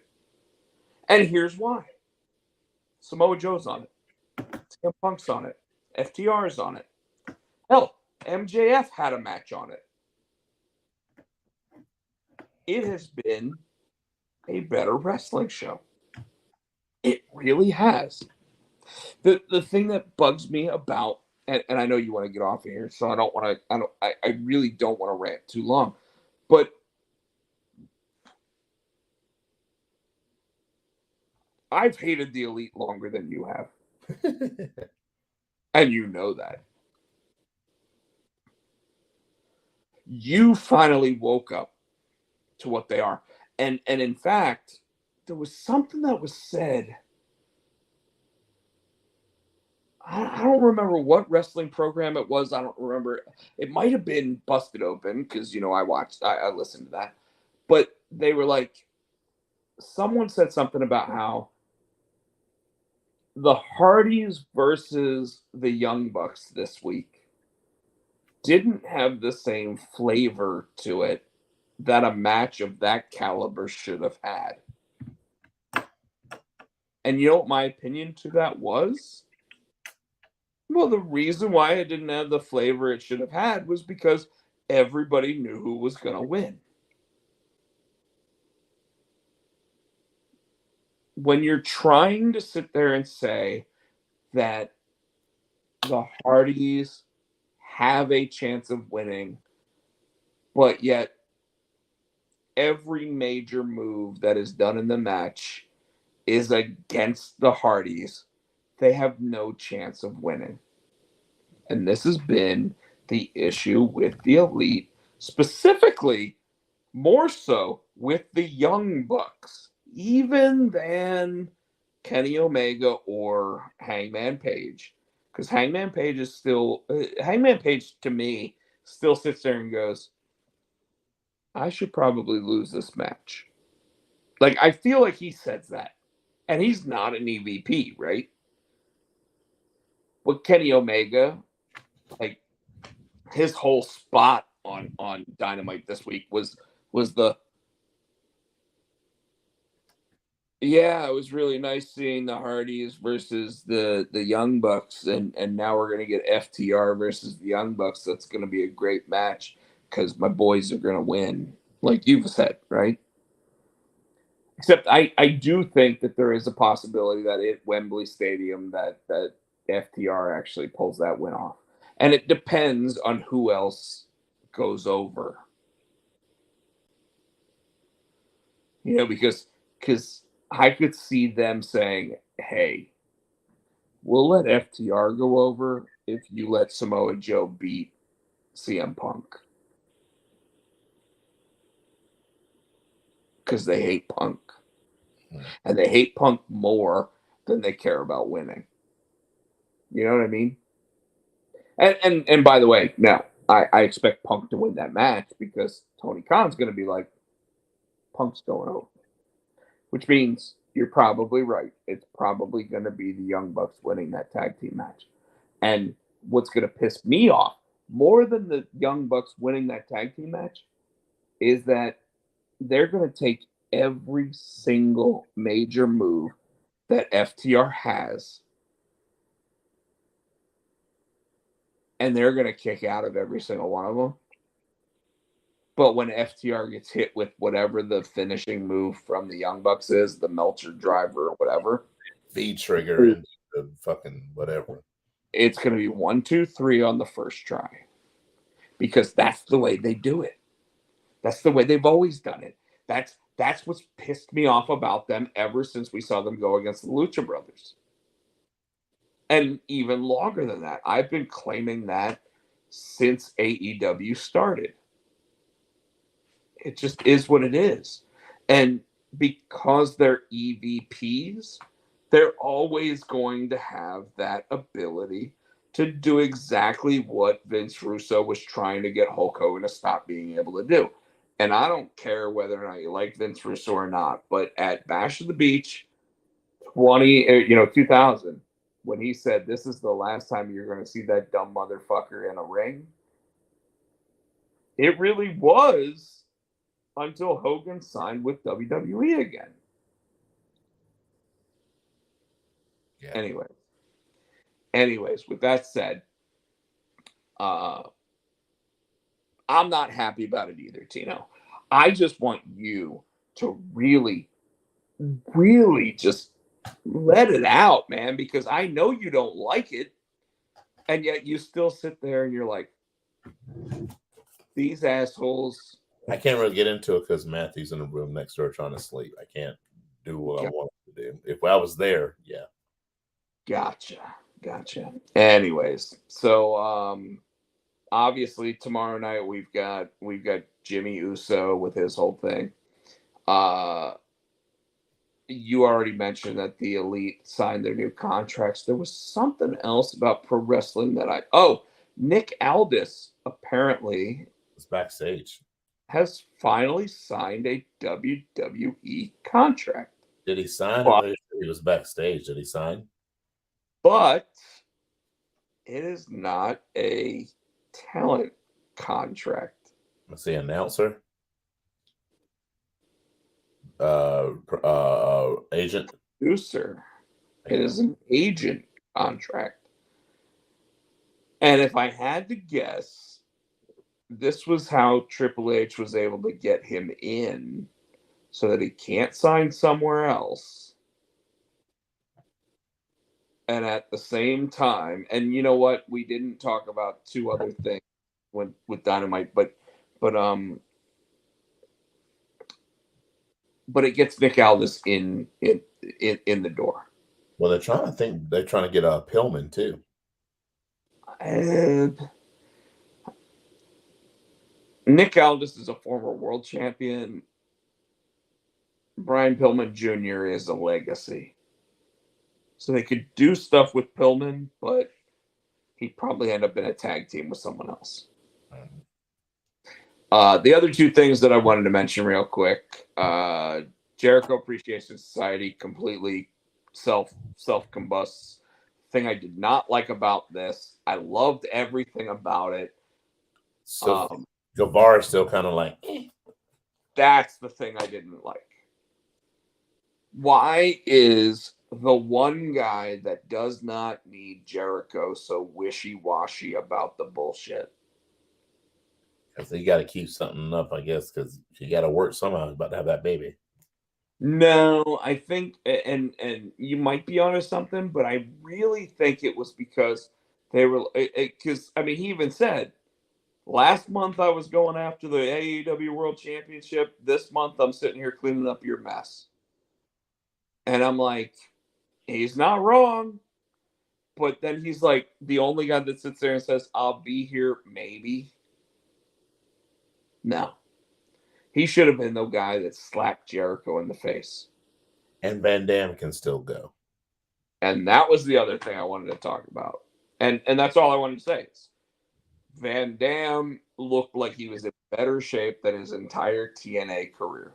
And here's why. Samoa Joe's on it. CM Punk's on it. FTR's on it. Hell, MJF had a match on it. It has been a better wrestling show. It really has. The thing that bugs me about and I know you want to get off of here, so I really don't want to rant too long, but I've hated the Elite longer than you have, and you know that. You finally woke up to what they are, and in fact, there was something that was said. I don't remember what wrestling program it was. I don't remember. It might have been Busted Open because I listened to that, but they were like, someone said something about how the Hardys versus the Young Bucks this week didn't have the same flavor to it that a match of that caliber should have had. And you know what my opinion to that was? Well, the reason why it didn't have the flavor it should have had was because everybody knew who was going to win. When you're trying to sit there and say that the Hardys have a chance of winning, but yet every major move that is done in the match is against the Hardys, they have no chance of winning. And this has been the issue with the Elite, specifically more so with the Young Bucks, even than Kenny Omega or Hangman Page. Because Hangman Page is still, Hangman Page to me still sits there and goes, I should probably lose this match. Like, I feel like he says that. And he's not an EVP, right? But Kenny Omega, like, his whole spot on Dynamite this week was the it was really nice seeing the Hardys versus the Young Bucks, and now we're gonna get FTR versus the Young Bucks. That's gonna be a great match because my boys are gonna win, like you've said, right? Except I do think that there is a possibility that at Wembley Stadium that FTR actually pulls that win off. And it depends on who else goes over. Because I could see them saying, hey, we'll let FTR go over if you let Samoa Joe beat CM Punk. Because they hate Punk. And they hate Punk more than they care about winning. You know what I mean? And by the way, now, I expect Punk to win that match because Tony Khan's going to be like, Punk's going over. Which means you're probably right. It's probably going to be the Young Bucks winning that tag team match. And what's going to piss me off more than the Young Bucks winning that tag team match is that they're going to take every single major move that FTR has and they're going to kick out of every single one of them. But when FTR gets hit with whatever the finishing move from the Young Bucks is, the Meltzer driver or whatever,
V-trigger and the fucking whatever,
it's going to be 1, 2, 3 on the first try. Because that's the way they do it. That's the way they've always done it. That's what's pissed me off about them ever since we saw them go against the Lucha Brothers. And even longer than that. I've been claiming that since AEW started. It just is what it is. And because they're EVPs, they're always going to have that ability to do exactly what Vince Russo was trying to get Hulk Hogan to stop being able to do. And I don't care whether or not you like Vince Russo or not, but at Bash of the Beach 2000, when he said, this is the last time you're going to see that dumb motherfucker in a ring, it really was until Hogan signed with WWE again. Yeah. Anyways, with that said, I'm not happy about it either, Tino. I just want you to really, really just let it out, man, because I know you don't like it. And yet you still sit there and you're like, these assholes.
I can't really get into it because Matthew's in the room next door trying to sleep. I can't do what I want to do. If I was there, yeah.
Gotcha. Anyways, so obviously tomorrow night we've got Jimmy Uso with his whole thing. You already mentioned that the Elite signed their new contracts. There was something else about pro wrestling that Nick Aldis apparently
It's backstage.
has finally signed a WWE contract.
Did he sign? He was backstage. Did he sign?
But it is not a talent contract.
Was he announcer? Agent?
Producer. It is an agent contract. And if I had to guess, this was how Triple H was able to get him in so that he can't sign somewhere else. And at the same time, and you know what? We didn't talk about two other things with Dynamite, but it gets Nick Aldis in the door.
Well, they're trying to get Pillman too.
Nick Aldis is a former world champion. Brian Pillman Jr. is a legacy. So they could do stuff with Pillman, but he'd probably end up in a tag team with someone else. The other two things that I wanted to mention real quick, Jericho Appreciation Society completely self-combusts. Thing I did not like about this, I loved everything about it.
So Guevara is still kind of like,
That's the thing I didn't like. Why is the one guy that does not need Jericho so wishy-washy about the bullshit?
Because you got to keep something up, I guess, because you got to work somehow. He's about to have that baby.
No, I think, and you might be onto something, but I really think it was because they were, because, I mean, he even said, last month I was going after the AEW World Championship. This month I'm sitting here cleaning up your mess. And I'm like, he's not wrong. But then he's like the only guy that sits there and says, I'll be here, maybe. No. He should have been the guy that slapped Jericho in the face.
And Van Dam can still go.
And that was the other thing I wanted to talk about. And that's all I wanted to say. Van Dam looked like he was in better shape than his entire TNA career.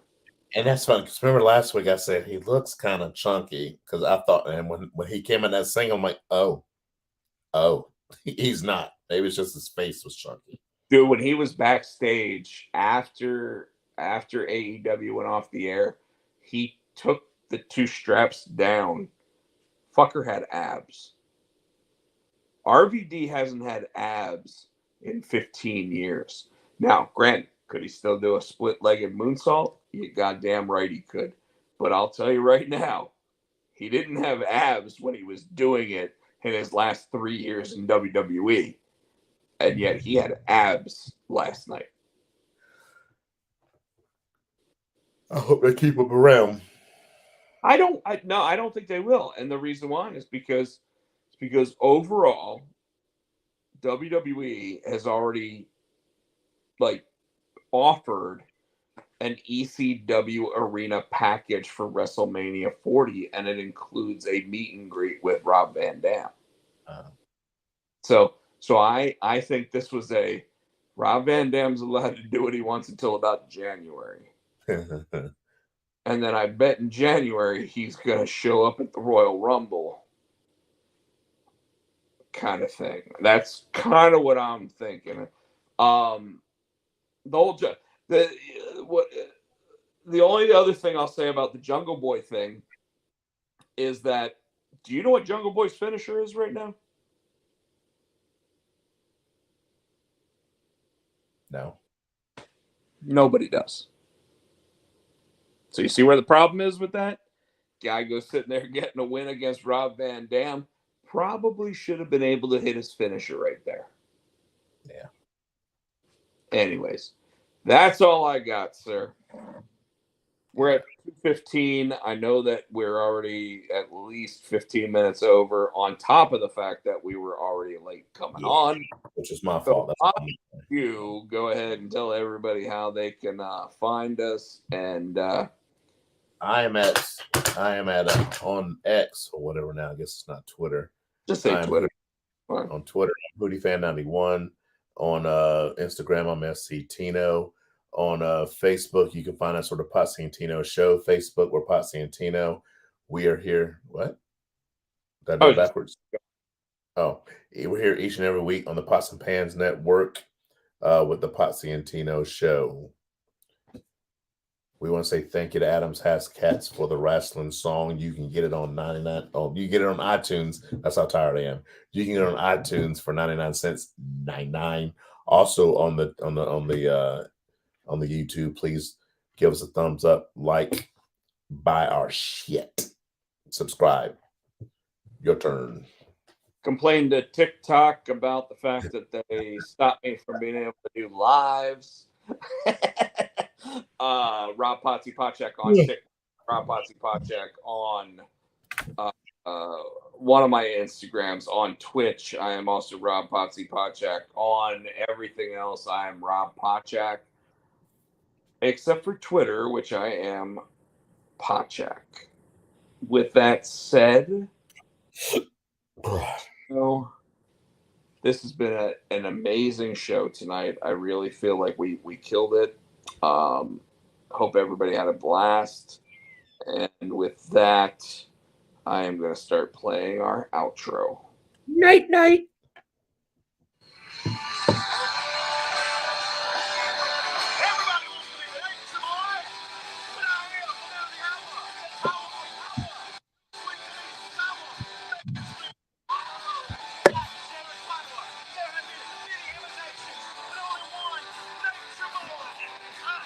And that's funny, because remember last week I said he looks kind of chunky, because I thought, and when he came in that single, I'm like, oh, he's not. Maybe it's just his face was chunky.
Dude, when he was backstage after AEW went off the air, he took the two straps down. Fucker had abs. RVD hasn't had abs in 15 years. Now, granted, could he still do a split-legged moonsault? You goddamn right he could. But I'll tell you right now, he didn't have abs when he was doing it in his last 3 years in WWE. And yet he had abs last night.
I hope they keep him around.
I don't think they will. And the reason why is because overall, WWE has already offered an ECW arena package for WrestleMania 40, and it includes a meet and greet with Rob Van Dam. So I think this was Rob Van Dam's allowed to do what he wants until about January. And then I bet in January he's going to show up at the Royal Rumble kind of thing. That's kind of what I'm thinking. The only other thing I'll say about the Jungle Boy thing is that, do you know what Jungle Boy's finisher is right now?
No.
Nobody does. So you see where the problem is with that? Guy goes sitting there getting a win against Rob Van Dam, probably should have been able to hit his finisher right there.
Yeah.
Anyways, that's all I got, sir. We're at 2:15. I know that we're already at least 15 minutes over, on top of the fact that we were already late coming on.
Which is my
So
fault. That's
you go ahead and tell everybody how they can find us. And
I am at on X or whatever now. I guess it's not Twitter.
just say Twitter.
On Twitter, HoodieFan91. On Instagram, I'm SC Tino. On Facebook, you can find us for the Potsy and Tino Show. Facebook, we're Potsy and Tino. We are here. What? Did I do it backwards? Oh, we're here each and every week on the Pots and Pans Network with the Potsy and Tino Show. We want to say thank you to Adams Has Cats for the wrestling song. You can get it on 99. Oh, you get it on iTunes. That's how tired I am. You can get it on iTunes for 99 cents, 99. Also on the YouTube, please give us a thumbs up, like, buy our shit, subscribe. Your turn.
Complained to TikTok about the fact that they stopped me from being able to do lives. Rob Potsy Podcheck on TikTok, Rob Potsy Podcheck on one of my Instagrams. On Twitch, I am also Rob Potsy Podcheck. On everything else, I am Rob Podcheck, except for Twitter, which I am Podcheck. With that said, this has been an amazing show tonight. I really feel like we killed it. Hope everybody had a blast. And with that, I am going to start playing our outro.
Night, night.